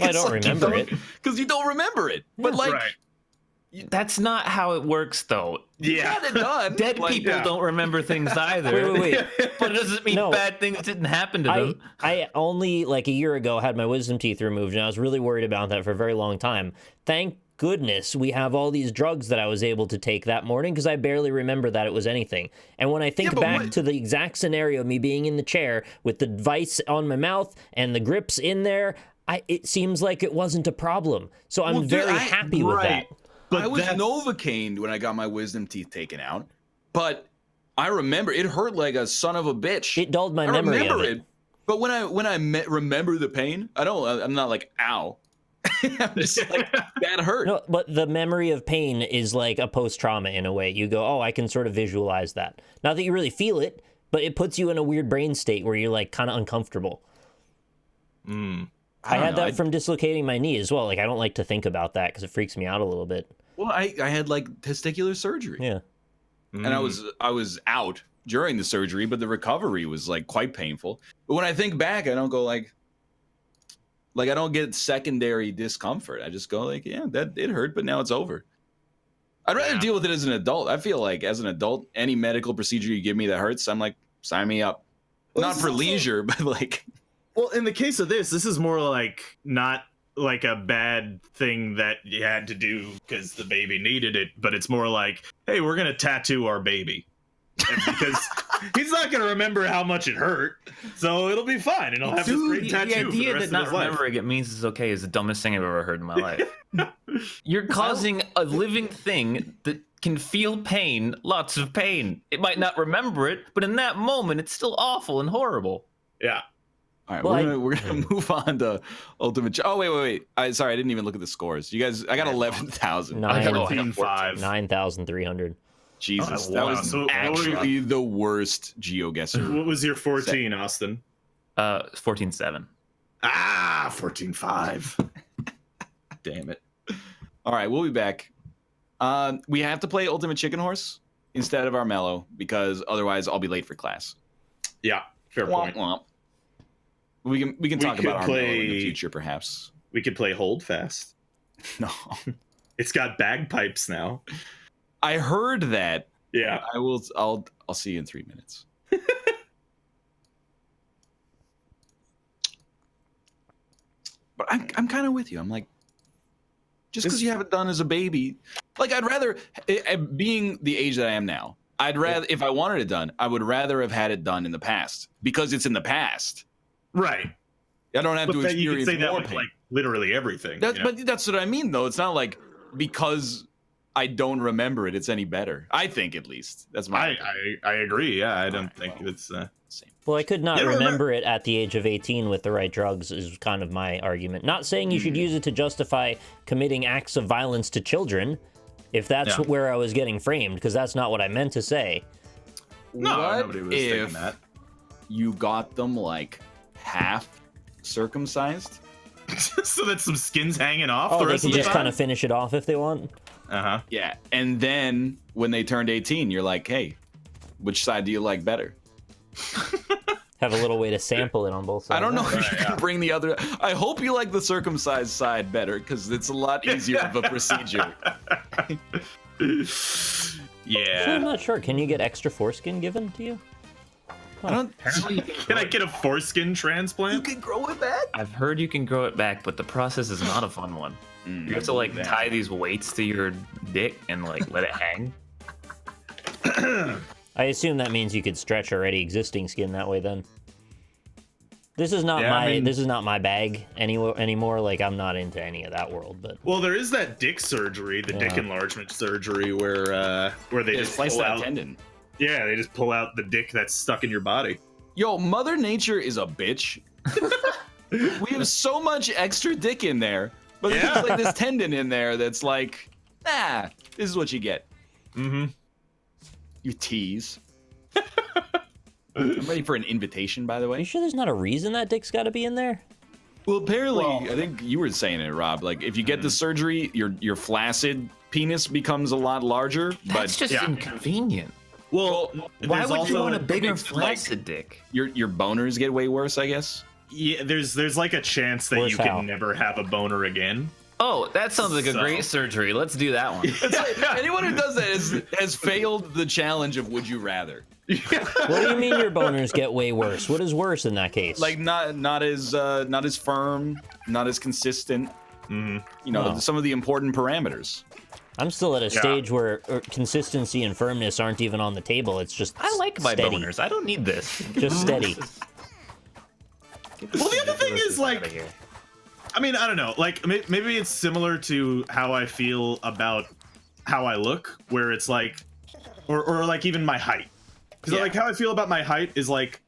I don't remember it because you don't remember it. But like, that's not how it works, though. You got it done. Dead people don't remember things either. Wait. But it doesn't mean bad things didn't happen to them. I only like a year ago had my wisdom teeth removed, and I was really worried about that for a very long time. Thank goodness we have all these drugs that I was able to take that morning because I barely remember that it was anything. And when I think back to the exact scenario of me being in the chair with the device on my mouth and the grips in there, it seems like it wasn't a problem. So I'm very happy with that. But I was Novocained when I got my wisdom teeth taken out, but I remember it hurt like a son of a bitch. It dulled my memory of it. But when I remember the pain, I'm not like ow. I'm just like that hurt. No, but the memory of pain is like a post-trauma in a way. You go, oh, I can sort of visualize that. Not that you really feel it, but it puts you in a weird brain state where you're like kind of uncomfortable. I had that from dislocating my knee as well. Like I don't like to think about that because it freaks me out a little bit. Well, I had like testicular surgery. Yeah. And I was out during the surgery, but the recovery was like quite painful. But when I think back, I don't go like I don't get secondary discomfort. I just go like, yeah, that it hurt, but now it's over. I'd rather deal with it as an adult. I feel like as an adult, any medical procedure you give me that hurts, I'm like, sign me up. Well, not for leisure, but like. Well, in the case of this is more like not like a bad thing that you had to do because the baby needed it, but it's more like, hey, we're gonna tattoo our baby. Because he's not gonna remember how much it hurt, so it'll be fine, and he'll have this great tattoo. The idea for the that rest not of his life. remembering it means it's okay is the dumbest thing I've ever heard in my life. You're causing a living thing that can feel pain, lots of pain. It might not remember it, but in that moment, it's still awful and horrible. Yeah. All right, we're gonna move on to Ultimate. Oh wait. Sorry, I didn't even look at the scores. You guys, I got 11,000. 9,300. Jesus, Oh, that wow. was So actually the worst Geoguessr. What was your 14, Austin? 14.7. Ah, 14.5. Damn it. All right, we'll be back. We have to play Ultimate Chicken Horse instead of Armello because otherwise I'll be late for class. Yeah, fair point. Womp. We can talk could about Armello play- in the future, perhaps. We could play Hold Fast. No, It's got bagpipes now. I heard that. Yeah. I'll see you in 3 minutes. But I'm kind of with you. I'm like, just because you have it done as a baby, like I'd rather, being the age that I am now, I'd rather, if I wanted it done, I would rather have had it done in the past because it's in the past. Right. I don't have to But you experience could say that more with pain. like literally everything. That's, you know? But that's what I mean, though. It's not like because I don't remember it, it's any better. I think, at least. That's my. I agree. Yeah, I don't think it's. Well, I could not remember it at the age of 18 with the right drugs is kind of my argument. Not saying you should use it to justify committing acts of violence to children, if that's where I was getting framed, because that's not what I meant to say. No, What nobody was if thinking that. you got them like half circumcised? So that some skin's hanging off Oh, the they rest can of the just time? kind of finish it off if they want. Uh-huh. Yeah, and then when they turned 18, you're like, hey, which side do you like better? Have a little way to sample it on both sides. I don't know if you can bring the other. I hope you like the circumcised side better because it's a lot easier of a procedure. So I'm not sure. Can you get extra foreskin given to you? I don't. Can I get a foreskin transplant? You can grow it back. I've heard you can grow it back, but the process is not a fun one. You have to like tie these weights to your dick and like let it hang. I assume that means you could stretch already existing skin that way. Then this is not this is not my bag anymore. Like I'm not into any of that world. But Well, there is that dick surgery, the dick enlargement surgery, where they just slice pull that out tendon. Yeah, they just pull out the dick that's stuck in your body. Yo, Mother Nature is a bitch. We have so much extra dick in there, but there's like this tendon in there that's like, this is what you get. Mm-hmm. You tease. I'm ready for an invitation, by the way. Are you sure there's not a reason that dick's got to be in there? Well, apparently, I think you were saying it, Rob. Like, if you get the surgery, your flaccid penis becomes a lot larger. That's but just inconvenient. Well, why there's would also you want a bigger like, flaccid dick? Your boners get way worse, I guess. Yeah, there's like a chance that you can never have a boner again. Oh, that sounds like a great surgery. Let's do that one. It's like, anyone who does that has failed the challenge of would you rather. What do you mean your boners get way worse? What is worse in that case? Like not as firm, not as consistent. You know, some of the important parameters. I'm still at a stage where consistency and firmness aren't even on the table. It's just I like my steady. boners. I don't need this. Just steady. Well, the other thing is like, I mean, I don't know. Like maybe it's similar to how I feel about how I look, where it's like, or like even my height. Because like how I feel about my height is like,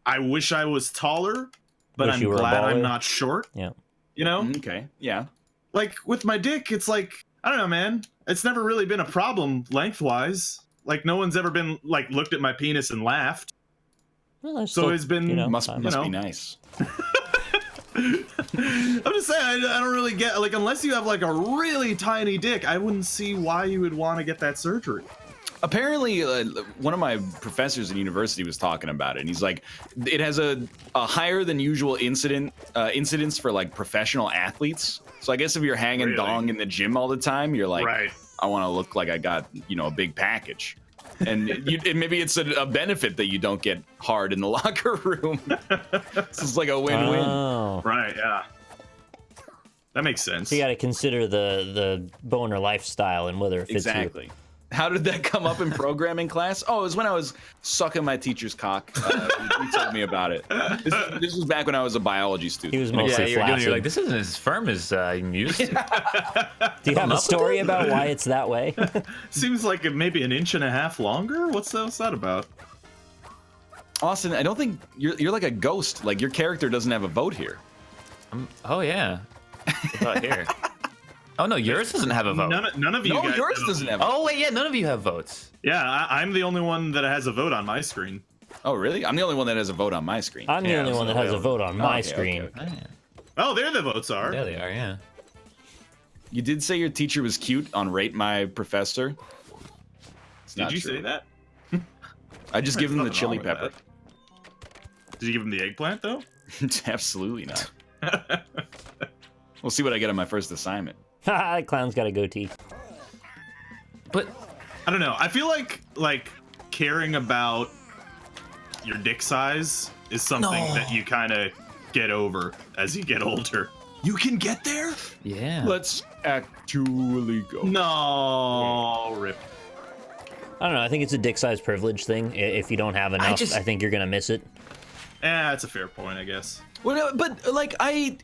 I wish I was taller, but Wish I'm you were a glad I'm baller? not short. Yeah. You know? Okay. Yeah. Like with my dick, it's like, I don't know, man. It's never really been a problem lengthwise. Like no one's ever been like looked at my penis and laughed. Well, So it's been must you know. be nice. I'm just saying, I don't really get like unless you have like a really tiny dick, I wouldn't see why you would want to get that surgery. Apparently, one of my professors in university was talking about it, and he's like, it has a higher than usual incidence for like professional athletes. So I guess if you're hanging dong in the gym all the time, you're like, I want to look like I got, you know, a big package. And maybe it's a benefit that you don't get hard in the locker room. This is like a win-win. Oh. Right, yeah. That makes sense. So you got to consider the boner lifestyle and whether it fits Exactly. you. How did that come up in programming class? Oh, it was when I was sucking my teacher's cock. He told me about it. This was back when I was a biology student. He was mostly flaccid. You're like, this isn't as firm as you used to. Do you have a story about why it's that way? Seems like maybe an inch and a half longer. What's that about? Austin, I don't think you're like a ghost. Like your character doesn't have a vote here. Oh yeah. About here. Oh no, yours doesn't have a vote. None of you. No, guys yours doesn't have. Oh wait, yeah, none of you have votes. Yeah, I'm the only one that has a vote on my screen. Oh really? I'm the only one that has a vote on my screen. I'm the only one that has a vote on my screen. Okay. Oh, there the votes are. There they are. Yeah. You did say your teacher was cute on Rate My Professor. Did you say that? I just give him the chili wrong with pepper. Did you give him the eggplant though? Absolutely not. We'll see what I get on my first assignment. That clown's got a goatee. But I don't know. I feel like caring about your dick size is something that you kind of get over as you get older. You can get there? Yeah. Let's actually go. No, rip. I don't know. I think it's a dick size privilege thing. If you don't have enough, I think you're gonna miss it. Yeah, that's a fair point, I guess. Well, no, but like I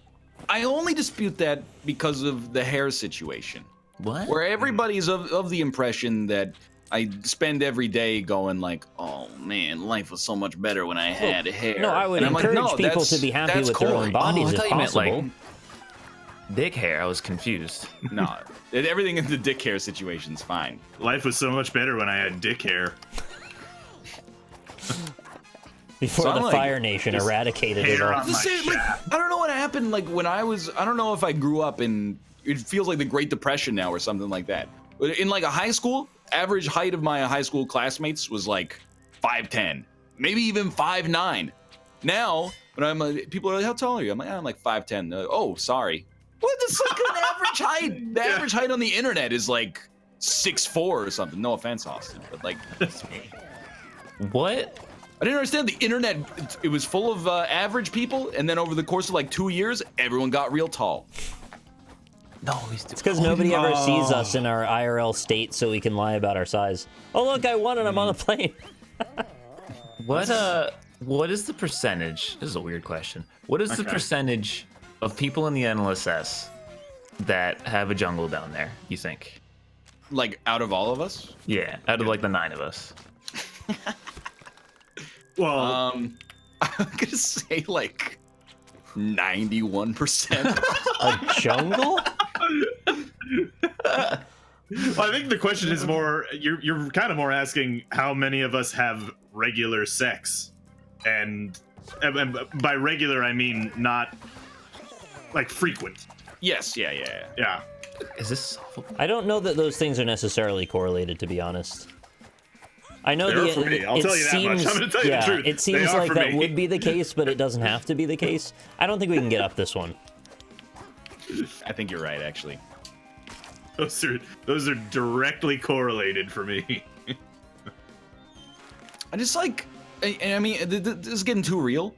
only dispute that because of the hair situation. What? Where everybody's of the impression that I spend every day going like, oh man, life was so much better when I had hair. No, I would encourage people to be happy with their own bodies if possible. Dick hair, I was confused. No, everything in the dick hair situation's fine. Life was so much better when I had dick hair. Before the Fire Nation eradicated it all. I don't know what happened. Like when I don't know if I grew up in. It feels like the Great Depression now or something like that. In like a high school, average height of my high school classmates was like 5'10", maybe even 5'9". Now, when I'm people are like, "How tall are you?" I'm like, "I'm like 5'10". They're like, "Oh, sorry." What? That's like an average height. The average height on the internet is like 6'4" or something. No offense, Austin, but like, what? I didn't understand the internet. It was full of average people, and then over the course of like 2 years, everyone got real tall. No, it's because nobody ever sees us in our IRL state, so we can lie about our size. Oh look, I won and I'm on a plane. What is the percentage? This is a weird question. What is the percentage of people in the NLSS that have a jungle down there, you think? Like out of all of us? Yeah, out of like the 9 of us. Well, I'm gonna say like 91%. A jungle? Well, I think the question is more. You're kind of more asking how many of us have regular sex, and by regular I mean not like frequent. Yes. Yeah. Is this? I don't know that those things are necessarily correlated, to be honest. I know I'll tell you that much. I'm going to tell you the truth. It seems like that would be the case, but it doesn't have to be the case. I don't think we can get up this one. I think you're right, actually. Those are directly correlated for me. I just like, I mean, this is getting too real.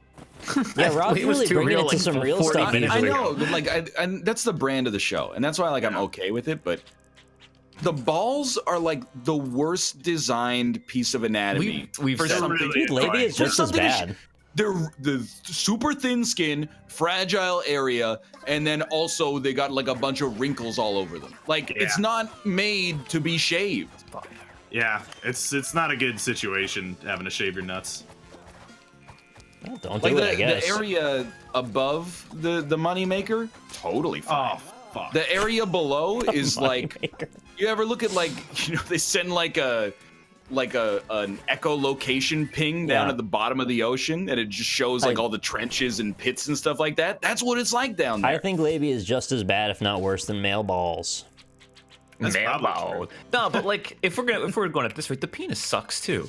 Yeah, Rob's really bringing it to some real stuff. I know, but like, that's the brand of the show, and that's why like I'm okay with it. But the balls are like the worst designed piece of anatomy. We've for said something. Dude, labia is just as bad. They're the super thin skin, fragile area, and then also they got like a bunch of wrinkles all over them. Like it's not made to be shaved. Yeah, it's not a good situation having to shave your nuts. Well, don't like do it, I guess. The area above the money maker, totally fine. Oh fuck. The area below is like, you ever look at like, you know, they send like an echolocation ping down at the bottom of the ocean, and it just shows like all the trenches and pits and stuff like that. That's what it's like down there. I think labia is just as bad, if not worse, than male balls. Male balls. No, but like if we're going at this rate, the penis sucks too.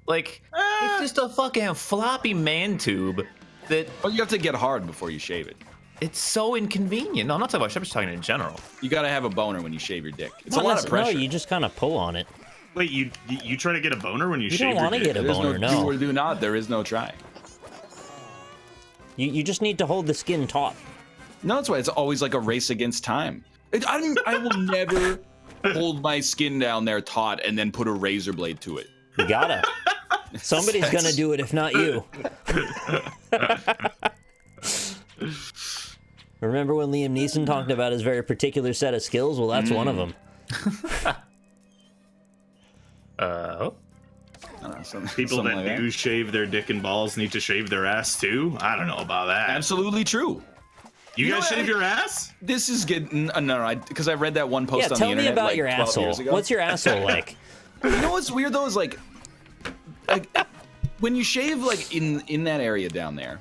Like it's just a fucking floppy man tube that. But you have to get hard before you shave it. It's so inconvenient. No, I'm not talking about shit. I'm just talking in general. You gotta have a boner when you shave your dick. It's a lot of pressure. No, you just kind of pull on it. Wait, you try to get a boner when you shave don't your want to dick? get a boner, no. Do or do not. There is no try. You just need to hold the skin taut. No, that's why it's always like a race against time. I will never hold my skin down there taut and then put a razor blade to it. You gotta. Somebody's gonna do it if not you. Remember when Liam Neeson talked about his very particular set of skills? Well, that's one of them. People that like do shave their dick and balls need to shave their ass too? I don't know about that. Absolutely true. You guys shave your ass? This is getting no, because I read that one post on the tell internet. me about like your 12 asshole. years ago. What's your asshole like? You know what's weird though is like when you shave like in that area down there,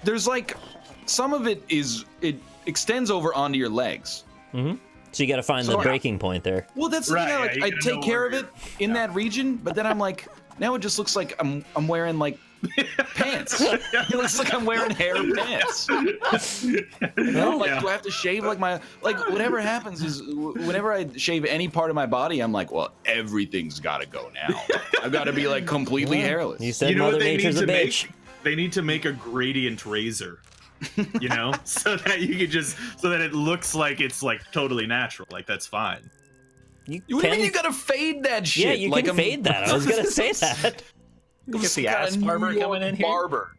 there's like some of it extends over onto your legs. Mm-hmm. So you got to find the breaking point there. Well, that's the thing. I take care of it in that region, but then I'm like, now it just looks like I'm wearing like pants. It looks like I'm wearing hair pants. You know, like do I have to shave like my whatever happens is whenever I shave any part of my body, I'm like, well, everything's got to go now. I've got to be like completely hairless. You said you know Mother what they Nature's need a to bitch. make? They need to make a gradient razor. You know, so that you can so that it looks like it's like totally natural. Like that's fine. What do you mean you gotta fade that shit? Yeah, you like can fade that. I was gonna say that. You get the ass barber coming in here. Barber.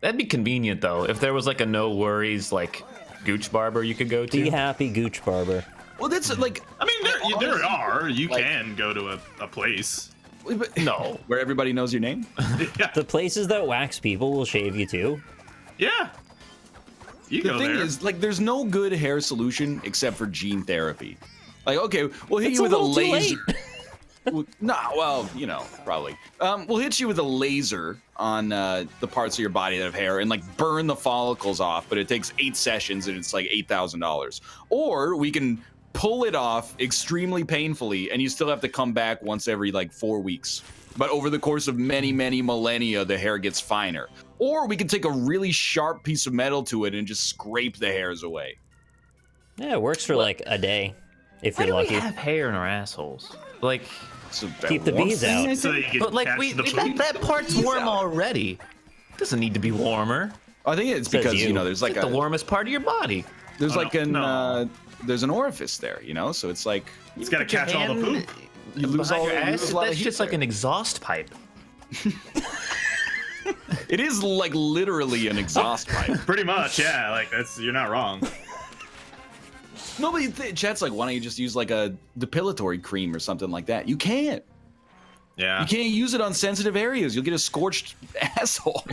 That'd be convenient though. If there was like a no worries like gooch barber you could go to. Be happy, gooch barber. Well, that's like. I mean, there are. You can go to a place. No, where everybody knows your name. Yeah. The places that wax people will shave you too. Yeah. You the go thing there. is, like, there's no good hair solution except for gene therapy. Like, okay, we'll hit It's you a with a little too laser. Nah, well, you know, probably. We'll hit you with a laser on the parts of your body that have hair and like burn the follicles off, but it takes 8 sessions and it's like $8,000. Or we can pull it off extremely painfully and you still have to come back once every like 4 weeks. But over the course of many, many millennia, the hair gets finer. Or we can take a really sharp piece of metal to it and just scrape the hairs away. Yeah, it works for like a day if you're lucky. We have hair in our assholes. Like, keep the bees out. So you can but like catch the poop. that part's warm already. Doesn't need to be warmer. I think it's because you know there's like the warmest part of your body. There's there's an orifice there, you know, so it's like it's got to catch all the poop. You lose all your you ass. lose a lot of That's heat just like there. an exhaust pipe. It is like literally an exhaust pipe. Pretty much, yeah. Like you're not wrong. Nobody, chat's like, why don't you just use like a depilatory cream or something like that? You can't. Yeah. You can't use it on sensitive areas. You'll get a scorched asshole.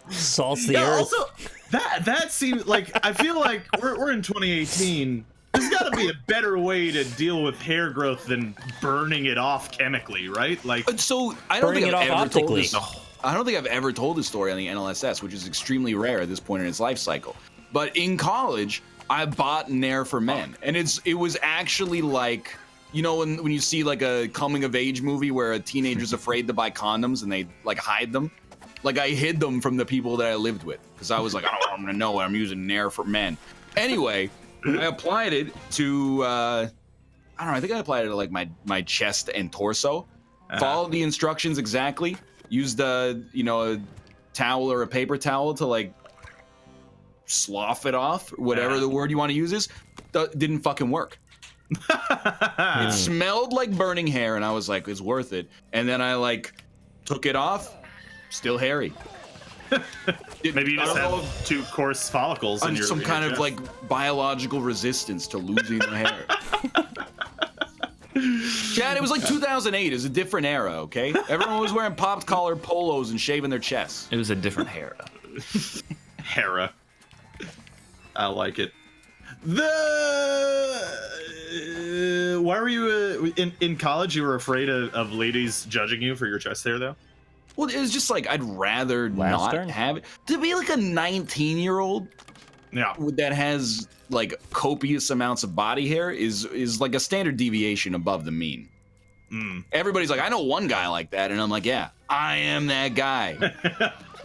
Salts the earth. Also, that seems like I feel like we're in 2018. There's got to be a better way to deal with hair growth than burning it off chemically, right? Like, so I don't think Burning it I've off ever told optically. this. I don't think I've ever told this story on the NLSS, which is extremely rare at this point in its life cycle. But in college, I bought Nair for Men, and it was actually like, you know, when you see like a coming of age movie where a teenager's afraid to buy condoms and they like hide them. Like I hid them from the people that I lived with because I was like, I don't want them to know I'm using Nair for Men. Anyway, I applied it to I don't know. I think I applied it to like my chest and torso. Followed the instructions exactly. Used a towel or a paper towel to like slough it off, whatever the word you want to use is. Didn't fucking work. It smelled like burning hair, and I was like, it's worth it. And then I like took it off, still hairy. maybe you just have too coarse follicles in your some kind of like biological resistance to losing the hair. Chad, it was like 2008. It was a different era, okay? Everyone was wearing popped collar polos and shaving their chests. It was a different era. Hera. I like it. Why were you in college? You were afraid of ladies judging you for your chest hair, though? Well, it was just like I'd rather not have it. To be like a 19-year-old that has like copious amounts of body hair is like a standard deviation above the mean. Everybody's like, I know one guy like that, and I'm like, yeah, I am that guy.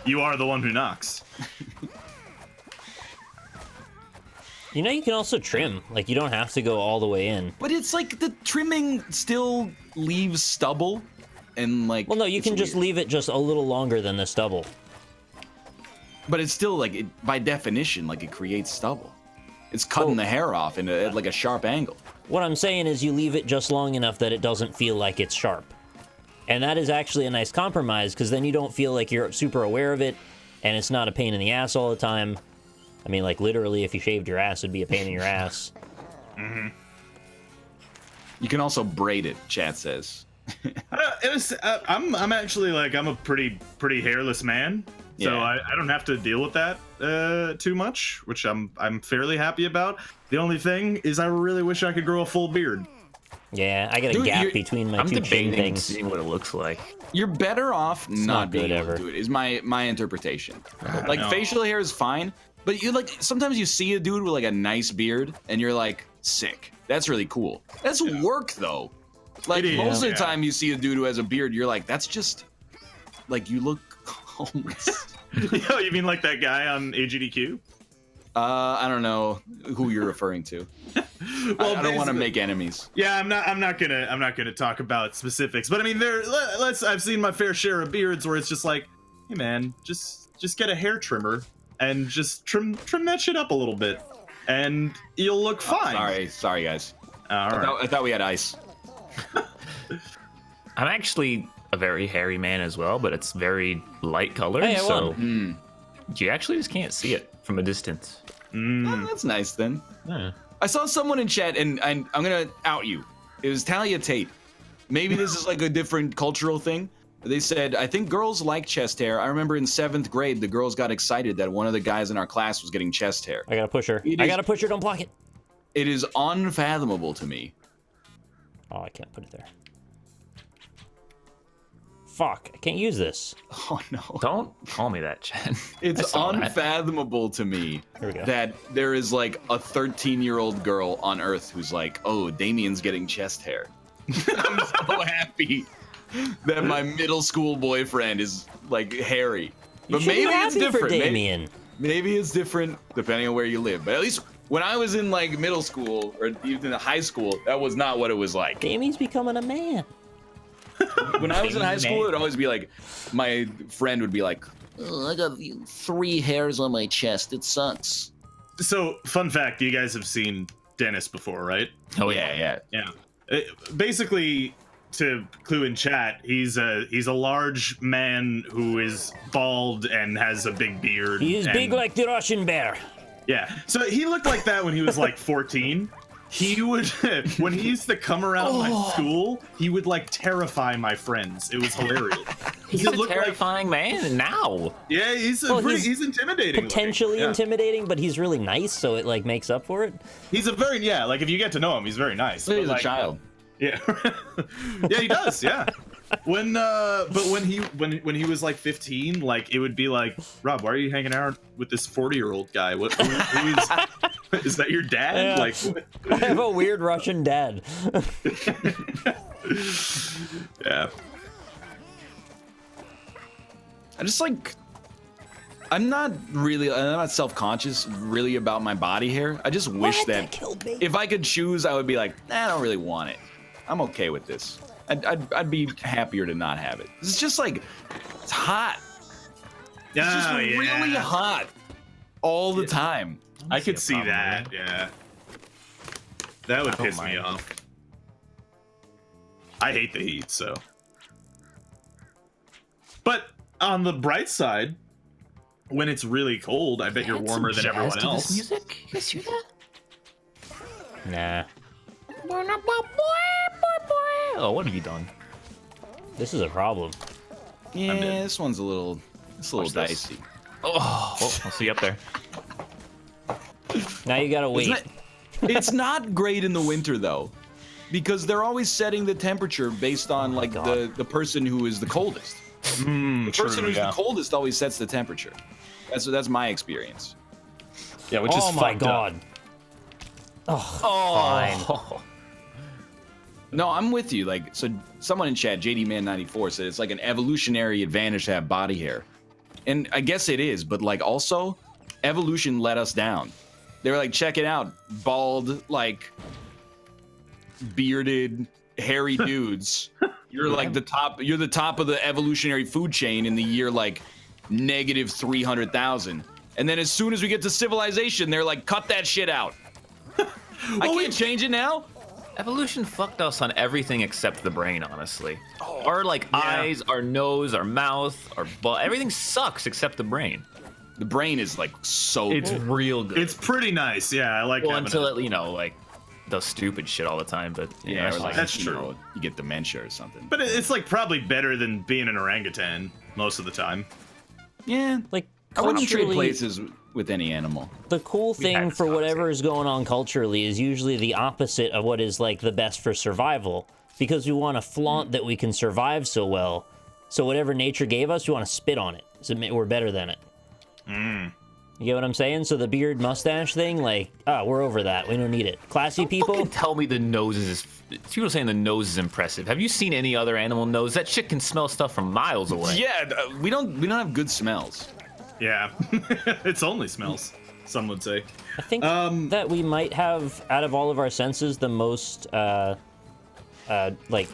You are the one who knocks. You know, you can also trim. Like, you don't have to go all the way in. But it's like the trimming still leaves stubble, and like. Well, no, you can just leave it just a little longer than the stubble. But it's still like, by definition, like it creates stubble. It's cutting the hair off at like a sharp angle. What I'm saying is you leave it just long enough that it doesn't feel like it's sharp. And that is actually a nice compromise, because then you don't feel like you're super aware of it, and it's not a pain in the ass all the time. I mean, like, literally, if you shaved your ass, it'd be a pain in your ass. Mm-hmm. You can also braid it, chat says. I'm actually like, I'm a pretty hairless man, so I don't have to deal with that too much, which I'm fairly happy about. The only thing is, I really wish I could grow a full beard. Yeah, I got a gap between my two chin things. See what it looks like. You're better off not being able ever. to do it. Is my interpretation. Like facial hair is fine, but you like sometimes you see a dude with like a nice beard, and you're like, sick. That's really cool. That's work though. Like most of the time you see a dude who has a beard, you're like, that's just like you look homeless. Yo, you mean like that guy on AGDQ? I don't know who you're referring to. Well, I don't want to make enemies. Yeah, I'm not gonna talk about specifics, but I mean, I've seen my fair share of beards where it's just like, hey man, just get a hair trimmer and just trim that shit up a little bit, and you'll look fine. Sorry guys. I thought we had ice. I'm actually a very hairy man as well, but it's very light colored, Hey, I so won. you actually just can't see it from a distance. Oh, that's nice then. Yeah. I saw someone in chat, and I'm gonna out you. It was Talia Tate. Maybe this is like a different cultural thing. They said, I think girls like chest hair. I remember in 7th grade, the girls got excited that one of the guys in our class was getting chest hair. I gotta push her. I gotta push her, don't block it. It is unfathomable to me. Oh, I can't put it there. Fuck, I can't use this. Oh no. Don't call me that, Chad. It's unfathomable to me that there is like a 13-year-old girl on Earth who's like, oh, Damien's getting chest hair. I'm so happy that my middle school boyfriend is like hairy. But maybe it's different. Maybe it's different depending on where you live. But at least when I was in like middle school or even high school, that was not what it was like. Damien's becoming a man. When I was in high school, it'd always be like, my friend would be like, oh, I got 3 hairs on my chest. It sucks. So, fun fact, you guys have seen Dennis before, right? Oh, yeah. Basically, to clue in chat, he's a large man who is bald and has a big beard. He's big like the Russian bear. Yeah, so he looked like that when he was like 14. He would, when he used to come around my school, he would like terrify my friends. It was hilarious. He's a terrifying man now. Yeah, he's intimidating. Potentially intimidating, but he's really nice, so it like makes up for it. He's a very like if you get to know him, he's very nice. He's like, a child. Yeah, yeah, he does. Yeah. When he was like 15, like it would be like, Rob, why are you hanging out with this 40-year-old guy? Who is that your dad? Yeah. Like, I have a weird Russian dad. Yeah. I just like, I'm not self-conscious really about my body hair. I just wish that if I could choose, I would be like, I don't really want it. I'm okay with this. I'd be happier to not have it. It's just like, it's hot. It's just really hot all the time. I could see that. Yeah. That would piss me off. I hate the heat, so. But on the bright side, when it's really cold, I bet you're warmer than everyone else. Music? You guys hear that? Nah. Oh, what have you done? This is a problem. Yeah, this one's a little dicey. Oh, I'll see you up there. Now you gotta wait. It's not great in the winter though, because they're always setting the temperature based on like the person who is the coldest. The person who's the coldest always sets the temperature. That's my experience. Yeah, which is fucked up. Oh, fine. No, I'm with you. Like, so someone in chat, JDman94, said it's like an evolutionary advantage to have body hair. And I guess it is, but like also, evolution let us down. They were like, check it out, bald, like bearded, hairy dudes. You're like the top. You're the top of the evolutionary food chain in the year like negative 300,000. And then as soon as we get to civilization, they're like, cut that shit out. I can't change it now. Evolution fucked us on everything except the brain, honestly. Our like eyes, our nose, our mouth, our butt, everything sucks except the brain. The brain is like so. It's real good. It's pretty nice. Yeah, I like. Well, until it, you know, like does stupid shit all the time. But yeah, know, or like, that's you true. know, you get dementia or something. But it's like probably better than being an orangutan most of the time. Yeah, like I wouldn't trade culturally- places with any animal. The cool thing for whatever is going on culturally is usually the opposite of what is like the best for survival, because we want to flaunt that we can survive so well. So whatever nature gave us, we want to spit on it. So we're better than it. You get what I'm saying? So the beard mustache thing, like, we're over that. We don't need it. Classy people. Fucking tell me the nose is. People are saying the nose is impressive. Have you seen any other animal nose? That shit can smell stuff from miles away. Yeah, we don't have good smells. Yeah, it's only smells. Some would say. I think that we might have, out of all of our senses, the most like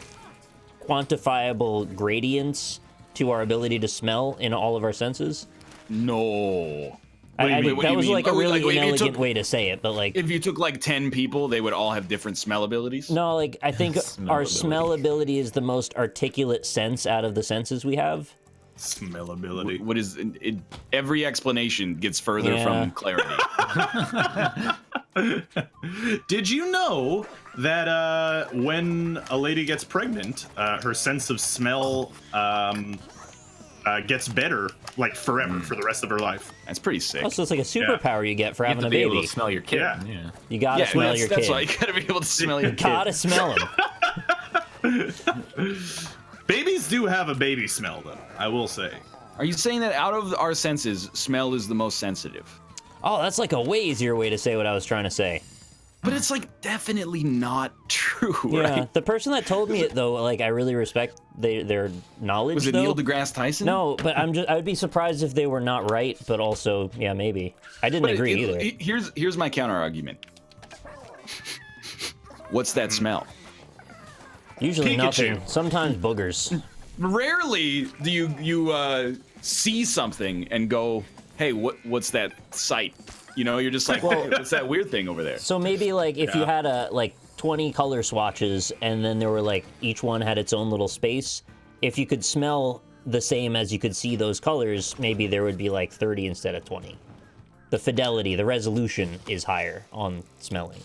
quantifiable gradients to our ability to smell in all of our senses. No. That was like a really inelegant way to say it, but like if you took like 10 people, they would all have different smell abilities. No, like I think our smell ability is the most articulate sense out of the senses we have. Smell ability. What is it? Every explanation gets further from clarity. Did you know that when a lady gets pregnant, her sense of smell gets better, like forever, for the rest of her life? That's pretty sick. Oh, so it's like a superpower you get for having a baby. You have to be able to smell your kid. Yeah. You gotta smell your kid. That's why you gotta be able to smell your You kid. gotta smell him. Babies do have a baby smell, though, I will say. Are you saying that out of our senses, smell is the most sensitive? Oh, that's like a way easier way to say what I was trying to say. But it's like definitely not true, Yeah, right? the person that told me it though, like I really respect their knowledge. Was it though. Neil deGrasse Tyson? No, but I would be surprised if they were not right, but also, yeah, maybe. I didn't agree either. Here's my counter argument. What's that smell? Usually Pikachu. nothing. Sometimes boogers. Rarely do you see something and go, "Hey, what's that sight?" You know, you're just like, Well- "What's that weird thing over there?" So maybe like if you had a like 20 color swatches and then there were like each one had its own little space, if you could smell the same as you could see those colors, maybe there would be like 30 instead of 20. The fidelity, the resolution is higher on smelling.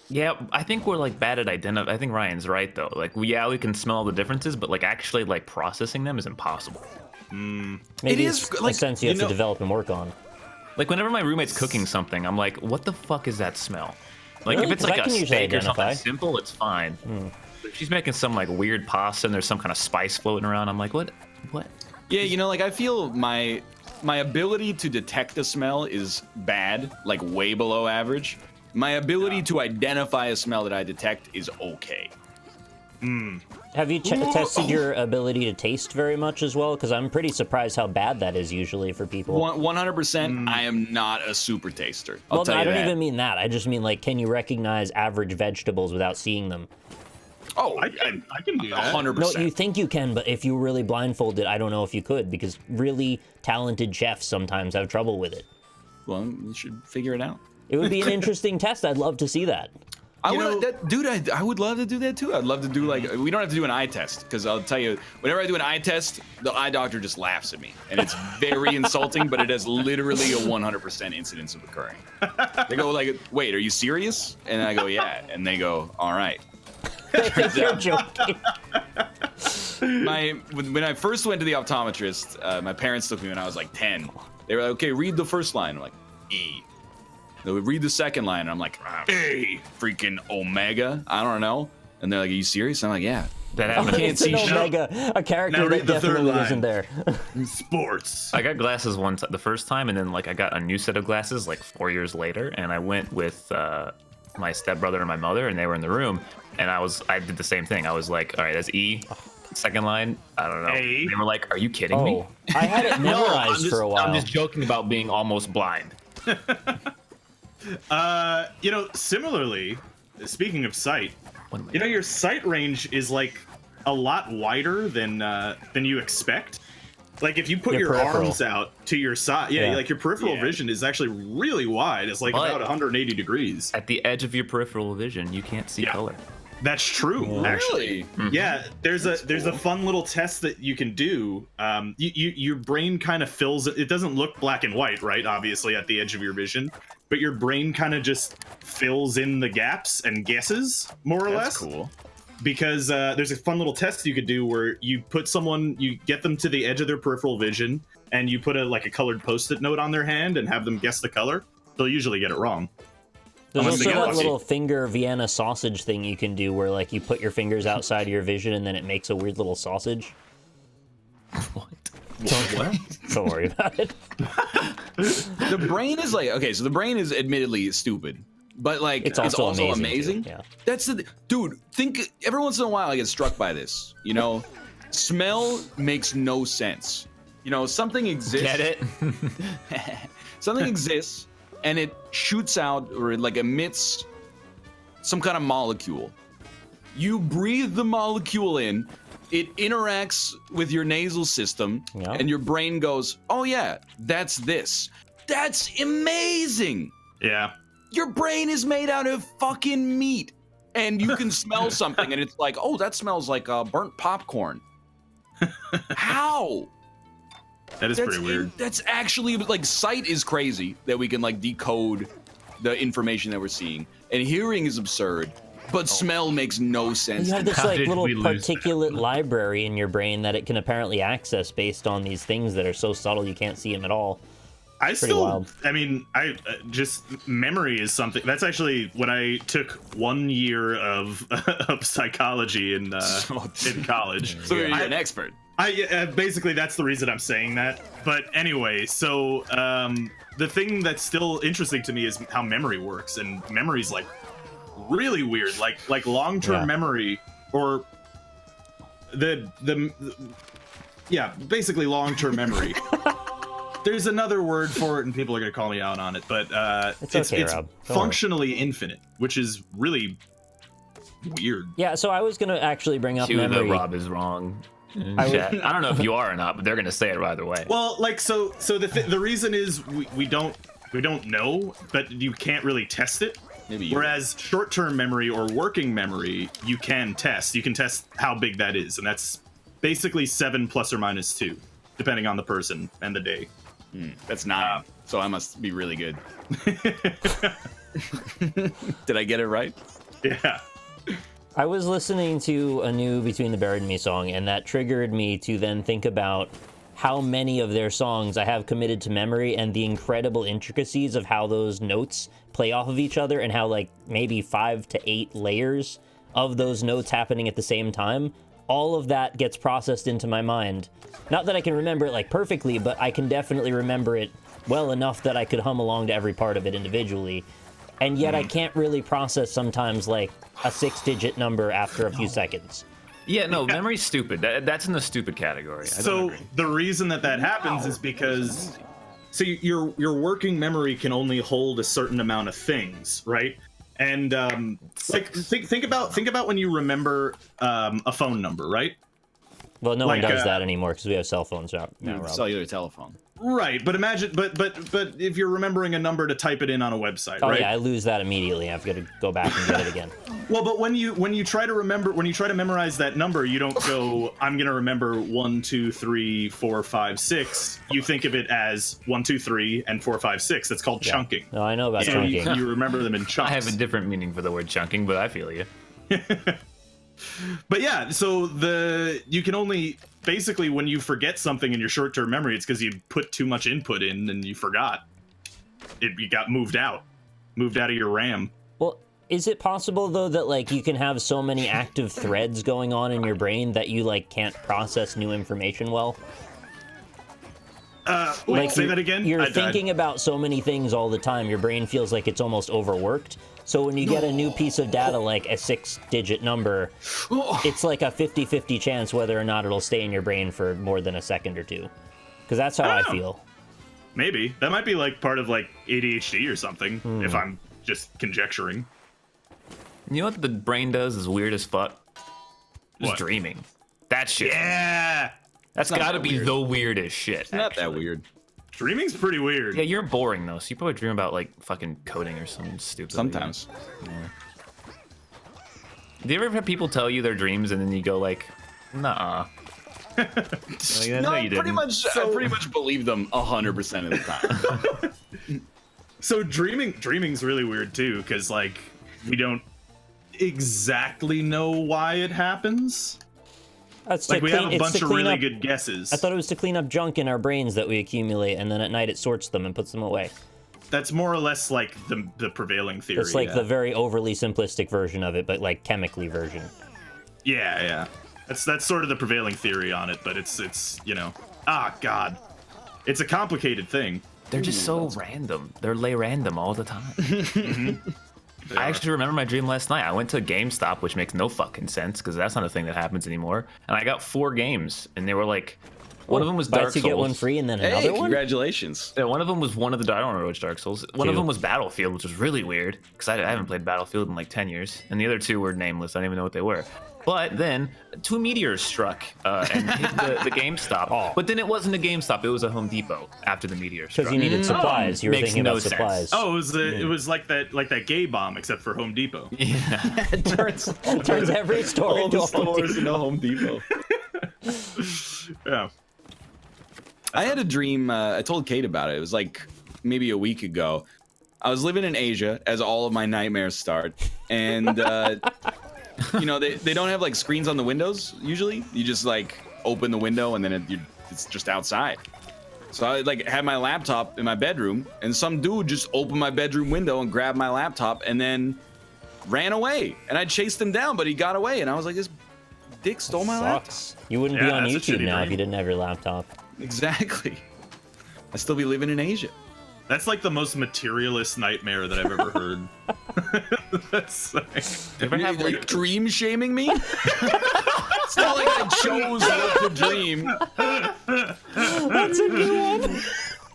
Yeah, I think we're like bad at identifying. I think Ryan's right though. Like, we can smell the differences, but like actually like processing them is impossible. Maybe It is, it's like, a sense you have to develop and work on. Like whenever my roommate's cooking something, I'm like, what the fuck is that smell? Like Really? if it's 'Cause like I a can usually steak or something identify. simple, it's fine. But if she's making some like weird pasta and there's some kind of spice floating around, I'm like, what? Yeah, you know, like I feel my ability to detect a smell is bad, like way below average. My ability to identify a smell that I detect is okay. Have you tested your ability to taste very much as well? Because I'm pretty surprised how bad that is usually for people. 100%. I am not a super taster. I'll Well, tell no, you I don't that. even mean that. I just mean like, can you recognize average vegetables without seeing them? Oh, I can do that. 100%. No, you think you can, but if you were really blindfolded, I don't know if you could, because really talented chefs sometimes have trouble with it. Well, you should figure it out. It would be an interesting test. I'd love to see that. I would love to do that too. I'd love to do like, we don't have to do an eye test, because I'll tell you, whenever I do an eye test, the eye doctor just laughs at me, and it's very insulting, but it has literally a 100% incidence of occurring. They go like, "Wait, are you serious?" And I go, "Yeah," and they go, "All right." You're joking. When I first went to the optometrist, my parents took me when I was like 10. They were like, "Okay, read the first line." I'm like, "E." They would read the second line, and I'm like, "A, freaking Omega." I don't know. And they're like, "Are you serious?" I'm like, "Yeah." That Oh, happened. it's an Omega, a character Now that read the third definitely line. isn't there. Sports. I got glasses the first time, and then like I got a new set of glasses like 4 years later, and I went with my stepbrother and my mother, and they were in the room, and I did the same thing. I was like, all right, that's E. Second line, I don't know. A. They were like, are you kidding me? I had it memorized for a while. I'm just joking about being almost blind. You know, similarly, speaking of sight, you know, your sight range is like a lot wider than you expect. Like if you put your arms out to your side, like your peripheral vision is actually really wide. It's like about 180 degrees. At the edge of your peripheral vision, you can't see color. That's true, actually. Mm-hmm. Yeah, there's a fun little test that you can do. Your brain kind of fills it. It doesn't look black and white, right? Obviously, at the edge of your vision, but your brain kind of just fills in the gaps and guesses more or less. Cool. Because there's a fun little test you could do where you get them to the edge of their peripheral vision, and you put a colored Post-it note on their hand and have them guess the color. They'll usually get it wrong. There's also that little finger Vienna sausage thing you can do where like you put your fingers outside of your vision and then it makes a weird little sausage. What? Don't worry about it. The brain is like, okay, so the brain is admittedly stupid, but like it's also amazing. Too, yeah. That's the dude. Think every once in a while I get struck by this. You know, smell makes no sense. You know, something exists. Get it? Something exists, and it shoots out or it like emits some kind of molecule. You breathe the molecule in. It interacts with your nasal system, and your brain goes, "Oh yeah, that's this." That's amazing. Yeah. Your brain is made out of fucking meat, and you can smell something, and it's like, "Oh, that smells like burnt popcorn." How? That's pretty weird. That's actually like sight is crazy that we can like decode the information that we're seeing, and hearing is absurd. But smell makes no sense. You have this like little particulate library in your brain that it can apparently access based on these things that are so subtle you can't see them at all. Wild. I mean, just memory is something that's actually when I took 1 year of psychology in college. So you're an expert. Basically that's the reason I'm saying that. But anyway, so the thing that's still interesting to me is how memory works, and memory's like really weird, like long-term memory, or basically long-term memory. There's another word for it, and people are going to call me out on it, but it's functionally infinite, which is really weird. Yeah, so I was going to actually bring up memory. That Rob is wrong. I don't know if you are or not, but they're going to say it either way. Well, like so the reason is we don't know, but you can't really test it. Whereas short-term memory or working memory, you can test. You can test how big that is, and that's basically 7 plus or minus 2, depending on the person and the day. That's 9, so I must be really good. Did I get it right? Yeah. I was listening to a new Between the Buried and Me song, and that triggered me to then think about how many of their songs I have committed to memory and the incredible intricacies of how those notes play off of each other, and how like maybe 5 to 8 layers of those notes happening at the same time. All of that gets processed into my mind. Not that I can remember it like perfectly, but I can definitely remember it well enough that I could hum along to every part of it individually. And yet I can't really process sometimes like a 6-digit number after a few seconds. Yeah, no, memory's stupid. That's in the stupid category. So the rereason that happens is because your working memory can only hold a certain amount of things, right? And think about when you remember a phone number, right? Well, no one does that anymore because we have cell phones now. Cellular telephone. Right, but imagine, but if you're remembering a number to type it in on a website, right? Oh yeah, I lose that immediately. I've got to go back and get it again. Well, but when you try to memorize that number, you don't go, I'm gonna remember 1, 2, 3, 4, 5, 6. You think of it as 1, 2, 3, and 4, 5, 6. That's called chunking. No, I know about chunking. You remember them in chunks. I have a different meaning for the word chunking, but I feel you. But yeah, so you can only basically, when you forget something in your short-term memory, it's because you put too much input in and you forgot. You got moved out of your RAM. Well, is it possible though that like you can have so many active threads going on in your brain that you like can't process new information well? Like, say that again? You're thinking about so many things all the time, your brain feels like it's almost overworked. So when you get a new piece of data, like a 6-digit number, it's like a 50-50 chance whether or not it'll stay in your brain for more than a second or two. Because that's how I feel. Maybe. That might be like part of like ADHD or something, if I'm just conjecturing. You know what the brain does is weird as fuck? Just dreaming. That shit. Yeah! That's gotta be the weirdest shit. It's not that weird. Dreaming's pretty weird. Yeah, you're boring though, so you probably dream about like fucking coding or something stupid. Sometimes. Do you ever have people tell you their dreams and then you go like, nah? No, I pretty much believe them 100% of the time. So dreaming's really weird too, because like we don't exactly know why it happens. That's like we have a bunch of really good guesses. I thought it was to clean up junk in our brains that we accumulate, and then at night it sorts them and puts them away. That's more or less like the prevailing theory. It's like the very overly simplistic version of it, but like chemically version. Yeah. That's sort of the prevailing theory on it, but it's you know, God, it's a complicated thing. They're just so random. They're random all the time. I actually remember my dream last night. I went to GameStop, which makes no fucking sense because that's not a thing that happens anymore. And I got 4 games, and they were like, one of them was Dark Souls. You get one free and then another one? Congratulations. Yeah, one of them was one of the, I don't remember which Dark Souls. One of them was Battlefield, which was really weird because I haven't played Battlefield in like 10 years. And the other 2 were nameless. I don't even know what they were. But then 2 meteors struck and hit the GameStop. But then it wasn't a GameStop; it was a Home Depot after the meteor struck. Because you needed supplies. You were thinking about supplies. Oh, it was like that gay bomb, except for Home Depot. Yeah, it turns every store into a Home Depot. Yeah. I had a dream. I told Kate about it. It was like maybe a week ago. I was living in Asia, as all of my nightmares start, and. You know, they don't have like screens on the windows usually. You just like open the window and then it's just outside. So I like had my laptop in my bedroom and some dude just opened my bedroom window and grabbed my laptop and then ran away. And I chased him down, but he got away. And I was like, this dick stole my laptop. You wouldn't be on YouTube now if you didn't have your laptop. Exactly. I'd still be living in Asia. That's like the most materialist nightmare that I've ever heard. That's like, you're dream shaming me? It's not like I chose what to dream. That's a good one.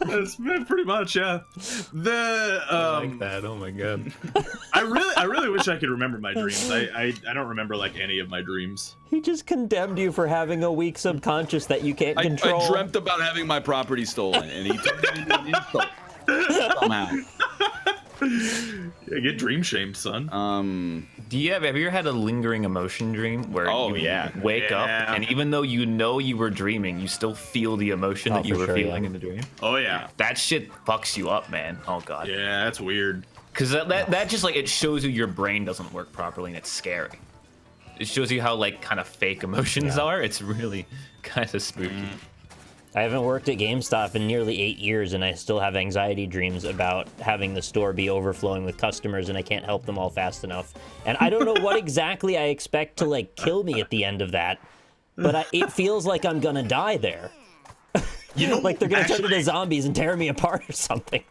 That's pretty much, yeah. I like that. Oh my god. I really wish I could remember my dreams. I don't remember like any of my dreams. He just condemned you for having a weak subconscious that you can't control. I dreamt about having my property stolen, and he took it into an insult. Somehow. Yeah, get dream shamed, son. Have you ever had a lingering emotion dream where you wake up and even though you know you were dreaming, you still feel the emotion that you were feeling in the dream? Oh yeah. That shit fucks you up, man. Oh god. Yeah, that's weird. Because that just like it shows you your brain doesn't work properly and it's scary. It shows you how like kind of fake emotions are. It's really kind of spooky. I haven't worked at GameStop in nearly 8 years, and I still have anxiety dreams about having the store be overflowing with customers, and I can't help them all fast enough. And I don't know what exactly I expect to, like, kill me at the end of that, but it feels like I'm gonna die there. You know, like they're gonna turn into zombies and tear me apart or something.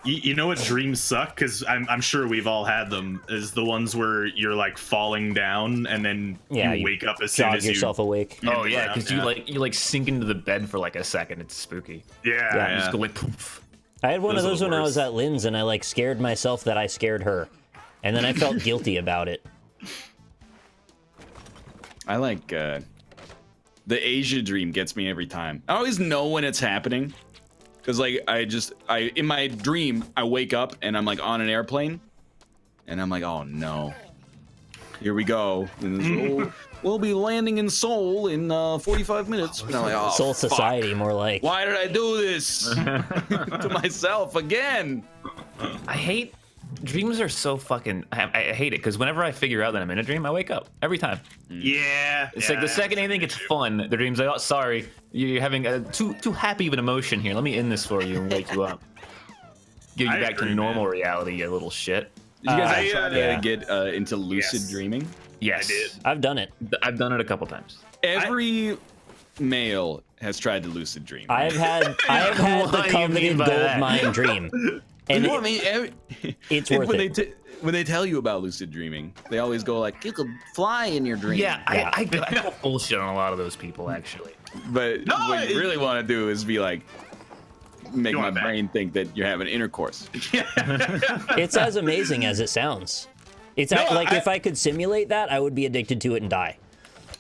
You know what dreams suck? Because I'm sure we've all had them. Is the ones where you're like falling down and then you wake up as soon as you yourself awake. Oh yeah, because you like sink into the bed for like a second. It's spooky. Yeah. You just go like poof. I had one of those when I was at Lynn's, and I like scared myself that I scared her, and then I felt guilty about it. I like the Asia dream gets me every time. I always know when it's happening. Because like I in my dream I wake up and I'm like on an airplane and I'm like, oh no, here we go, and we'll be landing in Seoul in 45 minutes, and I'm like, oh, Seoul fuck. Society, more like, why did I do this to myself again? I hate dreams are so fucking I hate it because whenever I figure out that I'm in a dream, I wake up every time. Yeah, it's like the second anything gets fun, the dream's like, oh sorry, you're having a too happy of an emotion here, let me end this for you and wake you up, give you back to normal reality, you little shit. Did you guys try to get into lucid dreaming? Yes, I've done it. I've done it a couple times. Every male has tried to lucid dream. I've had the coveted gold mine dream, and well, I mean, it's worth it. When they tell you about lucid dreaming, they always go like, "You could fly in your dream." Yeah, I call bullshit on a lot of those people actually. But what you really want to do is be like, make my brain think that you're having intercourse. It's as amazing as it sounds. It's like if I could simulate that, I would be addicted to it and die.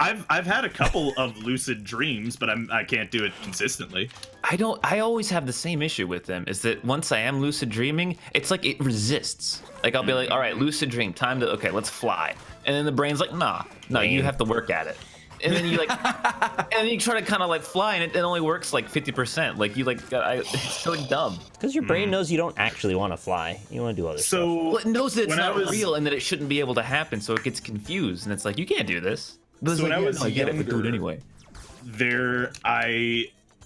I've had a couple of lucid dreams, but I can't do it consistently. I always have the same issue with them, is that once I am lucid dreaming, it's like it resists. Like I'll be like, all right, lucid dream, time to, okay, let's fly. And then the brain's like, no, you have to work at it. And then you like, and then you try to kind of like fly, and it only works like 50%. Like you like, it's so dumb. Because your brain knows you don't actually want to fly. You want to do other stuff. Well, it knows that it's not real and that it shouldn't be able to happen, so it gets confused, and it's like, you can't do this. So when I was I get it, but do it anyway.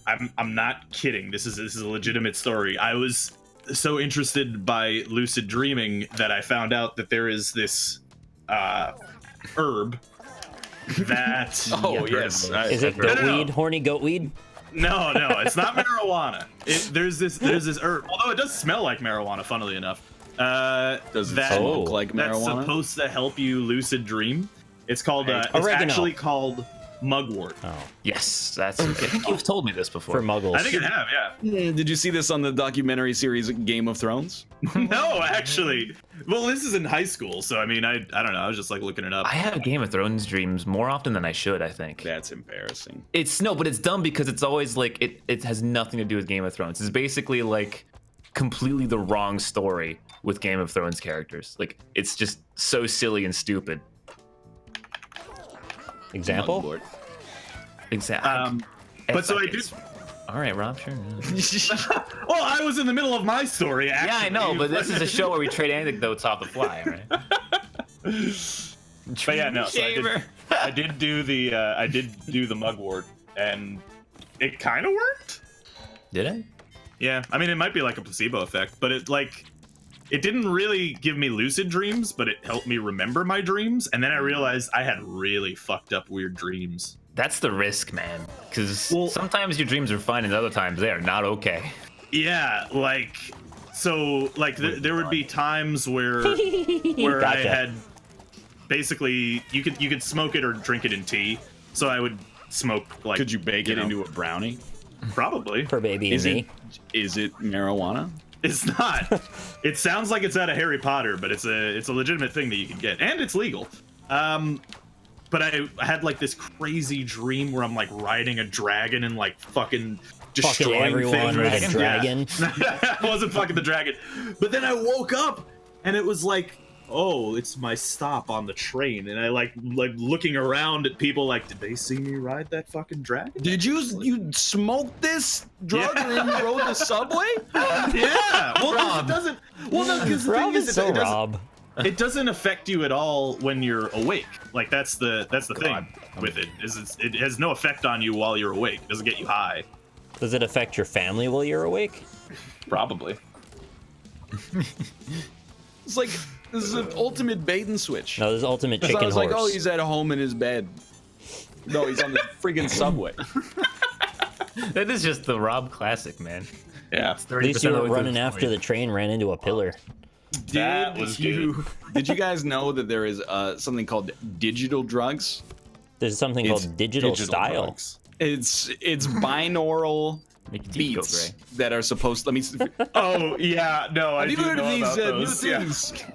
I'm not kidding. This is a legitimate story. I was so interested by lucid dreaming that I found out that there is this herb that. Oh yes, is it goatweed? Horny goatweed? No, it's not marijuana. There's this herb. Although it does smell like marijuana, funnily enough. Does it smoke like marijuana? That's supposed to help you lucid dream. It's called. It's actually called mugwort. Oh, yes, that's. I think you've told me this before. For muggles. I think I have. Yeah. Did you see this on the documentary series Game of Thrones? No, actually. Well, this is in high school, so I mean, I don't know. I was just like looking it up. I have Game of Thrones dreams more often than I should, I think. That's embarrassing. But it's dumb because it's always like it has nothing to do with Game of Thrones. It's basically like completely the wrong story with Game of Thrones characters. Like it's just so silly and stupid. Example? Exactly. But so I do. All right, Rob, sure. Well, I was in the middle of my story, actually. Yeah, I know, but this is a show where we trade anecdotes off the fly, right? But yeah, no. So I did do the mugwort, and it kind of worked. Did it? Yeah, I mean, it might be like a placebo effect, but it didn't really give me lucid dreams, but it helped me remember my dreams. And then I realized I had really fucked up weird dreams. That's the risk, man. Because sometimes your dreams are fine and other times they are not okay. Yeah, there would be times where Gotcha. I had basically you could smoke it or drink it in tea. So I would smoke like. Could you bake it into a brownie? Probably. For baby and me. Is it marijuana? It's not. It sounds like it's out of Harry Potter, but it's a legitimate thing that you can get, and it's legal. But I had like this crazy dream where I'm like riding a dragon and like fucking destroying everyone things. with a dragon. Yeah. I wasn't fucking the dragon. But then I woke up and it was like, oh, it's my stop on the train, and I like looking around at people like, did they see me ride that fucking dragon? Did you smoke this drug and then you rode the subway? Yeah. Well, Rob. It doesn't. Well, no, because the thing is, it doesn't affect you at all when you're awake. Like that's the thing with it is it has no effect on you while you're awake. It doesn't get you high. Does it affect your family while you're awake? Probably. It's like this is an ultimate bait and switch. No, this is ultimate chicken horse. I was like, oh, he's at home in his bed. No, he's on the friggin' subway. That is just the Rob classic, man. Yeah. At least you were running after the train ran into a pillar. Did you guys know that there is something called digital drugs? There's something called digital style. Drugs. It's binaural beats that are supposed. Let me. Oh yeah, no. Have you heard of these new things? Yeah.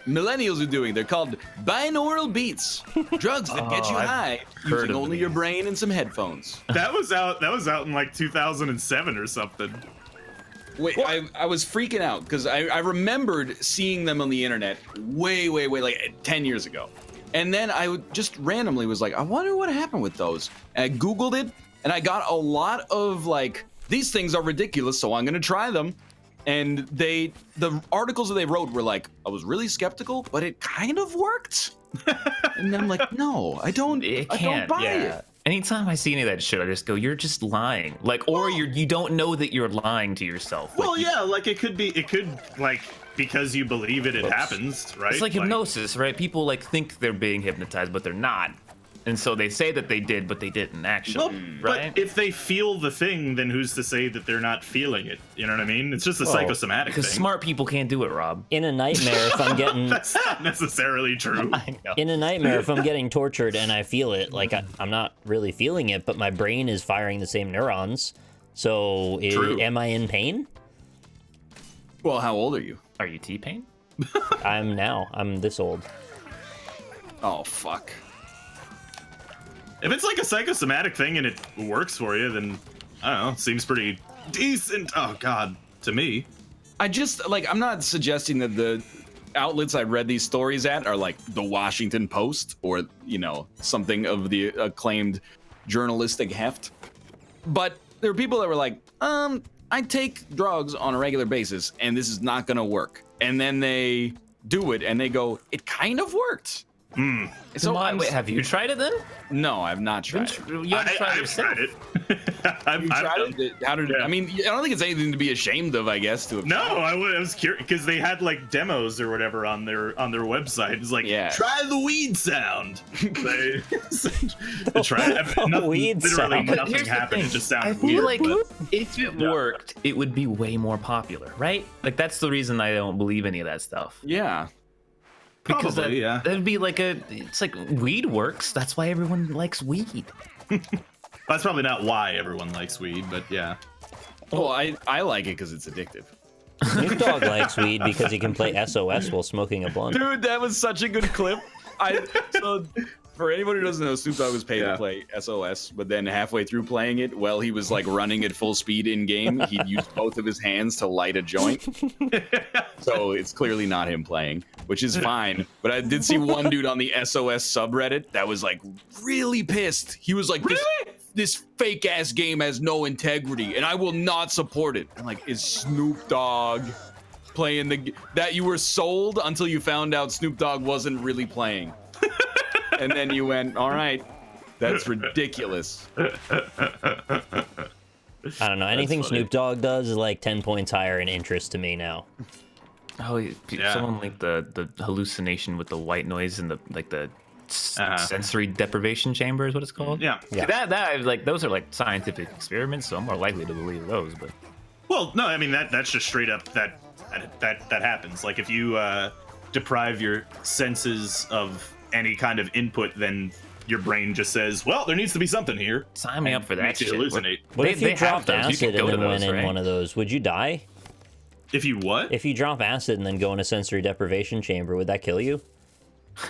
Millennials are doing? They're called binaural beats, drugs that get you high using only your brain and some headphones. That was out in like 2007 or something. Wait, I was freaking out because I remembered seeing them on the internet way, like 10 years ago. And then I just randomly was like, I wonder what happened with those. And I Googled it, and I got a lot of like, these things are ridiculous, so I'm going to try them. And the articles that they wrote were like, I was really skeptical, but it kind of worked. And I'm like, no, I don't buy it. Anytime I see any of that shit, I just go, "You're just lying." Like, or you don't know that you're lying to yourself. Well, like it could like because you believe it happens, right? It's like hypnosis, right? People like think they're being hypnotized, but they're not. and so they say that they did, but they didn't actually, right? But if they feel the thing, then who's to say that they're not feeling it? You know what I mean? It's just a psychosomatic thing. Because smart people can't do it, Rob. In a nightmare, if I'm getting that's not necessarily true. In a nightmare, if I'm getting tortured and I feel it, like I'm not really feeling it, but my brain is firing the same neurons. So am I in pain? Well, how old are you? Are you T-Pain? I'm this old. Oh, fuck. If it's like a psychosomatic thing and it works for you, then, I don't know, it seems pretty decent. Oh, God, to me. I'm not suggesting that the outlets I read these stories at are like the Washington Post or, something of the acclaimed journalistic heft. But there are people that were like, I take drugs on a regular basis and this is not going to work. And then they do it and they go, it kind of worked. So wait, have you tried it then? No, I've not tried it. You haven't tried it yourself. Tried it. I've tried it? How did I mean, I don't think it's anything to be ashamed of, I guess. I was curious because they had like demos or whatever on their website. It's like, try the weed sound. They try it. Weed literally sound. nothing happened. It just sounded I feel weird. like if it worked, it would be way more popular, right? Like that's the reason I don't believe any of that stuff. Yeah. Because Probably, that'd be like it's like weed works. That's why everyone likes weed. That's probably not why everyone likes weed, but yeah. Well, I like it because it's addictive. Snoop Dogg likes weed because he can play S.O.S while smoking a blunt. Dude, that was such a good clip. So for anyone who doesn't know, Snoop Dogg was paid to play S.O.S, but then halfway through playing it, while he was like running at full speed in game, he'd use both of his hands to light a joint. So it's clearly not him playing, which is fine. But I did see one dude on the S.O.S subreddit that was like really pissed. He was like, this fake ass game has no integrity and I will not support it. I'm like, is Snoop Dogg playing that you were sold until you found out Snoop Dogg wasn't really playing? And then you went, all right, that's ridiculous. I don't know. Anything Snoop Dogg does is like 10 points higher in interest to me now. Oh, someone linked the hallucination with the white noise and the sensory deprivation chamber is what it's called. Yeah. See, that like those are like scientific experiments, so I'm more likely to believe those. But well, no, I mean that's just straight up that happens. Like if you deprive your senses of any kind of input, then your brain just says, well, there needs to be something here. Sign me up for that makes you shit. hallucinate. What if you dropped acid and then went in one of those? Would you die? If you what? If you drop acid and then go in a sensory deprivation chamber, would that kill you?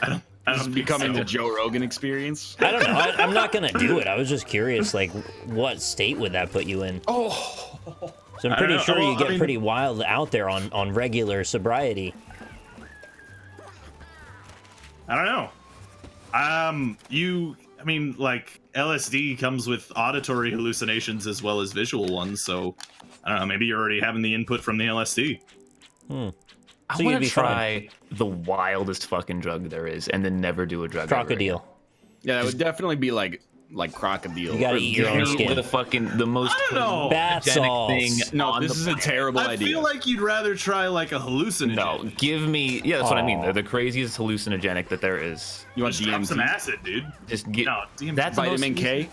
I don't becoming the Joe Rogan experience. I don't know. I'm not gonna do it. I was just curious, like, what state would that put you in? Oh. So I'm pretty sure you get pretty wild out there on regular sobriety. I don't know. I mean, like, LSD comes with auditory hallucinations as well as visual ones, so, I don't know, maybe you're already having the input from the LSD. I want to try the wildest fucking drug there is and then never do a drug Crocodile. Yeah, that would definitely be like crocodile. You gotta eat your own skin. The most bath salts. thing. No, this is a terrible idea. I feel like you'd rather try like a hallucinogen. No, give me. Yeah, that's what I mean. They're the craziest hallucinogenic that there is. You want DMT? Some acid, dude. Just get. No, DMT. That's vitamin K.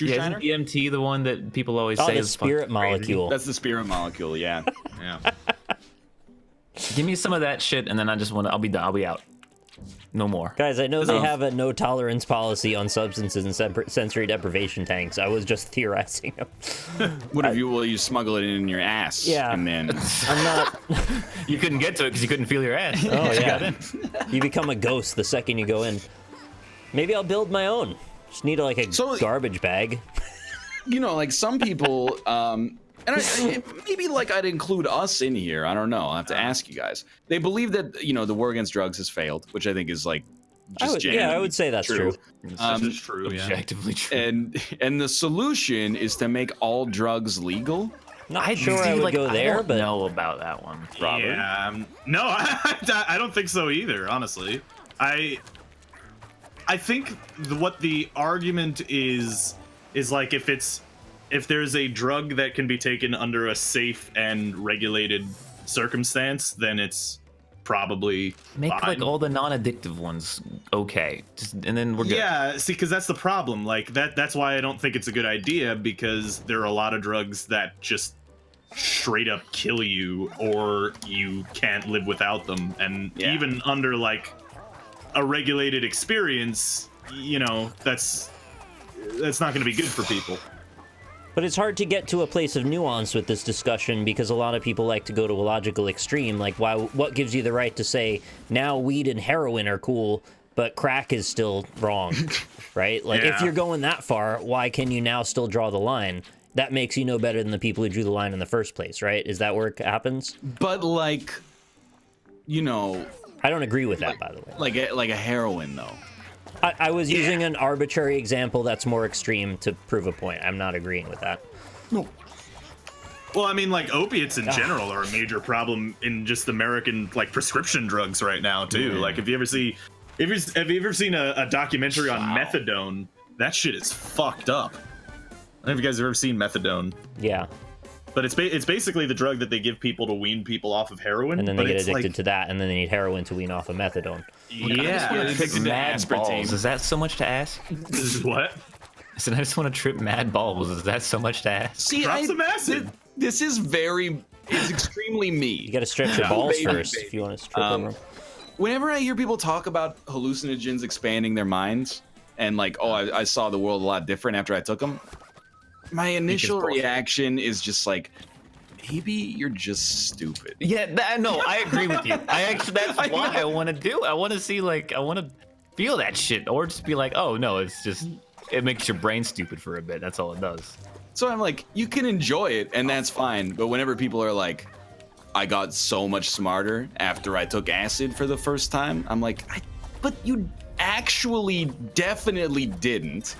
Isn't DMT the one that people always say the is spirit molecule? That's the spirit molecule. Yeah. Yeah. Give me some of that shit, and then I just want to. I'll be done. I'll be out. No more. Guys, I know they have a no tolerance policy on substances and sensory deprivation tanks. I was just theorizing. What if you smuggle it in your ass? Yeah. And then I'm not. You couldn't get to it because you couldn't feel your ass. Oh yeah. You become a ghost the second you go in. Maybe I'll build my own. Just need like a garbage bag. You know, like some people, and maybe like I'd include us in here. I don't know. I'll have to ask you guys. They believe that, you know, the war against drugs has failed, which I think is like just I would say that's true. It's true, yeah. Objectively true. And the solution is to make all drugs legal. Not sure I would go there, but I don't know about that one. Robert. Yeah, no, I don't think so either. Honestly, I think what the argument is like if there's a drug that can be taken under a safe and regulated circumstance, then it's probably make fine. like all the non-addictive ones okay, and then we're good. Yeah, see, because that's the problem. Like that's why I don't think it's a good idea, because there are a lot of drugs that just straight up kill you, or you can't live without them. And even under like a regulated experience, you know, that's not going to be good for people. But it's hard to get to a place of nuance with this discussion, because a lot of people like to go to a logical extreme. Like, what gives you the right to say now weed and heroin are cool, but crack is still wrong, right? Like, if you're going that far, why can you now still draw the line? That makes you no better than the people who drew the line in the first place, right? Is that where it happens? But like, you know, I don't agree with that, by the way. Like a heroin, though. I was using an arbitrary example that's more extreme to prove a point. I'm not agreeing with that. No. Well, I mean, like, opiates in general are a major problem in just American, like, prescription drugs right now, too. Like, have you ever seen a documentary on methadone? That shit is fucked up. I don't know if you guys have ever seen methadone. Yeah. But it's basically the drug that they give people to wean people off of heroin. And then they get addicted to that, and then they need heroin to wean off of methadone. Yeah. Mad balls. Is that so much to ask? What? I said, I just want to trip mad balls. Is that so much to ask? See, Drop some acid. This is it's extremely me. You got to stretch your balls first if you want to strip them. Whenever I hear people talk about hallucinogens expanding their minds, and like, oh, I saw the world a lot different after I took them, my initial reaction is just like, maybe you're just stupid. Yeah, no, I agree with you. That's why I want to do. I want to see, like, I want to feel that shit, or just be like, oh no, it's just, it makes your brain stupid for a bit. That's all it does. So I'm like, you can enjoy it, and that's fine. But whenever people are like, I got so much smarter after I took acid for the first time, I'm like, but you actually definitely didn't.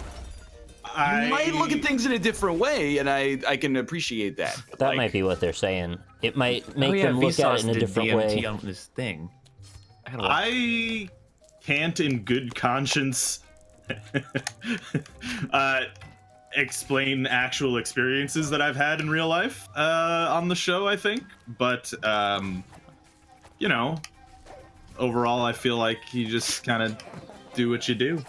You might look at things in a different way, and I can appreciate that. That might be what they're saying. It might make them look at it in a different way. On this thing. I can't, in good conscience, explain actual experiences that I've had in real life on the show, I think. But, you know, overall, I feel like you just kind of do what you do.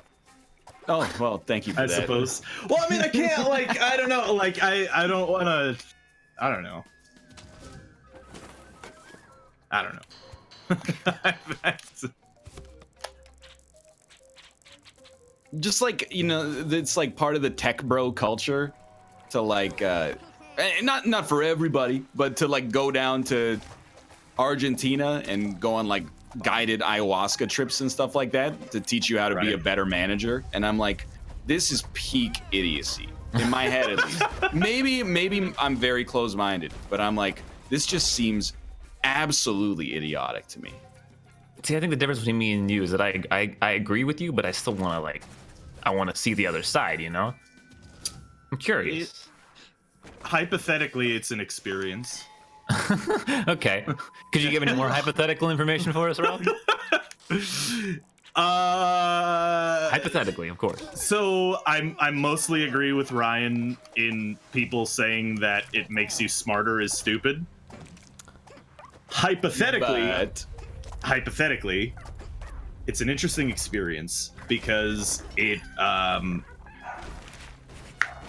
Oh, well, thank you for that. I suppose. Well, I mean, I can't, like, I don't know. Like, I don't want to, I don't know. I don't know. Just like, you know, it's like part of the tech bro culture to like, not for everybody, but to like go down to Argentina and go on like guided ayahuasca trips and stuff like that to teach you how to be a better manager. And I'm like, this is peak idiocy in my head, at least. Maybe I'm very close-minded, but I'm like, this just seems absolutely idiotic to me. See, I think the difference between me and you is that I agree with you, but I still want to, like, I want to see the other side, you know? I'm curious. Hypothetically, it's an experience. Okay. Could you give any more hypothetical information for us, Rob? Hypothetically, of course. So I mostly agree with Ryan in people saying that it makes you smarter is stupid. Hypothetically, it's an interesting experience because it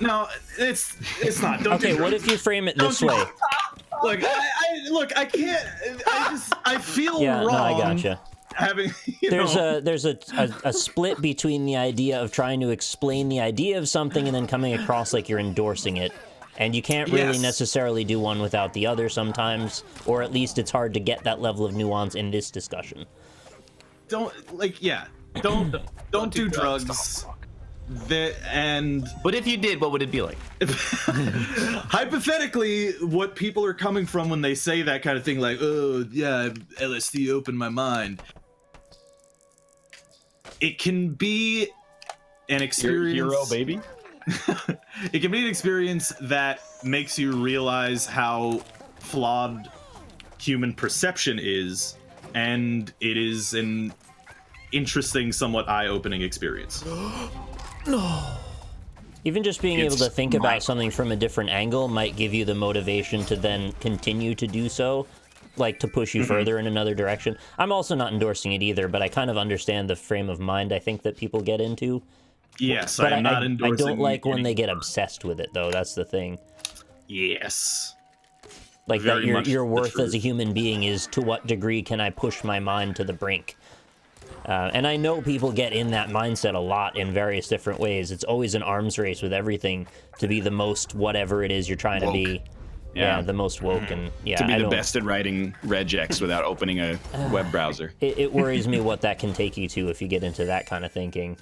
no, it's not. Don't okay, what if you frame it this way? Look, I can't. I feel wrong. No, I gotcha. Having there's a split between the idea of trying to explain the idea of something and then coming across like you're endorsing it, and you can't really necessarily do one without the other sometimes, or at least it's hard to get that level of nuance in this discussion. Don't do drugs. But if you did, what would it be like? Hypothetically, what people are coming from when they say that kind of thing, like, oh yeah, LSD opened my mind. It can be an experience. Hero, baby. It can be an experience that makes you realize how flawed human perception is, and it is an interesting, somewhat eye-opening experience. No. Even just being able to think about something from a different angle might give you the motivation to then continue to do so. like to push you further in another direction. I'm also not endorsing it either, but I kind of understand the frame of mind I think that people get into. Yes, but I'm not endorsing. I don't like when they get obsessed with it, though. That's the thing. Yes. Like Very that much your the worth as a truth. human being is to what degree can I push my mind to the brink? And I know people get in that mindset a lot in various different ways. It's always an arms race with everything to be the most whatever it is you're trying to be. Yeah, the most woke and to be the best at writing regex without opening a web browser. It worries me what that can take you to if you get into that kind of thinking.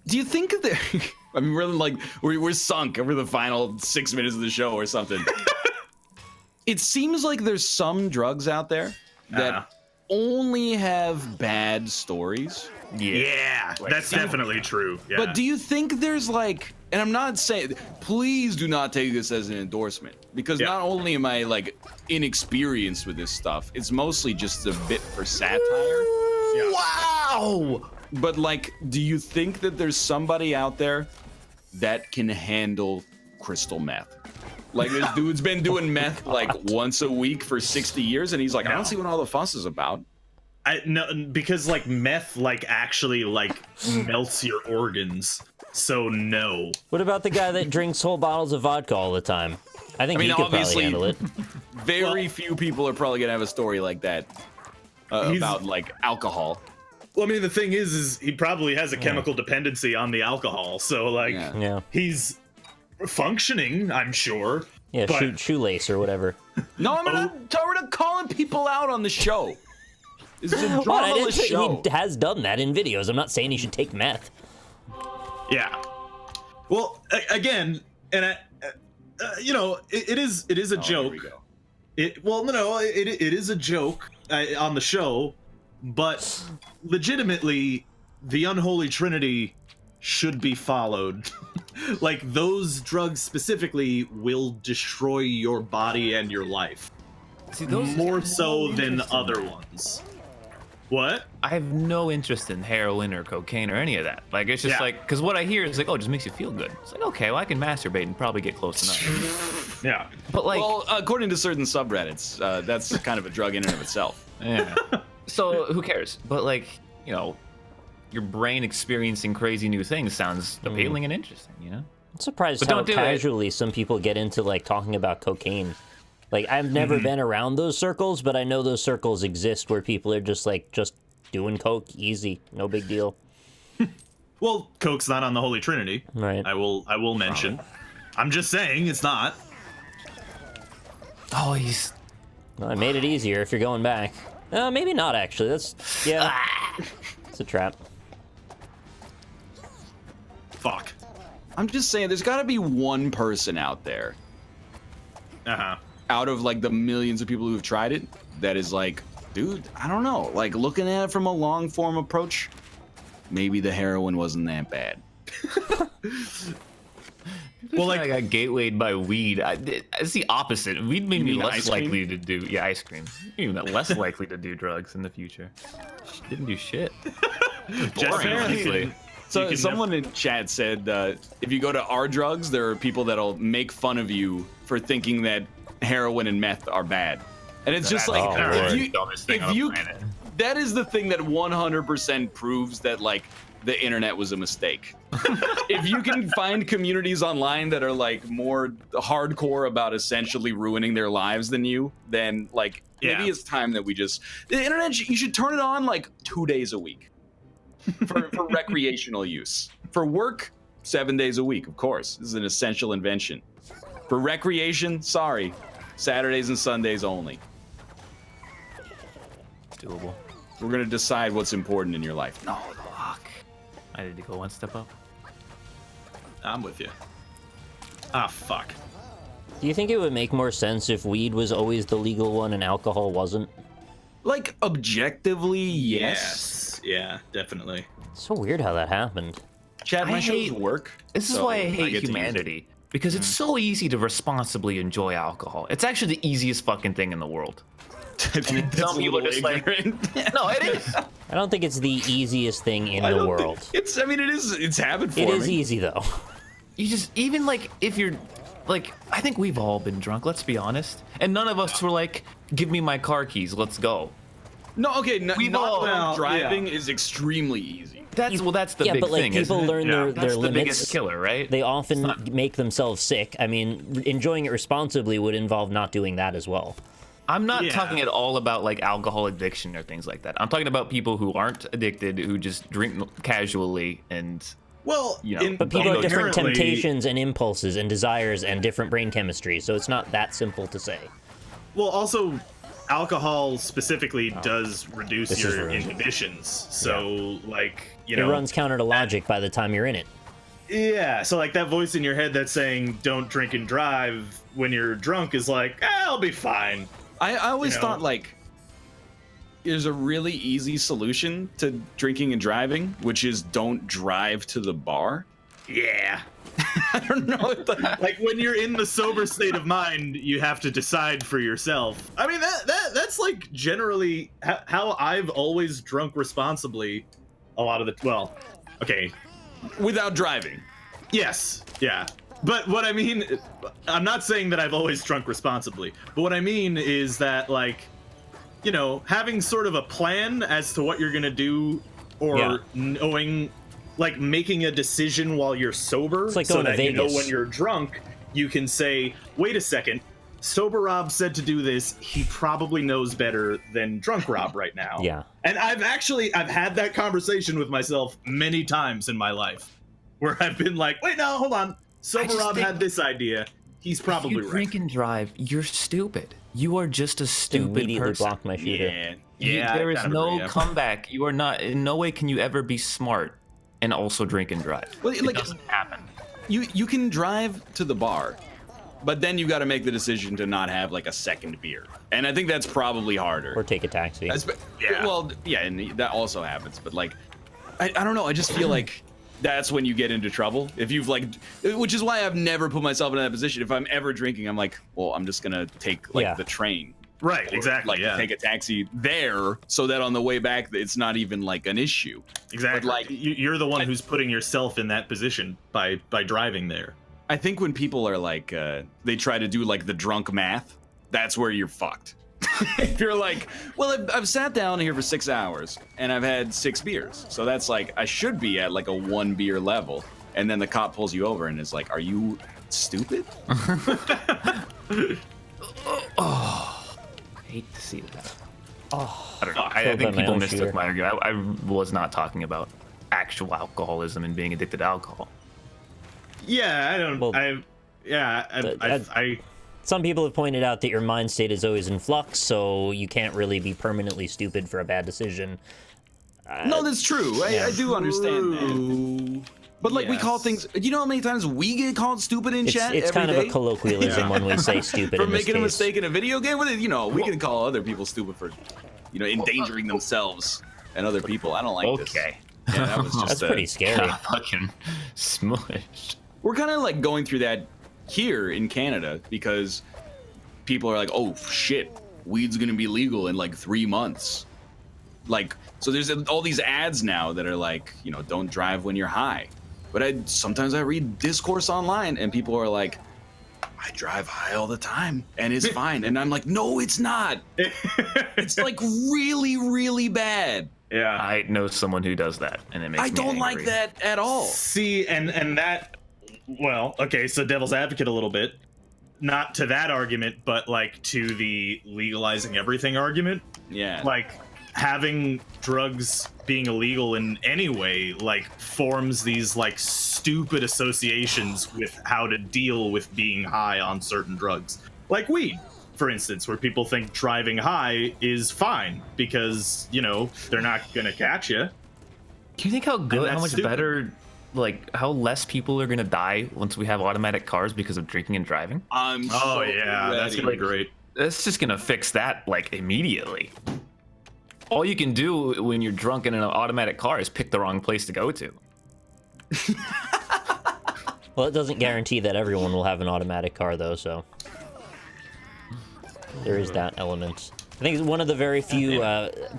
Do you think that? I mean, we're sunk over the final 6 minutes of the show or something. It seems like there's some drugs out there that only have bad stories. Yeah, that's definitely true. Yeah. But do you think there's like, and I'm not saying, please do not take this as an endorsement, because not only am I like inexperienced with this stuff, it's mostly just a bit for satire. Wow! But like, do you think that there's somebody out there that can handle crystal meth? Like, this dude's been doing meth like once a week for 60 years, and he's like, I don't see what all the fuss is about. No, because like meth like actually like melts your organs. So no. What about the guy that drinks whole bottles of vodka all the time? I think he could probably handle it. Very few people are probably gonna have a story like that about like alcohol. Well, I mean, the thing is he probably has a chemical dependency on the alcohol. So like, he's functioning, I'm sure. Yeah, but... shoelace or whatever. No, I'm not calling people out on the show. This is a dramaless show. He has done that in videos. I'm not saying he should take meth. Yeah. Well, again, and you know, it is a joke. It is a joke on the show, but legitimately, the unholy trinity should be followed. Like, those drugs specifically will destroy your body and your life. See, those more so than other ones. What? I have no interest in heroin or cocaine or any of that. Like, it's just like, because what I hear is like, oh, it just makes you feel good. It's like, okay, well, I can masturbate and probably get close enough. Yeah. But like, well, according to certain subreddits, that's kind of a drug in and of itself. Yeah. So who cares? But like, you know, your brain experiencing crazy new things sounds appealing and interesting, you know? I'm surprised how casually some people get into like talking about cocaine. Like, I've never been around those circles, but I know those circles exist where people are just like, just doing coke, easy, no big deal. Well, coke's not on the Holy Trinity. Right. I will mention. I'm just saying it's not. Oh, he's... Well, I made it easier if you're going back. Maybe not, actually. That's... Yeah. It's a trap. Fuck. I'm just saying, there's got to be one person out there. Out of like the millions of people who've tried it, that is like, dude, I don't know. Like, looking at it from a long form approach, maybe the heroin wasn't that bad. Well, like, I got gatewayed by weed. It's the opposite. Weed made me less likely to do less likely to do drugs in the future. Didn't do shit. Boring, honestly. So someone in chat said, if you go to our drugs, there are people that'll make fun of you for thinking that heroin and meth are bad. And it's just like, that is the thing that 100% proves that like the internet was a mistake. If you can find communities online that are like more hardcore about essentially ruining their lives than you, then like maybe it's time that we just, the internet, you should turn it on like 2 days a week for recreational use. For work, 7 days a week, of course. This is an essential invention. For recreation, sorry, Saturdays and Sundays only. It's doable. We're gonna decide what's important in your life. No, fuck. I need to go one step up. I'm with you. Ah, fuck. Do you think it would make more sense if weed was always the legal one and alcohol wasn't? Like, objectively, yes. Yeah, definitely. It's so weird how that happened. Chad, my shows work. This is why I hate humanity. Because it's so easy to responsibly enjoy alcohol. It's actually the easiest fucking thing in the world. And some people are just like, no, it is. I don't think it's the easiest thing in the world. It's habit forming. It is easy though. You just, even like, if you're like, I think we've all been drunk, let's be honest. And none of us were like, give me my car keys, let's go. No, okay, not driving is extremely easy. That's the yeah, big but like thing, people isn't it? learn their That's the limits. biggest killer, right? They often make themselves sick. I mean, enjoying it responsibly would involve not doing that as well. I'm not talking at all about like alcohol addiction or things like that. I'm talking about people who aren't addicted, who just drink casually and. Well, you know, but people have different temptations and impulses and desires and different brain chemistry, so it's not that simple to say. Well, also, alcohol specifically does reduce your inhibitions. So, like, you know, it runs counter to logic by the time you're in it. Yeah, so like that voice in your head that's saying don't drink and drive when you're drunk is like, I'll be fine. I always thought like there's a really easy solution to drinking and driving, which is don't drive to the bar. Yeah. I don't know. Like when you're in the sober state of mind, you have to decide for yourself. I mean, that's like generally how I've always drunk responsibly a lot of the, well, okay. Without driving. Yes, yeah. But what I mean, I'm not saying that I've always drunk responsibly, but what I mean is that, like, you know, having sort of a plan as to what you're gonna do, or knowing, like, making a decision while you're sober, it's like so going to that you know Vegas. when you're drunk, you can say, wait a second, sober Rob said to do this, he probably knows better than drunk Rob right now. Yeah. And I've had that conversation with myself many times in my life, where I've been like, wait, no, hold on. Sober Rob had this idea. He's probably right. Drink and drive, you're stupid. You are just a stupid immediately person. block my shooter. There is no comeback. You are not, in no way can you ever be smart and also drink and drive. Well, it doesn't happen. You can drive to the bar, but then you got to make the decision to not have like a second beer, and I think that's probably harder. Or take a taxi. Well, yeah, and that also happens. But like, I don't know. I just feel like that's when you get into trouble. If you've like, which is why I've never put myself in that position. If I'm ever drinking, I'm like, well, I'm just gonna take like the train. Right, exactly. Like take a taxi there, so that on the way back, it's not even like an issue. Exactly. But, like, you're the one who's putting yourself in that position by driving there. I think when people are like, they try to do like the drunk math, that's where you're fucked. If you're like, well, I've sat down here for 6 hours and I've had 6 beers, so that's like I should be at like a 1 beer level, and then the cop pulls you over and is like, are you stupid? Oh, I hate to see that. Oh, I don't know. I think people mistook my argument. I was not talking about actual alcoholism and being addicted to alcohol. Yeah, I don't. Well, I some people have pointed out that your mind state is always in flux, so you can't really be permanently stupid for a bad decision. No, that's true. I do understand that. But like we call things, you know how many times we get called stupid in chat? It's kind of a colloquialism when we say stupid. For in this making a case. mistake in a video game, you know, we can call other people stupid for, you know, endangering themselves and other people. I don't like this. Okay. Yeah, that was just That's pretty scary. Fucking smushed. We're kind of like going through that here in Canada because people are like, oh shit, weed's gonna be legal in like 3 months. Like, so there's all these ads now that are like, you know, don't drive when you're high. But sometimes I read discourse online and people are like, I drive high all the time and it's fine. And I'm like, no, it's not. It's like really, really bad. Yeah. I know someone who does that, and it makes me don't angry. like that at all. See, and that, well, okay, so devil's advocate a little bit. Not to that argument, but like to the legalizing everything argument. Yeah. Like having drugs being illegal in any way like forms these like stupid associations with how to deal with being high on certain drugs. Like weed, for instance, where people think driving high is fine because, you know, they're not gonna catch you. Can you think how much better, like how less people are gonna die once we have automatic cars because of drinking and driving? That's gonna be great. That's just gonna fix that like immediately. All you can do when you're drunk in an automatic car is pick the wrong place to go to. Well, it doesn't guarantee that everyone will have an automatic car, though, so there is that element. I think one of the very few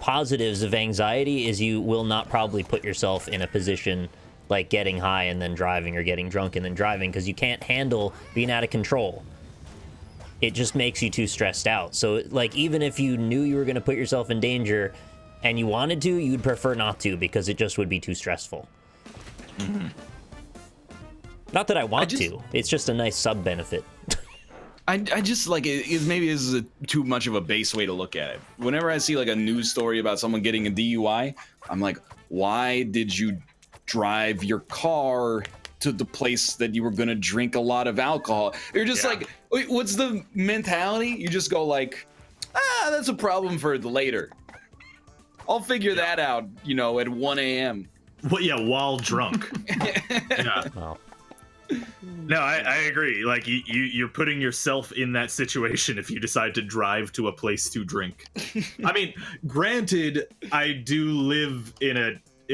positives of anxiety is you will not probably put yourself in a position like getting high and then driving or getting drunk and then driving, because you can't handle being out of control. It just makes you too stressed out. So like, even if you knew you were going to put yourself in danger and you wanted to, you'd prefer not to, because it just would be too stressful. Not that I want to, it's just a nice sub benefit. I just like it maybe this is too much of a base way to look at it. Whenever I see like a news story about someone getting a DUI, I'm like, why did you drive your car to the place that you were gonna drink a lot of alcohol? You're just like, wait, what's the mentality? You just go like, that's a problem for later. I'll figure that out, you know, at 1 a.m. Well, yeah, while drunk. Yeah. Wow. No, I agree. Like you're putting yourself in that situation if you decide to drive to a place to drink. I mean, granted, I do live in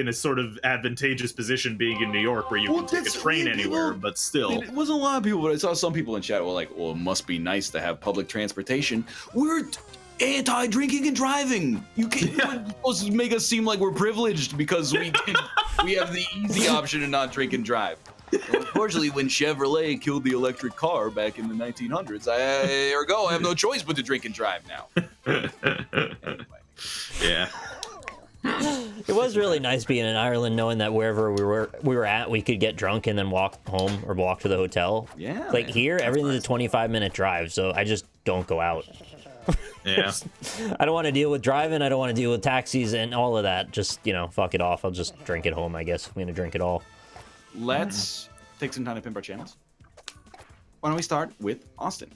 a sort of advantageous position being in New York where you can take a train anywhere, but still. It wasn't a lot of people, but I saw some people in chat were like, well, it must be nice to have public transportation. We're anti-drinking and driving. You're supposed to make us seem like we're privileged because we have the easy option to not drink and drive. Well, unfortunately, when Chevrolet killed the electric car back in the 1900s, I have no choice but to drink and drive now. Anyway. Yeah. It was really nice being in Ireland, knowing that wherever we were at, we could get drunk and then walk home or walk to the hotel. Yeah. Like here, everything's a 25-minute drive, so I just don't go out. Yeah. I don't want to deal with driving. I don't want to deal with taxis and all of that. Just, you know, fuck it off. I'll just drink at home, I guess. I'm gonna drink it all. Let's take some time to pimp our channels. Why don't we start with Austin?